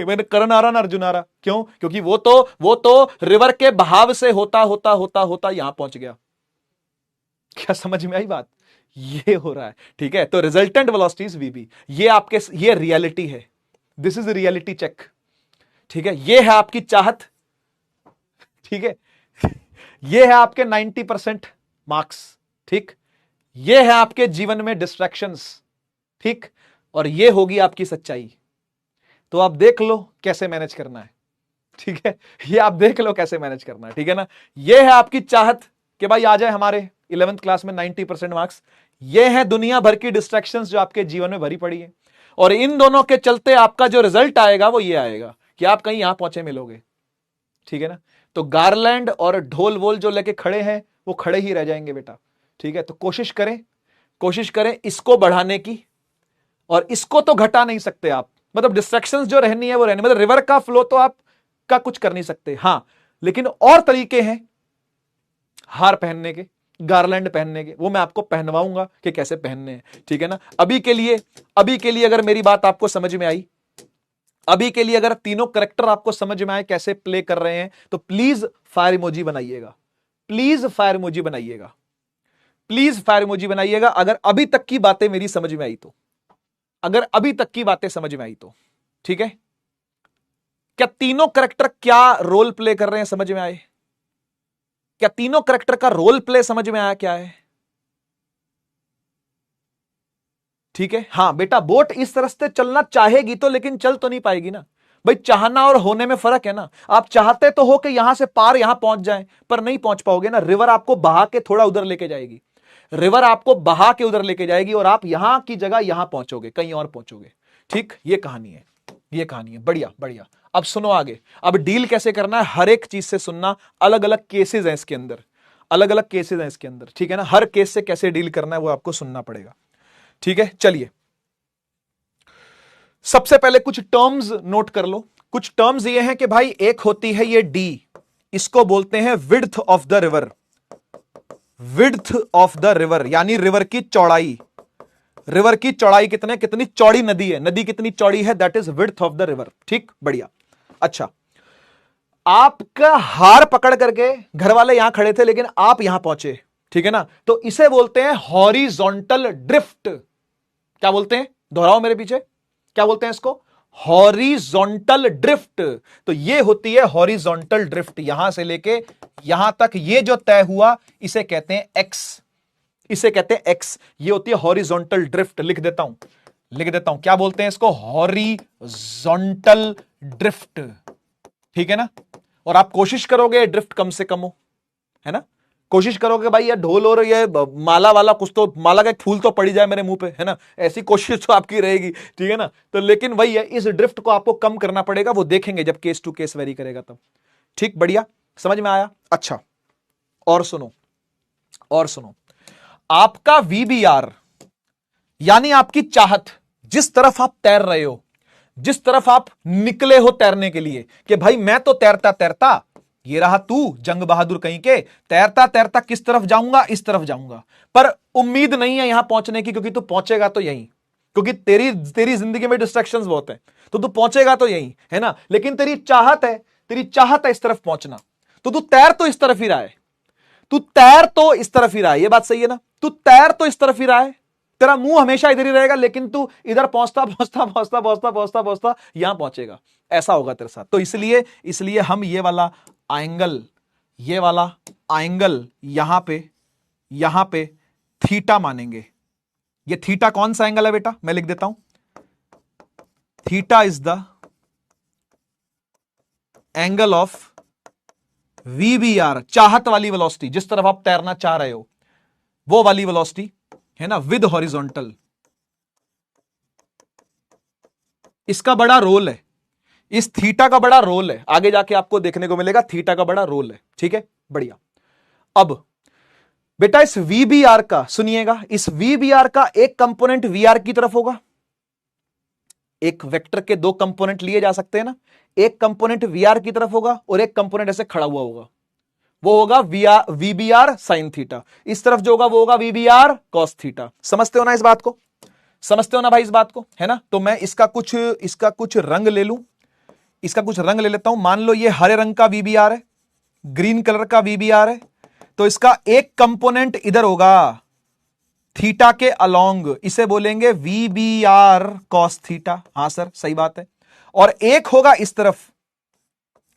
मेरे करण आ रहा ना अर्जुन आ रहा। क्यों? क्योंकि वो तो रिवर के बहाव से होता यहां पहुंच गया। क्या समझ में आई बात? ये हो रहा है, ठीक है? तो रिजल्टेंट वेलोसिटीज वीबी, ये रियलिटी है, दिस इज रियलिटी चेक, ठीक है? ये है आपकी चाहत, ठीक है? ये है आपके 90% मार्क्स, ठीक? ये है आपके जीवन में डिस्ट्रैक्शंस, ठीक? और ये होगी आपकी सच्चाई। तो आप देख लो कैसे मैनेज करना है, ठीक है? ये आप देख लो कैसे मैनेज करना है, ठीक है ना? ये है आपकी चाहत कि भाई आ जाए हमारे 11th क्लास में 90% मार्क्स। ये है दुनिया भर की डिस्ट्रैक्शंस जो आपके जीवन में भरी पड़ी है, और इन दोनों के चलते आपका जो रिजल्ट आएगा वो ये आएगा कि आप कहीं यहां पहुंचे मिलोगे, ठीक है ना? तो गारलैंड और ढोल वोल जो लेके खड़े हैं वो खड़े ही रह जाएंगे बेटा, ठीक है? तो कोशिश करें इसको बढ़ाने की, और इसको तो घटा नहीं सकते आप, मतलब डिस्ट्रैक्शंस जो रहनी है वो रहनी, मतलब रिवर का फ्लो तो आप का कुछ कर नहीं सकते, हां, लेकिन और तरीके हैं हार पहनने के, गारलैंड पहनने के, वो मैं आपको पहनवाऊंगा कि कैसे पहनने हैं, ठीक है ना? अभी के लिए अगर मेरी बात आपको समझ में आई, अभी के लिए अगर तीनों करैक्टर आपको समझ में आए कैसे प्ले कर रहे हैं, तो प्लीज फायर इमोजी बनाइएगा, अगर अभी तक की बातें मेरी समझ में आई तो, ठीक है? क्या तीनों करैक्टर क्या रोल प्ले कर रहे हैं समझ में आए? क्या तीनों करैक्टर का रोल प्ले समझ में आया क्या है? ठीक है? हां बेटा, बोट इस तरह से चलना चाहेगी तो, लेकिन चल तो नहीं पाएगी ना भाई। चाहना और होने में फर्क है ना। आप चाहते तो हो कि यहां से पार यहां पहुंच जाए, पर नहीं पहुंच पाओगे ना। रिवर आपको बहा के थोड़ा उधर लेके जाएगी, और आप यहां की जगह यहां पहुंचोगे, कहीं और पहुंचोगे, ठीक? ये कहानी है, बढ़िया। अब सुनो आगे, अब डील कैसे करना है, हर एक चीज से सुनना। अलग अलग केसेस हैं इसके अंदर, ठीक है ना? हर केस से कैसे डील करना है वो आपको सुनना पड़ेगा, ठीक है? चलिए, सबसे पहले कुछ टर्म्स नोट कर लो। कुछ टर्म्स ये हैं कि भाई, एक होती है ये डी, इसको बोलते हैं विड्थ ऑफ द रिवर, यानी रिवर की चौड़ाई। कितनी चौड़ी नदी कितनी चौड़ी है, that is width of the river, ठीक? बढ़िया। अच्छा, आपका हार पकड़ करके घर वाले यहां खड़े थे, लेकिन आप यहां पहुंचे, ठीक है ना? तो इसे बोलते हैं हॉरिजॉन्टल ड्रिफ्ट। क्या बोलते हैं? दोहराओ मेरे पीछे, क्या बोलते हैं इसको? Horizontal drift. तो ये होती है हॉरिजॉन्टल ड्रिफ्ट, यहां से लेके यहां तक ये जो तय हुआ, इसे कहते हैं एक्स, ये होती है हॉरिजॉन्टल ड्रिफ्ट। लिख देता हूं, क्या बोलते हैं इसको? हॉरिजॉन्टल ड्रिफ्ट, ठीक है ना? और आप कोशिश करोगे ड्रिफ्ट कम से कम हो, है ना? कोशिश करोगे भाई ये ढोल और ये माला वाला कुछ तो, माला का एक फूल तो पड़ी जाए मेरे मुंह पे, है ना, ऐसी कोशिश तो आपकी रहेगी, ठीक है ना। तो लेकिन वही है, इस ड्रिफ्ट को आपको कम करना पड़ेगा, वो देखेंगे जब केस टू केस वेरी करेगा तब। ठीक, बढ़िया, समझ में आया। अच्छा, और सुनो, और सुनो, आपका वीबीआर यानी आपकी चाहत, जिस तरफ आप तैर रहे हो, जिस तरफ आप निकले हो तैरने के लिए, कि भाई मैं तो तैरता तैरता, ये रहा तू जंग बहादुर कहीं के, तैरता तैरता किस तरफ जाऊंगा, इस तरफ जाऊंगा, पर उम्मीद नहीं है यहां पहुंचने की, क्योंकि तू पहुंचेगा तो यहीं, क्योंकि तेरी तेरी जिंदगी में डिस्ट्रैक्शंस बहुत है, तो तू पहुंचेगा तो यहीं, है ना। लेकिन तेरी चाहत है, तेरी चाहत है इस तरफ पहुंचना, तो तू तैर तो इस तरफ ही रहा है, तू तैर तो इस तरफ ही रहा है, ये बात सही है ना, तू तैर तो इस तरफ ही रहा है, तेरा मुंह हमेशा इधर ही रहेगा, लेकिन तू इधर पहुंचता पहुंचता पहुंचता पहुंचता पहुंचता पहुंचता यहां पहुंचेगा, ऐसा होगा तेरे साथ। तो इसलिए इसलिए हम ये वाला एंगल, ये वाला एंगल यहां पे थीटा मानेंगे। ये थीटा कौन सा एंगल है बेटा, मैं लिख देता हूं, theta is the angle of VBR, चाहत वाली वेलोसिटी, जिस तरफ आप तैरना चाह रहे हो वो वाली वेलोसिटी, है ना, विद हॉरिजॉन्टल। इसका बड़ा रोल है, इस थीटा का बड़ा रोल है, आगे जाके आपको देखने को मिलेगा, थीटा का बड़ा रोल है, ठीक है, बढ़िया। अब बेटा इस वीबीआर का सुनिएगा, इस वीबीआर का एक कंपोनेंट वीआर की तरफ होगा, एक वेक्टर के दो कंपोनेंट लिए जा सकते हैं ना, एक कंपोनेंट वीआर की तरफ होगा और एक कंपोनेंट ऐसे खड़ा हुआ होगा, वो होगा वीबीआर साइन थीटा, इस तरफ जो होगा वो होगा वीबीआर कॉस थीटा। समझते हो ना इस बात को, समझते हो ना भाई इस बात को, है ना। तो मैं इसका कुछ रंग ले लूं, इसका कुछ रंग ले लेता हूं, मान लो ये हरे रंग का वीबीआर है, ग्रीन कलर का वीबीआर है, तो इसका एक कंपोनेंट इधर होगा थीटा के अलोंग, इसे बोलेंगे वीबीआर कॉस थीटा, हां सर सही बात है, और एक होगा इस तरफ,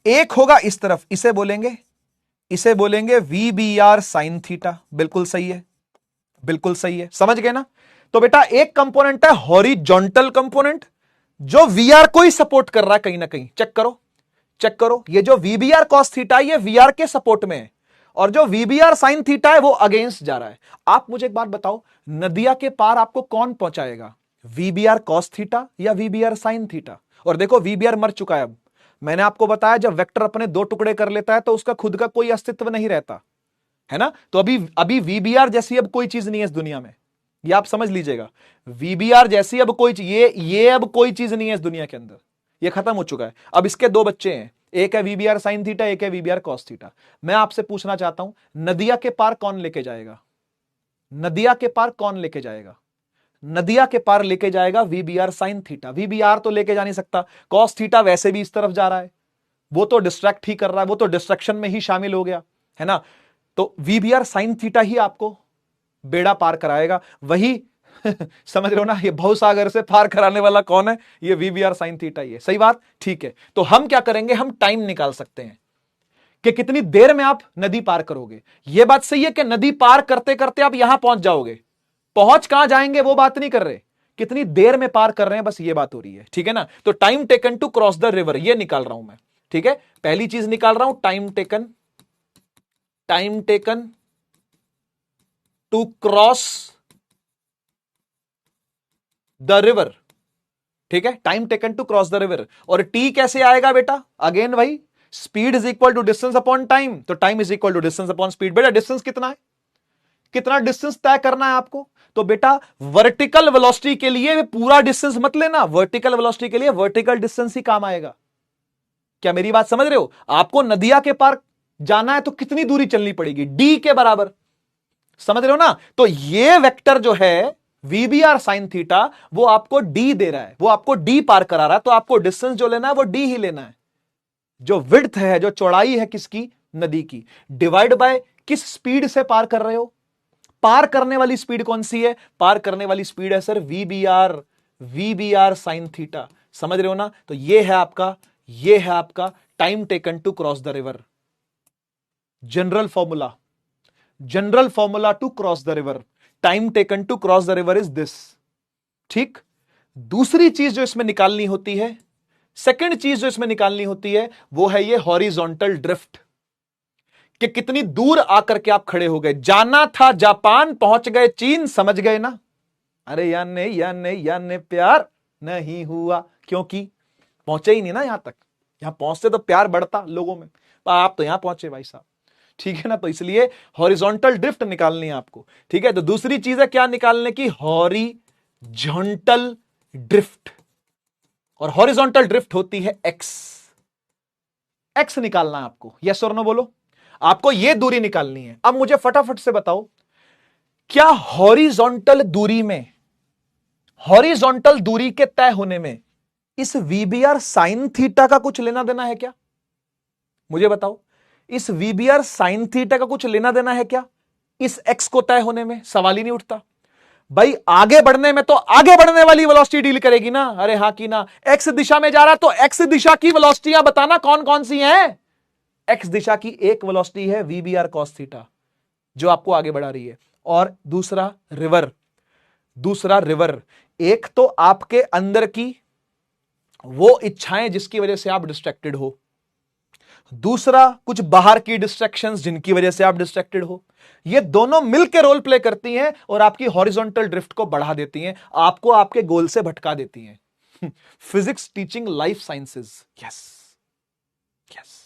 एक होगा इस तरफ, इसे बोलेंगे वीबीआर साइन थीटा, बिल्कुल सही है, बिल्कुल सही है, समझ गए ना। तो बेटा एक कंपोनेंट है हॉरिजॉन्टल कंपोनेंट, जो वीआर को ही सपोर्ट कर रहा है कहीं ना कहीं, चेक करो, चेक करो, ये जो वीबीआर कॉस थीटा ये वीआर के सपोर्ट में है, और जो वीबीआर साइन थीटा है वो अगेंस्ट जा रहा है। आप मुझे एक बात बताओ, नदिया के पार आपको कौन पहुंचाएगा, वीबीआर कॉस थीटा या वीबीआर साइन थीटा। और देखो वीबीआर मर चुका है, अब मैंने आपको बताया जब वेक्टर अपने दो टुकड़े कर लेता है तो उसका खुद का कोई अस्तित्व नहीं रहता, है ना। तो अभी वीबीआर जैसी अब कोई चीज नहीं है इस दुनिया में, ये आप समझ लीजिएगा, वीबीआर जैसी अब कोई ये अब कोई चीज नहीं है इस दुनिया के अंदर, ये खत्म हो चुका है। अब इसके दो बच्चे हैं, एक है वीबीआर साइन थीटा, एक है वीबीआर कॉस थीटा। मैं आपसे पूछना चाहता हूं, नदिया के पार कौन लेके जाएगा, नदिया के पार कौन लेके जाएगा, नदिया के पार लेके जाएगा वीबीआर साइन थीटा, वीबीआर तो लेके जा नहीं सकता, कॉस थीटा वैसे भी इस तरफ जा रहा है, वो तो डिस्ट्रैक्ट ही कर रहा है, वो तो डिस्ट्रैक्शन में ही शामिल हो गया, है ना। तो वीबीआर साइन थीटा ही आपको बेड़ा पार कराएगा, वही समझ रहे हो ना, ये भवसागर से पार कराने वाला कौन है, ये वीबीआर साइन थीटा ही है, सही बात, ठीक है। तो हम क्या करेंगे, हम टाइम निकाल सकते हैं कि कितनी देर में आप नदी पार करोगे। यह बात सही है कि नदी पार करते करते आप यहां पहुंच जाओगे, पहुंच कहां जाएंगे वो बात नहीं कर रहे, कितनी देर में पार कर रहे हैं, बस ये बात हो रही है, ठीक है ना। तो time taken to cross the river ये निकाल रहा हूं मैं, ठीक है, पहली चीज निकाल रहा हूं time taken to cross the river, ठीक है, time taken to cross the river. और टी कैसे आएगा बेटा, अगेन भाई speed is equal to distance upon time, तो time is equal to distance upon speed. बेटा डिस्टेंस कितना है, कितना डिस्टेंस तय करना है आपको, तो बेटा वर्टिकल वेलोसिटी के लिए पूरा डिस्टेंस मत लेना, वर्टिकल वेलोसिटी के लिए वर्टिकल डिस्टेंस ही काम आएगा। क्या मेरी बात समझ रहे हो, आपको नदिया के पार जाना है तो कितनी दूरी चलनी पड़ेगी, डी के बराबर, समझ रहे हो ना। तो ये वेक्टर जो है वीबीआर साइन थीटा, वो आपको डी दे रहा है, वो आपको डी पार करा रहा है, तो आपको डिस्टेंस जो लेना है वो डी ही लेना है। जो विड्थ है, जो चौड़ाई है किसकी, नदी की, डिवाइड बाय किस स्पीड से पार कर रहे हो, पार करने वाली स्पीड कौन सी है, पार करने वाली स्पीड है सर वीबीआर साइन थीटा, समझ रहे हो ना। तो ये है आपका time taken to cross the river, general formula to cross the river, time taken to cross the river is this, ठीक। दूसरी चीज जो इसमें निकालनी होती है, सेकंड चीज जो इसमें निकालनी होती है, वो है ये हॉरिजॉन्टल ड्रिफ्ट। कि कितनी दूर आकर के आप खड़े हो गए। जाना था जापान, पहुंच गए चीन, समझ गए ना। अरे याने प्यार नहीं हुआ, क्योंकि पहुंचे ही नहीं ना यहां तक। यहां पहुंचते तो प्यार बढ़ता लोगों में, आप तो यहां पहुंचे भाई साहब, ठीक है ना। तो इसलिए हॉरिजॉन्टल ड्रिफ्ट निकालनी है आपको, ठीक है। तो दूसरी चीज है क्या निकालने की, हॉरिजॉन्टल ड्रिफ्ट। और हॉरिजॉन्टल ड्रिफ्ट होती है एक्स। एक्स निकालना है आपको, यस और नो बोलो। आपको यह दूरी निकालनी है। अब मुझे फटाफट से बताओ, क्या हॉरिजॉन्टल दूरी में, हॉरिजॉन्टल दूरी के तय होने में इस वीबीआर साइन थीटा का कुछ लेना देना है क्या? मुझे बताओ, इस वीबीआर साइन थीटा का कुछ लेना देना है क्या इस एक्स को तय होने में? सवाल ही नहीं उठता भाई। आगे बढ़ने में तो आगे बढ़ने वाली वेलोसिटी डील करेगी ना। अरे हां की ना, एक्स दिशा में जा रहा तो एक्स दिशा की वेलोसिटियां बताना कौन कौन सी हैं। एक्स दिशा की एक वेलोसिटी है वीबीआर कॉस थीटा, जो आपको आगे बढ़ा रही है। और दूसरा रिवर, दूसरा रिवर, एक तो आपके अंदर की वो इच्छाएं जिसकी वजह से आप डिस्ट्रैक्टेड हो, दूसरा कुछ बाहर की डिस्ट्रैक्शंस जिनकी वजह से आप डिस्ट्रैक्टेड हो। ये दोनों मिलकर रोल प्ले करती हैं और आपकी हॉरिजॉन्टल ड्रिफ्ट को बढ़ा देती हैं, आपको आपके गोल से भटका देती हैं। Physics teaching life sciences, yes yes.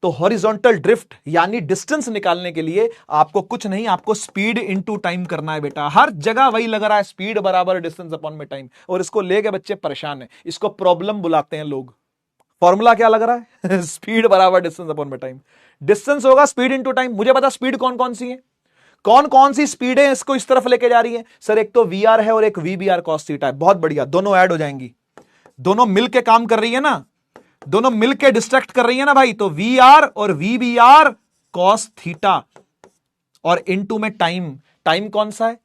तो हॉरिजॉन्टल ड्रिफ्ट यानी डिस्टेंस निकालने के लिए आपको कुछ नहीं, आपको स्पीड इनटू टाइम करना है बेटा। हर जगह वही लग रहा है, स्पीड बराबर डिस्टेंस अपॉन में टाइम, और इसको लेके बच्चे परेशान हैं। इसको प्रॉब्लम बुलाते हैं लोग। फॉर्मूला क्या लग रहा है? स्पीड बराबर डिस्टेंस अपॉन में टाइम। डिस्टेंस होगा स्पीड इनटू टाइम। मुझे पता स्पीड कौन कौन सी है, कौन कौन सी स्पीड है इसको इस तरफ लेके जा रही है। सर एक तो वीआर है और एक वीबीआर कॉस थीटा है। बहुत बढ़िया, दोनों ऐड हो जाएंगी, दोनों मिलके काम कर रही है ना, दोनों मिलके डिस्ट्रैक्ट कर रही है ना भाई। तो वी आर और V B R cos theta, और इनटू में टाइम। टाइम कौन सा है,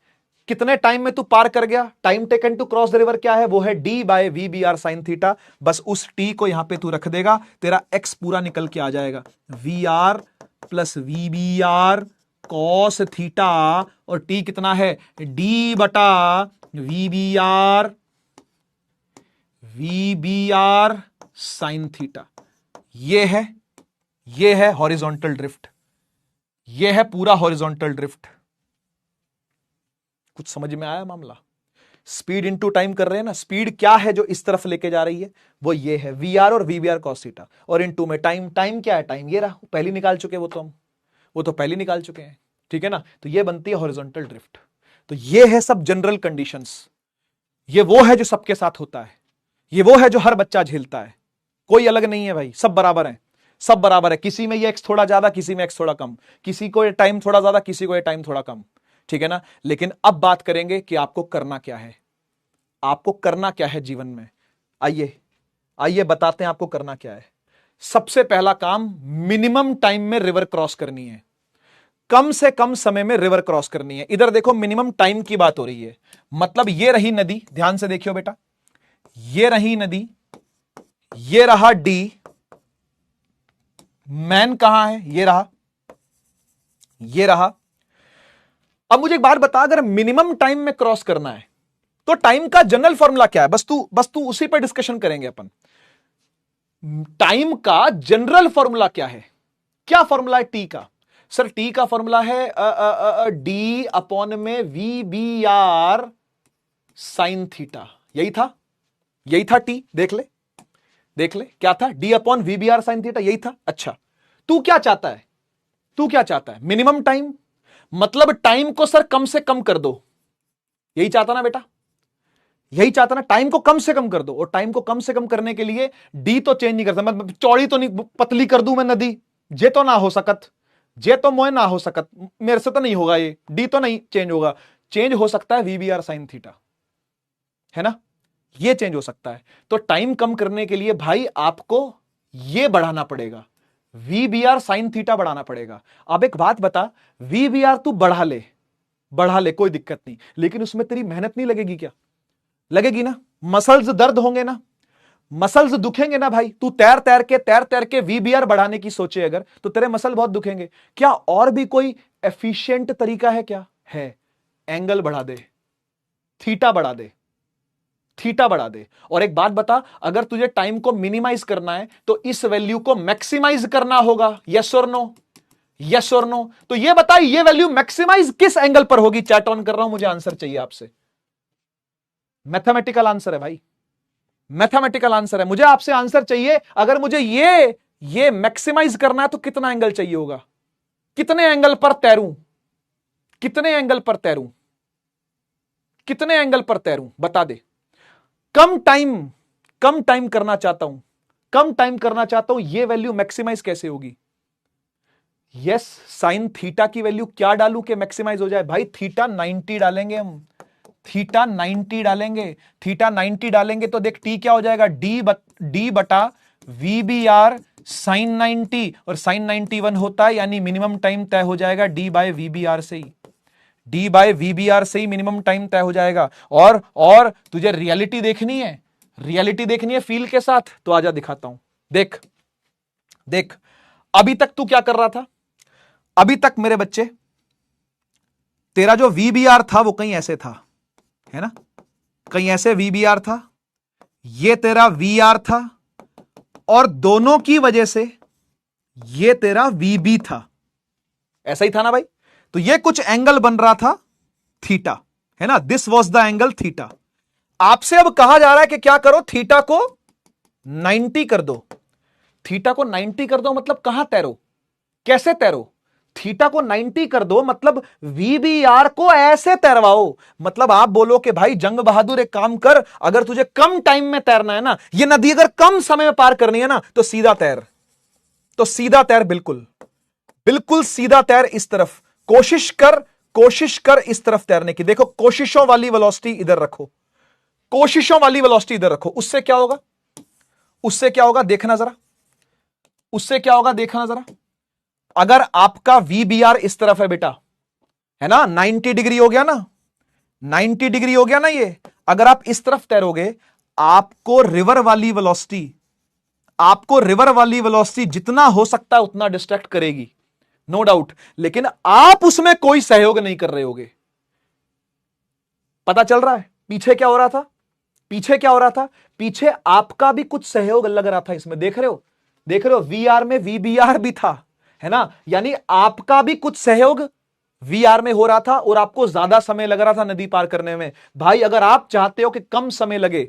कितने टाइम में तू पार कर गया। Time taken to cross the river क्या है, वो है D by V B R sine theta. बस उस टी को यहां पे तू रख देगा, तेरा एक्स पूरा निकल के आ जाएगा। V R plus V B R cos theta, और टी कितना है, डी बटा V B R sine theta. ये है हॉरिजॉन्टल ड्रिफ्ट, ये है पूरा हॉरिजॉन्टल ड्रिफ्ट। कुछ समझ में आया मामला? स्पीड इनटू टाइम कर रहे हैं ना। स्पीड क्या है जो इस तरफ लेके जा रही है, वो ये है वी आर और V B R cos theta, और इनटू में टाइम। टाइम क्या है, टाइम ये रहा, पहले निकाल चुके वो तो हम, वो तो पहले निकाल चुके हैं, ठीक है ना। तो ये बनती है हॉरिजॉन्टल ड्रिफ्ट। तो ये है सब जनरल कंडीशंस। ये वो है जो सबके साथ होता है, ये वो है जो हर बच्चा झेलता है। कोई अलग नहीं है भाई, सब बराबर है, सब बराबर है। किसी में ये एक्स थोड़ा ज्यादा, किसी में एक्स थोड़ा कम, किसी को ये टाइम थोड़ा ज्यादा, किसी को ये टाइम थोड़ा कम, ठीक है ना। लेकिन अब बात करेंगे कि आपको करना क्या है, आपको करना क्या है जीवन में। आइए आइए बताते हैं आपको करना क्या है। सबसे पहला काम, मिनिमम टाइम में रिवर क्रॉस करनी है, कम से कम समय में रिवर क्रॉस करनी है। इधर देखो मिनिमम टाइम की बात हो रही है, मतलब ये रही नदी, ध्यान से देखियो बेटा, ये रही नदी, ये रहा डी, मैन कहां है, ये रहा, ये रहा। अब मुझे एक बात बता, अगर मिनिमम टाइम में क्रॉस करना है तो टाइम का जनरल फॉर्मूला क्या है, बस तू उसी पर डिस्कशन करेंगे अपन। टाइम का जनरल फॉर्मूला क्या है, क्या फॉर्मूला है टी का? सर टी का फॉर्मूला है डी अपॉन में V B R sine theta. यही था, यही था टी, देख ले देख ले, क्या था, D upon V B R sine theta, यही था। अच्छा तू क्या चाहता है, तू क्या चाहता है, मिनिमम टाइम, मतलब टाइम को सर कम से कम कर दो, यही चाहता ना बेटा, यही चाहता ना, टाइम को कम से कम कर दो। और टाइम को कम से कम करने के लिए डी तो चेंज नहीं करता, मैं चौड़ी तो नहीं, पतली कर दूं मैं नदी, जे तो ना हो सकत, जे तो मोए ना हो सकत, मेरे से तो नहीं होगा, ये डी तो नहीं चेंज होगा। चेंज हो सकता है V B R sine theta, है ना, ये चेंज हो सकता है। तो टाइम कम करने के लिए भाई आपको ये बढ़ाना पड़ेगा, V B R sine theta बढ़ाना पड़ेगा। अब एक बात बता, वी बी आर तू बढ़ा ले, कोई दिक्कत नहीं, लेकिन उसमें तेरी मेहनत नहीं लगेगी क्या? लगेगी ना, मसल्स दर्द होंगे ना, मसल्स दुखेंगे ना भाई। तू तैर तैर के वी बी आर बढ़ाने की सोचे अगर, तो तेरे मसल बहुत दुखेंगे। क्या और भी कोई एफिशिएंट तरीका है क्या? है, एंगल बढ़ा दे, थीटा बढ़ा दे, थीटा बढ़ा दे। और एक बात बता, अगर तुझे टाइम को मिनिमाइज करना है तो इस वैल्यू को मैक्सिमाइज करना होगा, यस और नो? यस और नो? तो ये बताइए ये वैल्यू मैक्सिमाइज किस एंगल पर होगी? चैट ऑन कर रहा हूं, मुझे आंसर चाहिए आपसे। मैथमेटिकल आंसर है भाई, मैथमेटिकल आंसर है, मुझे आपसे आंसर चाहिए। अगर मुझे ये मैक्सिमाइज करना है तो कितना एंगल चाहिए होगा? कितने एंगल पर तैरूं? कितने एंगल पर तैरूं? कितने एंगल पर तैरूं बता दे। कम टाइम करना चाहता हूं, कम टाइम करना चाहता हूं, ये वैल्यू मैक्सिमाइज कैसे होगी? यस, साइन थीटा की वैल्यू क्या डालूं कि मैक्सिमाइज हो जाए? भाई थीटा 90 डालेंगे हम, थीटा 90 डालेंगे। थीटा 90 डालेंगे तो देख टी क्या हो जाएगा, डी बटा VBR साइन 90, और साइन 91 होता है, यानी मिनिमम टाइम तय हो जाएगा डी बाय VBR से ही, डी बाय VBR से ही मिनिमम टाइम तय हो जाएगा। और तुझे रियलिटी देखनी है, रियलिटी देखनी है फील के साथ, तो आजा दिखाता हूं। देख देख, अभी तक तू क्या कर रहा था? अभी तक मेरे बच्चे तेरा जो VBR था वो कहीं ऐसे था, है ना, कहीं ऐसे VBR था, ये तेरा VR था, और दोनों की वजह से ये तेरा VB था, ऐसा ही था ना भाई? तो ये कुछ एंगल बन रहा था थीटा, है ना, this was the angle theta. आपसे अब कहा जा रहा है कि क्या करो, थीटा को 90 कर दो। थीटा को 90 कर दो मतलब कहां तैरो, कैसे तैरो? थीटा को 90 कर दो मतलब VBR को ऐसे तैरवाओ। मतलब आप बोलो कि भाई जंग बहादुर एक काम कर, अगर तुझे कम टाइम में तैरना है ना, ये नदी अगर कम समय में पार करनी है ना, तो सीधा तैर, तो सीधा तैर, बिल्कुल बिल्कुल सीधा तैर इस तरफ, कोशिश कर इस तरफ तैरने की। देखो कोशिशों वाली वेलोसिटी इधर रखो, कोशिशों वाली वेलोसिटी इधर रखो। उससे क्या होगा, उससे क्या होगा देखना जरा, उससे क्या होगा देखना जरा। अगर आपका VBR इस तरफ है बेटा, है ना, 90 डिग्री हो गया ना, 90 डिग्री हो गया ना ये, अगर आप इस तरफ तैरोगे, आपको रिवर वाली वेलोसिटी, आपको रिवर वाली वेलोसिटी जितना हो सकता है उतना डिस्ट्रैक्ट करेगी, नो डाउट, लेकिन आप उसमें कोई सहयोग नहीं कर रहे होगे। पता चल रहा है पीछे क्या हो रहा था? पीछे क्या हो रहा था? पीछे आपका भी कुछ सहयोग लग रहा था इसमें, देख रहे हो, देख रहे हो, VR में VBR भी था, है ना, यानी आपका भी कुछ सहयोग VR में हो रहा था, और आपको ज्यादा समय लग रहा था नदी पार करने में। भाई अगर आप चाहते हो कि कम समय लगे,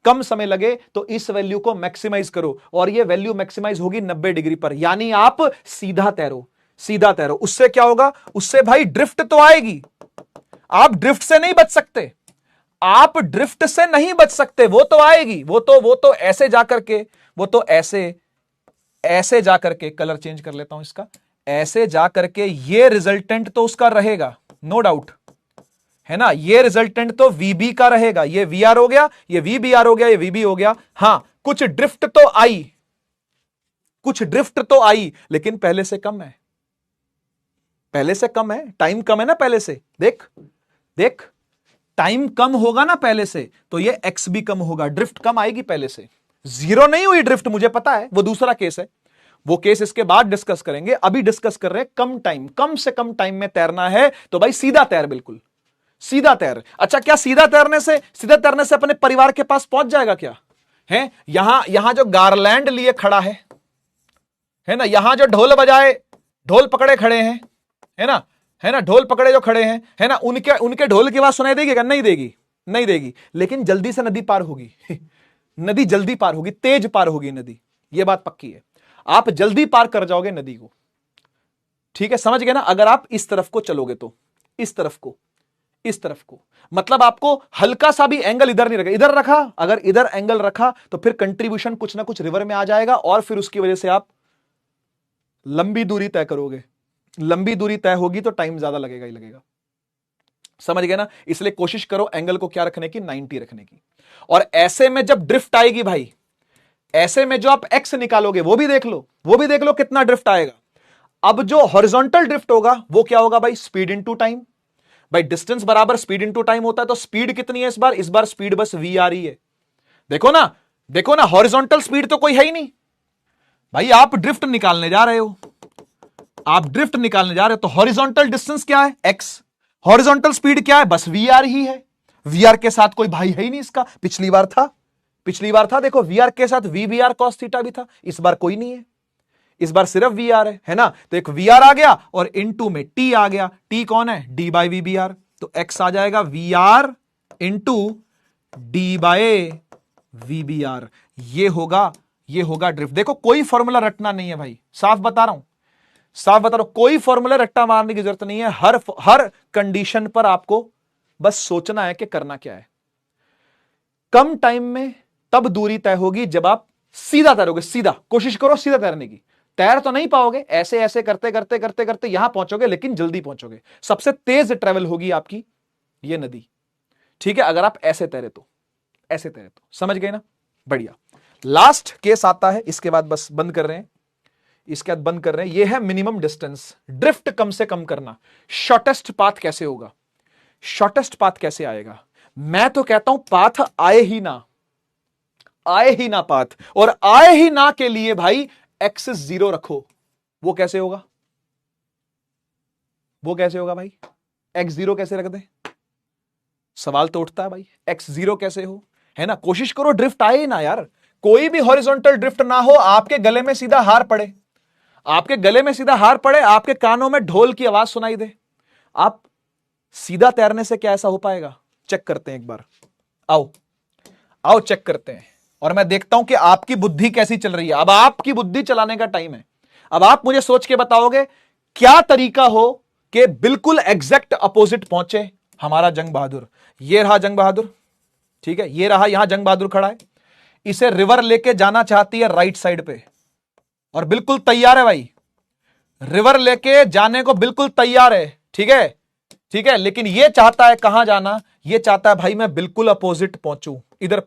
कम समय लगे, तो इस वैल्यू को मैक्सिमाइज करो, और ये वैल्यू मैक्सिमाइज होगी 90 डिग्री पर, यानी आप सीधा तैरो, सीधा तैरो। उससे क्या होगा? उससे भाई ड्रिफ्ट तो आएगी, आप ड्रिफ्ट से नहीं बच सकते, आप ड्रिफ्ट से नहीं बच सकते, वो तो आएगी, वो तो ऐसे जाकर के, वो तो ऐसे जाकर के, कलर चेंज कर लेता हूं इसका, ऐसे जाकर के ये रिजल्टेंट तो उसका रहेगा, नो डाउट, है ना, ये रिजल्टेंट तो VB का रहेगा, ये VR हो गया, ये VBR हो गया, ये VB हो गया। हां, कुछ ड्रिफ्ट तो आई, कुछ ड्रिफ्ट तो आई, लेकिन पहले से कम है, पहले से कम है, टाइम कम है ना पहले से। देख देख, टाइम कम होगा ना पहले से, तो ये X भी कम होगा, ड्रिफ्ट कम आएगी पहले से। जीरो नहीं हुई ड्रिफ्ट, मुझे पता है, वो दूसरा केस है, वो केस इसके बाद डिस्कस करेंगे। अभी डिस्कस कर रहे हैं कम टाइम, कम से कम टाइम में तैरना है, तो भाई सीधा तैर, बिल्कुल सीधा तैर। अच्छा, क्या सीधा तैरने से अपने परिवार के पास पहुंच जाएगा क्या? है यहां जो गारलैंड लिए खड़ा है ना, यहां जो ढोल बजाए, ढोल पकड़े खड़े हैं, है ना, ढोल पकड़े जो खड़े हैं, है ना, उनके ढोल की आवाज सुनाई देगी क्या? नहीं देगी, नहीं देगी, लेकिन जल्दी से नदी पार होगी नदी जल्दी पार होगी, तेज पार होगी नदी, यह बात पक्की है, आप जल्दी पार कर जाओगे नदी को। ठीक है, समझ गए ना? अगर आप इस तरफ को चलोगे तो, इस तरफ को, इस तरफ को, मतलब आपको हल्का सा भी एंगल इधर नहीं रखा, इधर रखा, अगर इधर एंगल रखा तो फिर कंट्रीब्यूशन कुछ ना कुछ रिवर में आ जाएगा, और फिर उसकी वजह से आप लंबी दूरी तय करोगे, लंबी दूरी तय होगी तो टाइम ज्यादा लगेगा ही लगेगा। समझ गए ना? इसलिए कोशिश करो एंगल को क्या रखने की, 90 रखने की। और ऐसे में जब ड्रिफ्ट आएगी भाई, ऐसे में जो आप एक्स निकालोगे वो भी देख लो, वो भी देख लो कितना ड्रिफ्ट आएगा। अब जो हॉरिजॉन्टल ड्रिफ्ट होगा वो क्या होगा भाई? Speed into time. भाई डिस्टेंस बराबर स्पीड इनटू टाइम होता है, तो स्पीड कितनी है इस बार? इस बार स्पीड बस वी आ रही है। देखो ना, देखो ना, हॉरिजॉन्टल स्पीड तो कोई है ही नहीं भाई, आप ड्रिफ्ट निकालने जा रहे हो, आप ड्रिफ्ट निकालने जा रहे हो, तो हॉरिजॉन्टल डिस्टेंस क्या है? एक्स। हॉरिजॉन्टल स्पीड क्या है? बस वी आर ही है, वी आर के साथ कोई भाई है ही नहीं इसका। पिछली बार था, पिछली बार था, देखो वी आर के साथ V B R cos theta भी था, इस बार कोई नहीं है, इस बार सिर्फ वी आर है ना, तो एक वी आर आ गया और इनटू में टी आ गया। टी कौन है? D by V B R. तो एक्स आ जाएगा V R into D by V B R. ये होगा ड्रिफ्ट। देखो कोई फॉर्मूला रटना नहीं है भाई, साफ बता रहा हूं, कोई फॉर्मूला रट्टा मारने की जरूरत नहीं है। हर कंडीशन पर आपको बस सोचना है कि करना क्या है। कम टाइम में तब दूरी तय होगी जब आप सीधा तैरोगे। सीधा कोशिश करो सीधा तैरने की। तैर तो नहीं पाओगे, ऐसे ऐसे करते करते करते करते यहां पहुंचोगे, लेकिन जल्दी पहुंचोगे। सबसे तेज ट्रेवल होगी आपकी ये नदी, ठीक है, अगर आप ऐसे तैरे तो। समझ गए ना? बढ़िया। लास्ट केस आता है, इसके बाद बस बंद कर रहे हैं, ये है मिनिमम डिस्टेंस। ड्रिफ्ट कम से कम करना। शॉर्टेस्ट पाथ कैसे होगा? शॉर्टेस्ट पाथ कैसे आएगा? मैं तो कहता हूं पाथ आए ही ना पाथ, और आए ही ना के लिए भाई एक्सिस 0 रखो। वो कैसे होगा भाई? x0 कैसे रख दे? सवाल तो उठता है भाई, x0 कैसे हो, है ना? कोशिश करो ड्रिफ्ट आए ही ना यार। कोई भी हॉरिजॉन्टल ड्रिफ्ट ना हो, आपके गले में सीधा हार पड़े, आपके कानों में ढोल की आवाज सुनाई दे, आप सीधा तैरने से क्या ऐसा हो पाएगा? चेक करते हैं एक बार। आओ चेक करते हैं, और मैं देखता हूं कि आपकी बुद्धि कैसी चल रही है। अब आपकी बुद्धि चलाने का टाइम है। अब आप मुझे सोच के बताओगे क्या तरीका हो कि बिल्कुल एग्जैक्ट अपोजिट पहुंचे हमारा जंग बहादुर। ये रहा जंग बहादुर, ठीक है, ये रहा, यहां जंग बहादुर खड़ा है। इसे रिवर लेके जाना चाहती है राइट साइड पे, और बिल्कुल तैयार है भाई, रिवर लेके जाने को बिल्कुल तैयार है, ठीक है। लेकिन ये चाहता है कहां जाना? ये चाहता है भाई मैं बिल्कुल अपोजिट पहुंचूं, इधर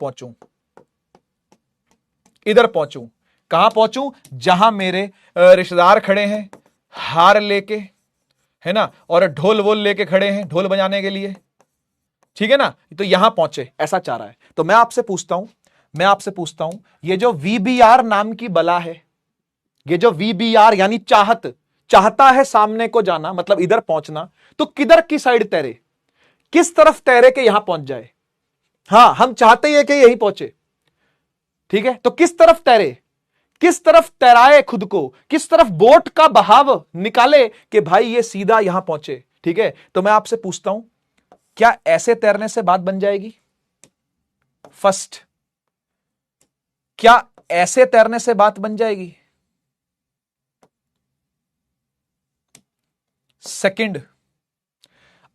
पहुंचूं। कहां पहुंचूं? जहां मेरे रिश्तेदार खड़े हैं हार लेके, है ना, और ढोल वोल लेके खड़े हैं ढोल बजाने के लिए, ठीक है ना, तो यहां पहुंचे, ऐसा चाह रहा है। तो मैं आपसे पूछता हूं, ये जो वीबीआर नाम की बला है, ये जो वीबीआर यानी चाहता है सामने को जाना, मतलब इधर पहुंचना, तो किधर की साइड तैरे, किस तरफ तैरे के यहां पहुंच जाए? हां, हम चाहते ही है कि यही पहुंचे, ठीक है, तो किस तरफ तैरे, किस तरफ तैराए खुद को, किस तरफ बोट का बहाव निकाले कि भाई ये सीधा यहां पहुंचे, ठीक है। तो मैं आपसे पूछता हूं, क्या ऐसे तैरने से बात बन जाएगी? फर्स्ट, क्या ऐसे तैरने से बात बन जाएगी? सेकंड,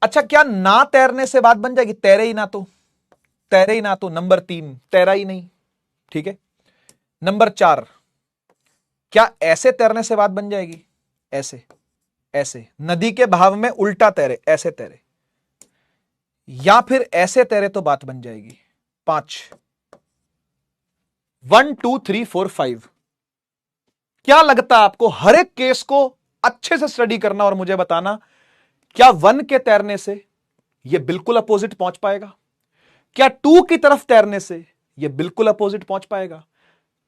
अच्छा क्या ना तैरने से बात बन जाएगी? तैरे ही ना तो। नंबर 3, तैरा ही नहीं, ठीक है। नंबर 4, क्या ऐसे तैरने से बात बन जाएगी? ऐसे नदी के बहाव में उल्टा तैरे, ऐसे तैरे, या फिर ऐसे तैरे तो बात बन जाएगी। 5, 1 2 3 4 5, क्या लगता है आपको? हर एक केस को अच्छे से स्टडी करना और मुझे बताना, क्या 1 के तैरने से यह बिल्कुल अपोजिट पहुंच पाएगा? क्या 2 की तरफ तैरने से यह बिल्कुल अपोजिट पहुंच पाएगा?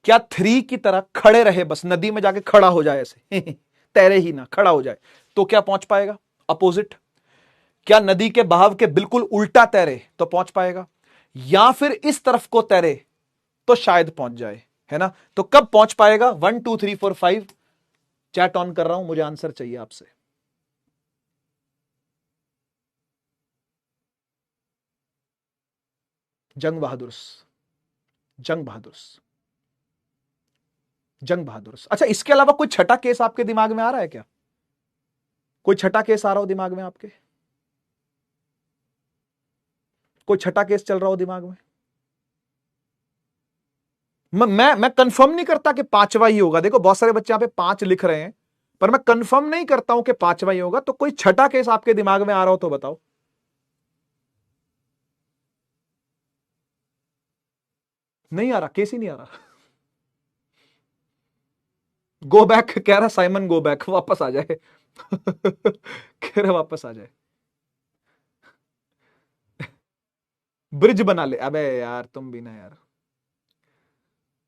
क्या 3 की तरह खड़े रहे, बस नदी में जाके खड़ा हो जाए ऐसे तैरे ही ना, खड़ा हो जाए, तो क्या पहुंच पाएगा? अपोजिट। क्या नदी के बहाव के बिल्कुल उल्टा तैरे तो पहुंच पाएगा, या फिर इस तरफ को तैरे तो शायद पहुंच जाए, है ना। तो कब पहुंच पाएगा? 1 2 3 4 5। चैट ऑन कर रहा हूं, मुझे आंसर चाहिए आपसे। जंग बहादुर। अच्छा, इसके अलावा कोई छठा केस आपके दिमाग में आ रहा है क्या? कोई छठा केस आ रहा हो दिमाग में आपके? कोई छठा केस चल रहा हो दिमाग में? मैं कंफर्म नहीं करता कि 5वां ही होगा। देखो बहुत सारे बच्चे यहां पे 5 लिख रहे हैं, पर मैं कंफर्म नहीं करता हूं कि 5वां ही होगा। तो कोई छठा केस आपके दिमाग में आ रहा हो तो बताओ। नहीं आ रहा, केस ही नहीं आ रहा। गो बैक कह रहा साइमन, गो बैक, वापस आ जाए कह रहा वापस आ जाए। ब्रिज बना ले। अबे यार तुम भी ना यार,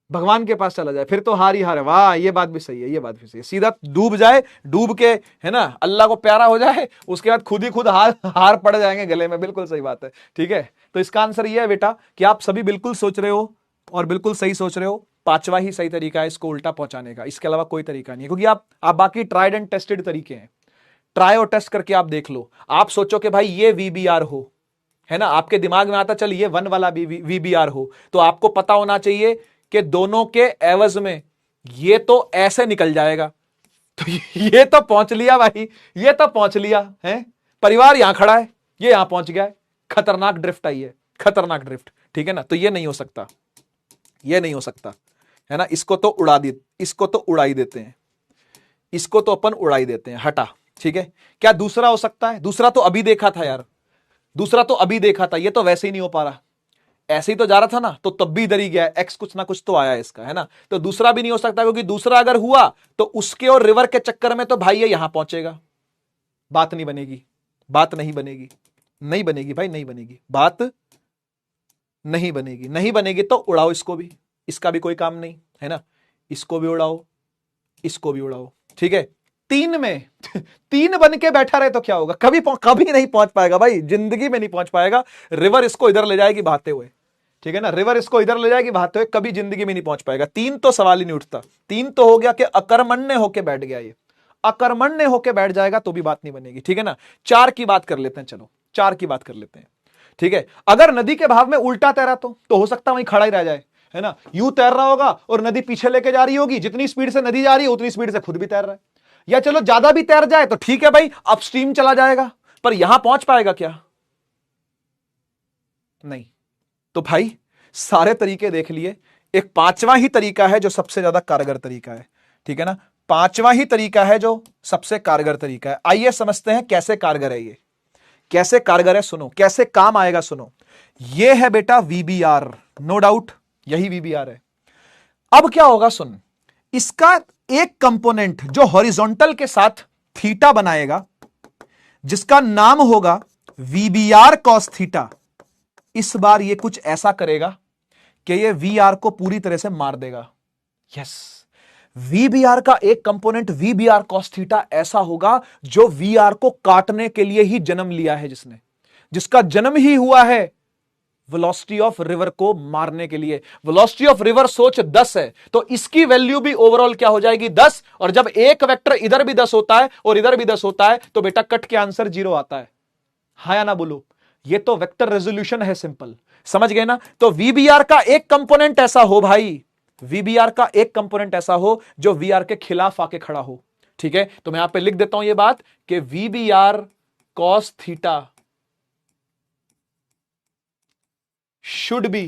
भगवान के पास चला जाए, फिर तो हार ही हार है। वाह, ये बात भी सही है, सीधा डूब जाए, डूब के, है ना, अल्लाह को प्यारा हो जाए, उसके बाद खुद ही खुद हार पड़ जाएंगे गले में। बिल्कुल सही बात है, ठीक है। तो इसका आंसर ये है बेटा कि आप सभी बिल्कुल सोच रहे हो और बिल्कुल सही सोच रहे हो। पांचवा ही सही तरीका है इसको उल्टा पहुंचाने का, इसके अलावा कोई तरीका नहीं है। क्योंकि आप बाकी ट्राइड एंड टेस्टेड तरीके हैं, ट्राई और टेस्ट करके आप देख लो। आप सोचो कि भाई ये VBR हो, है ना, आपके दिमाग में आता चल ये 1 वाला VBR हो, तो आपको पता होना चाहिए कि दोनों के एवज में ये तो ऐसे निकल जाएगा। तो ये तो पहुंच लिया भाई, ये तो पहुंच लिया है, परिवार यहां खड़ा है, ये यहां पहुंच गया है, खतरनाक ड्रिफ्ट आई है, खतरनाक ड्रिफ्ट, ठीक है ना। तो ये नहीं हो सकता, ये नहीं हो सकता, है ना। इसको तो उड़ाई देते हैं, इसको तो अपन उड़ाई देते हैं, हटा, ठीक है। क्या दूसरा हो सकता है? दूसरा तो अभी देखा था यार, दूसरा तो अभी देखा था, ये तो वैसे ही नहीं हो पा रहा, ऐसे ही तो जा रहा था ना, तो तब भी इधर ही गया, एक्स कुछ ना कुछ तो आया इसका, है ना। तो दूसरा भी नहीं हो सकता, क्योंकि दूसरा अगर हुआ तो उसके और रिवर के चक्कर में तो भाई ये यहां पहुंचेगा, बात नहीं बनेगी, बात नहीं बनेगी, नहीं बनेगी भाई, नहीं बनेगी, बात नहीं बनेगी, नहीं बनेगी। तो उड़ाओ इसको भी, इसका भी कोई काम नहीं, है ना। इसको भी उड़ाओ, इसको भी उड़ाओ, ठीक है। 3 में 3 बन के बैठा रहे तो क्या होगा? कभी नहीं पहुंच पाएगा भाई, जिंदगी में नहीं पहुंच पाएगा। रिवर इसको इधर ले जाएगी बहाते हुए, ठीक है ना, रिवर इसको इधर ले जाएगी बहाते हुए, कभी जिंदगी में नहीं पहुंच पाएगा। 3 तो सवाल ही नहीं उठता। 3 तो हो गया कि अकर्मण्य होके बैठ गया, ये अकर्मण्य होके बैठ जाएगा तो भी बात नहीं बनेगी, ठीक है ना। 4 की बात कर लेते हैं, चलो 4 की बात कर लेते हैं, ठीक है। अगर नदी के भाव में उल्टा तैरा तो हो सकता है वहीं खड़ा ही रह जाए, है ना। यूं तैर रहा होगा और नदी पीछे लेके जा रही होगी, जितनी स्पीड से नदी जा रही है उतनी स्पीड से खुद भी तैर रहा है। या चलो ज्यादा भी तैर जाए तो ठीक है भाई, अपस्ट्रीम चला जाएगा, पर यहां पहुंच पाएगा क्या? नहीं। तो भाई सारे तरीके देख लिए, एक 5वां ही तरीका है जो सबसे ज्यादा कारगर तरीका है, ठीक है ना। 5वां ही तरीका है जो सबसे कारगर तरीका है। आइए समझते हैं कैसे कारगर है ये, कैसे कारगर है, सुनो कैसे काम आएगा, सुनो। ये है बेटा VBR, नो डाउट यही VBR है। अब क्या होगा, सुन, इसका एक कंपोनेंट जो हॉरिजॉन्टल के साथ थीटा बनाएगा, जिसका नाम होगा VBR cos थीटा, इस बार ये कुछ ऐसा करेगा कि ये VR को पूरी तरह से मार देगा। यस, VBR का एक कंपोनेंट VBR cos थीटा ऐसा होगा जो VR को काटने के लिए ही जन्म लिया है, जिसका जन्म ही हुआ है वेलोसिटी ऑफ रिवर को मारने के लिए। वेलोसिटी ऑफ रिवर सोच 10 है, तो इसकी वैल्यू भी ओवरऑल क्या हो जाएगी, 10। और जब एक वेक्टर इधर भी 10 होता है और इधर भी 10 होता है तो बेटा कट के आंसर 0 आता है। हाँ या ना बोलो, ये तो वेक्टर रेजोल्यूशन है, सिंपल, समझ गए ना। तो VBR का एक कंपोनेंट ऐसा हो भाई, VBR का एक कंपोनेंट ऐसा हो जो VR के खिलाफ आके खड़ा हो, ठीक है। तो मैं यहां पे लिख देता हूं ये बात कि VBR cos theta should be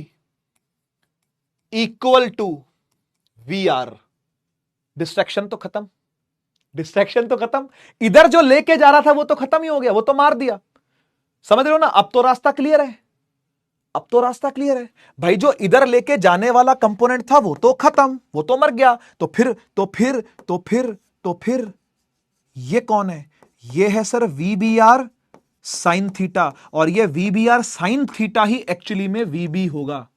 equal to VR। Distraction तो खत्म, डिस्ट्रैक्शन तो खत्म, इधर जो लेके जा रहा था वो तो खत्म ही हो गया, वो तो मार दिया, समझ रहे हो ना। अब तो रास्ता क्लियर है, अब तो रास्ता क्लियर है भाई। जो इधर लेके जाने वाला कंपोनेंट था वो तो खत्म, वो तो मर गया। तो फिर ये कौन है? ये है सर VBR साइन थीटा, और ये VBR साइन थीटा ही एक्चुअली में VB होगा।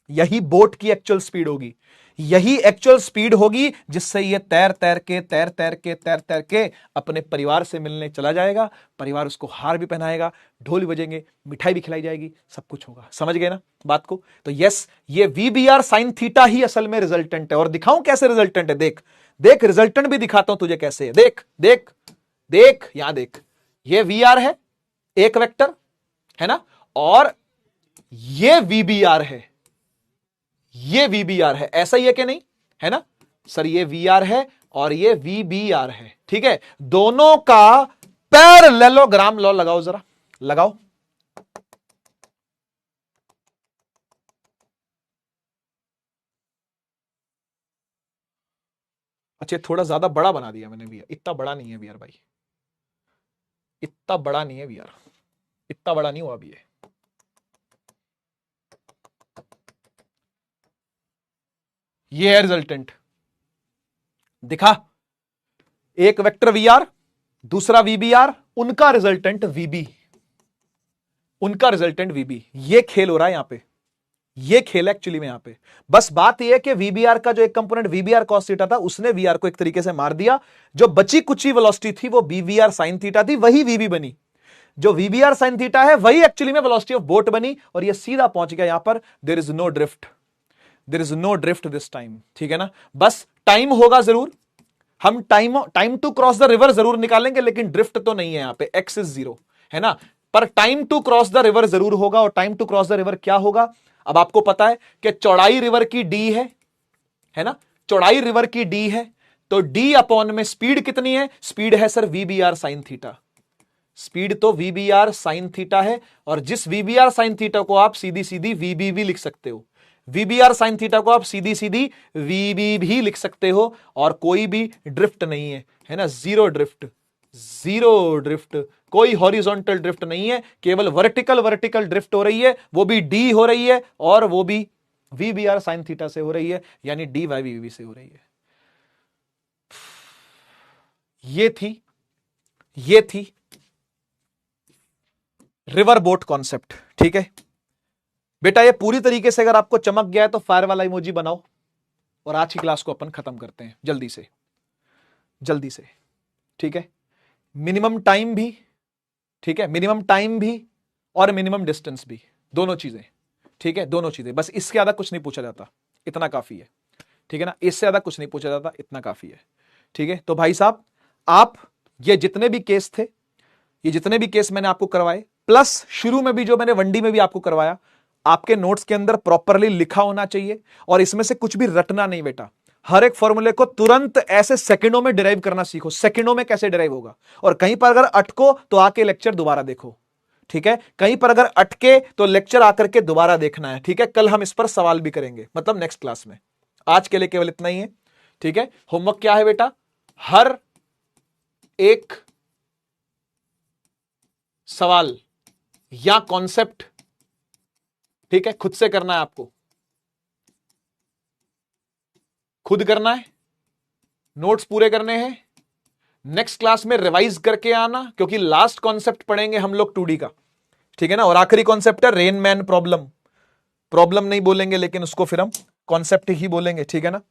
यही बोट की एक्चुअल स्पीड होगी, यही एक्चुअल स्पीड होगी जिससे ये तैर तैर के अपने परिवार से मिलने चला जाएगा। परिवार उसको हार भी पहनाएगा, ढोल भी बजेंगे, मिठाई भी खिलाई जाएगी, सब कुछ होगा। समझ गए ना बात को? तो यस, ये VBR साइन थीटा ही असल में रिजल्टेंट है। और दिखाऊं कैसे रिजल्टेंट है, देख देख, रिजल्टेंट भी दिखाता हूं तुझे कैसे है। देख देख देख, यहां देख, ये VR है एक वेक्टर, है ना, और ये VBR है, ये VBR है। ऐसा ही है कि नहीं, है ना सर? ये VR है और ये VBR है, ठीक है। दोनों का पैरेललोग्राम लॉ लगाओ, जरा लगाओ। अच्छा, थोड़ा ज्यादा बड़ा बना दिया मैंने VR, इतना बड़ा नहीं है VR भाई, इतना बड़ा नहीं है VR, इतना बड़ा नहीं हुआ अभी ये है रिजल्टेंट। दिखा, एक वेक्टर VR, दूसरा VBR, उनका रिजल्टेंट VB, उनका रिजल्टेंट VB। ये खेल हो रहा है यहां पे, ये खेल एक्चुअली में यहां पे। बस बात ये है कि VBR का जो एक कंपोनेंट VBR cos थीटा था, उसने VR को एक तरीके से मार दिया। जो बची कुची वेलोसिटी थी वो VBR sin थीटा थी, वही VB बनी। जो VBR sin थीटा है वही एक्चुअली में वेलोसिटी ऑफ बोट बनी, और ये सीधा पहुंच गया यहां पर। There is no drift, there is no drift this time, ठीक है ना। बस टाइम होगा जरूर, हम time to cross the river जरूर निकालेंगे, लेकिन ड्रिफ्ट तो नहीं है यहां पे, एक्स इज 0, है ना। पर time to cross the river जरूर होगा, और time to cross the river क्या होगा, अब आपको पता है कि चौड़ाई रिवर की डी है ना, चौड़ाई रिवर की डी है, तो डी अपॉन में स्पीड कितनी है, स्पीड है sir VBR sine theta, speed तो वीबीआर साइन थीटा है, और जिस वीबीआर साइन थीटा को आप सीधी सीधी वीबी भी लिख सकते हो, वीबीआर साइन थीटा को आप सीधी सीधी वीबी भी लिख सकते हो, और कोई भी ड्रिफ्ट नहीं है ना, जीरो ड्रिफ्ट, जीरो ड्रिफ्ट, कोई हॉरिजॉन्टल ड्रिफ्ट नहीं है, केवल वर्टिकल ड्रिफ्ट हो रही है, वो भी डी हो रही है, और वो भी वीबीआर साइन थीटा से हो रही है, यानी डी वाई वीबी से हो रही है। ये थी रिवर बोट कॉन्सेप्ट, ठीक है बेटा। ये पूरी तरीके से अगर आपको चमक गया है तो फायर वाला इमोजी बनाओ, और आज की क्लास को अपन खत्म करते हैं जल्दी से, ठीक है। मिनिमम टाइम भी, ठीक है, मिनिमम टाइम भी और मिनिमम डिस्टेंस भी, दोनों चीजें, ठीक है, दोनों चीजें, बस इससे ज्यादा कुछ नहीं पूछा जाता, इतना काफी है, ठीक है ना, इससे ज्यादा कुछ नहीं पूछा जाता, इतना काफी है, ठीक है। तो भाई साहब, आप ये जितने भी केस थे, ये जितने भी केस मैंने आपको करवाए, प्लस शुरू में भी जो मैंने वनडी में भी आपको करवाया, आपके नोट्स के अंदर प्रॉपरली लिखा होना चाहिए, और इसमें से कुछ भी रटना नहीं बेटा। हर एक फॉर्मूले को तुरंत ऐसे सेकंडों में डिराइव करना सीखो, सेकंडों में कैसे डिराइव होगा, और कहीं पर अगर अटको तो आके लेक्चर दोबारा देखो, ठीक है। कहीं पर अगर अटके तो लेक्चर आकर के दोबारा देखना है, ठीक है। कल हम इस पर सवाल भी करेंगे, मतलब नेक्स्ट क्लास में। आज के लिए केवल इतना ही है, ठीक है। होमवर्क क्या है बेटा, हर एक सवाल या कॉन्सेप्ट, ठीक है, खुद से करना है, आपको खुद करना है, नोट्स पूरे करने हैं, नेक्स्ट क्लास में रिवाइज करके आना, क्योंकि लास्ट कॉन्सेप्ट पढ़ेंगे हम लोग 2D का, ठीक है ना, और आखिरी कॉन्सेप्ट है रेन मैन प्रॉब्लम नहीं बोलेंगे, लेकिन उसको फिर हम कॉन्सेप्ट ही बोलेंगे, ठीक है ना,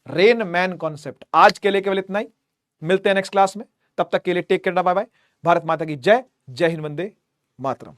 रेन मैन कॉन्सेप्ट। आज के लिए केवल इतना ही, मिलते हैं नेक्स्ट क्लास में, तब तक के लिए take care, bye bye, Bharat माता की जय, जय हिंद, वंदे मातरम।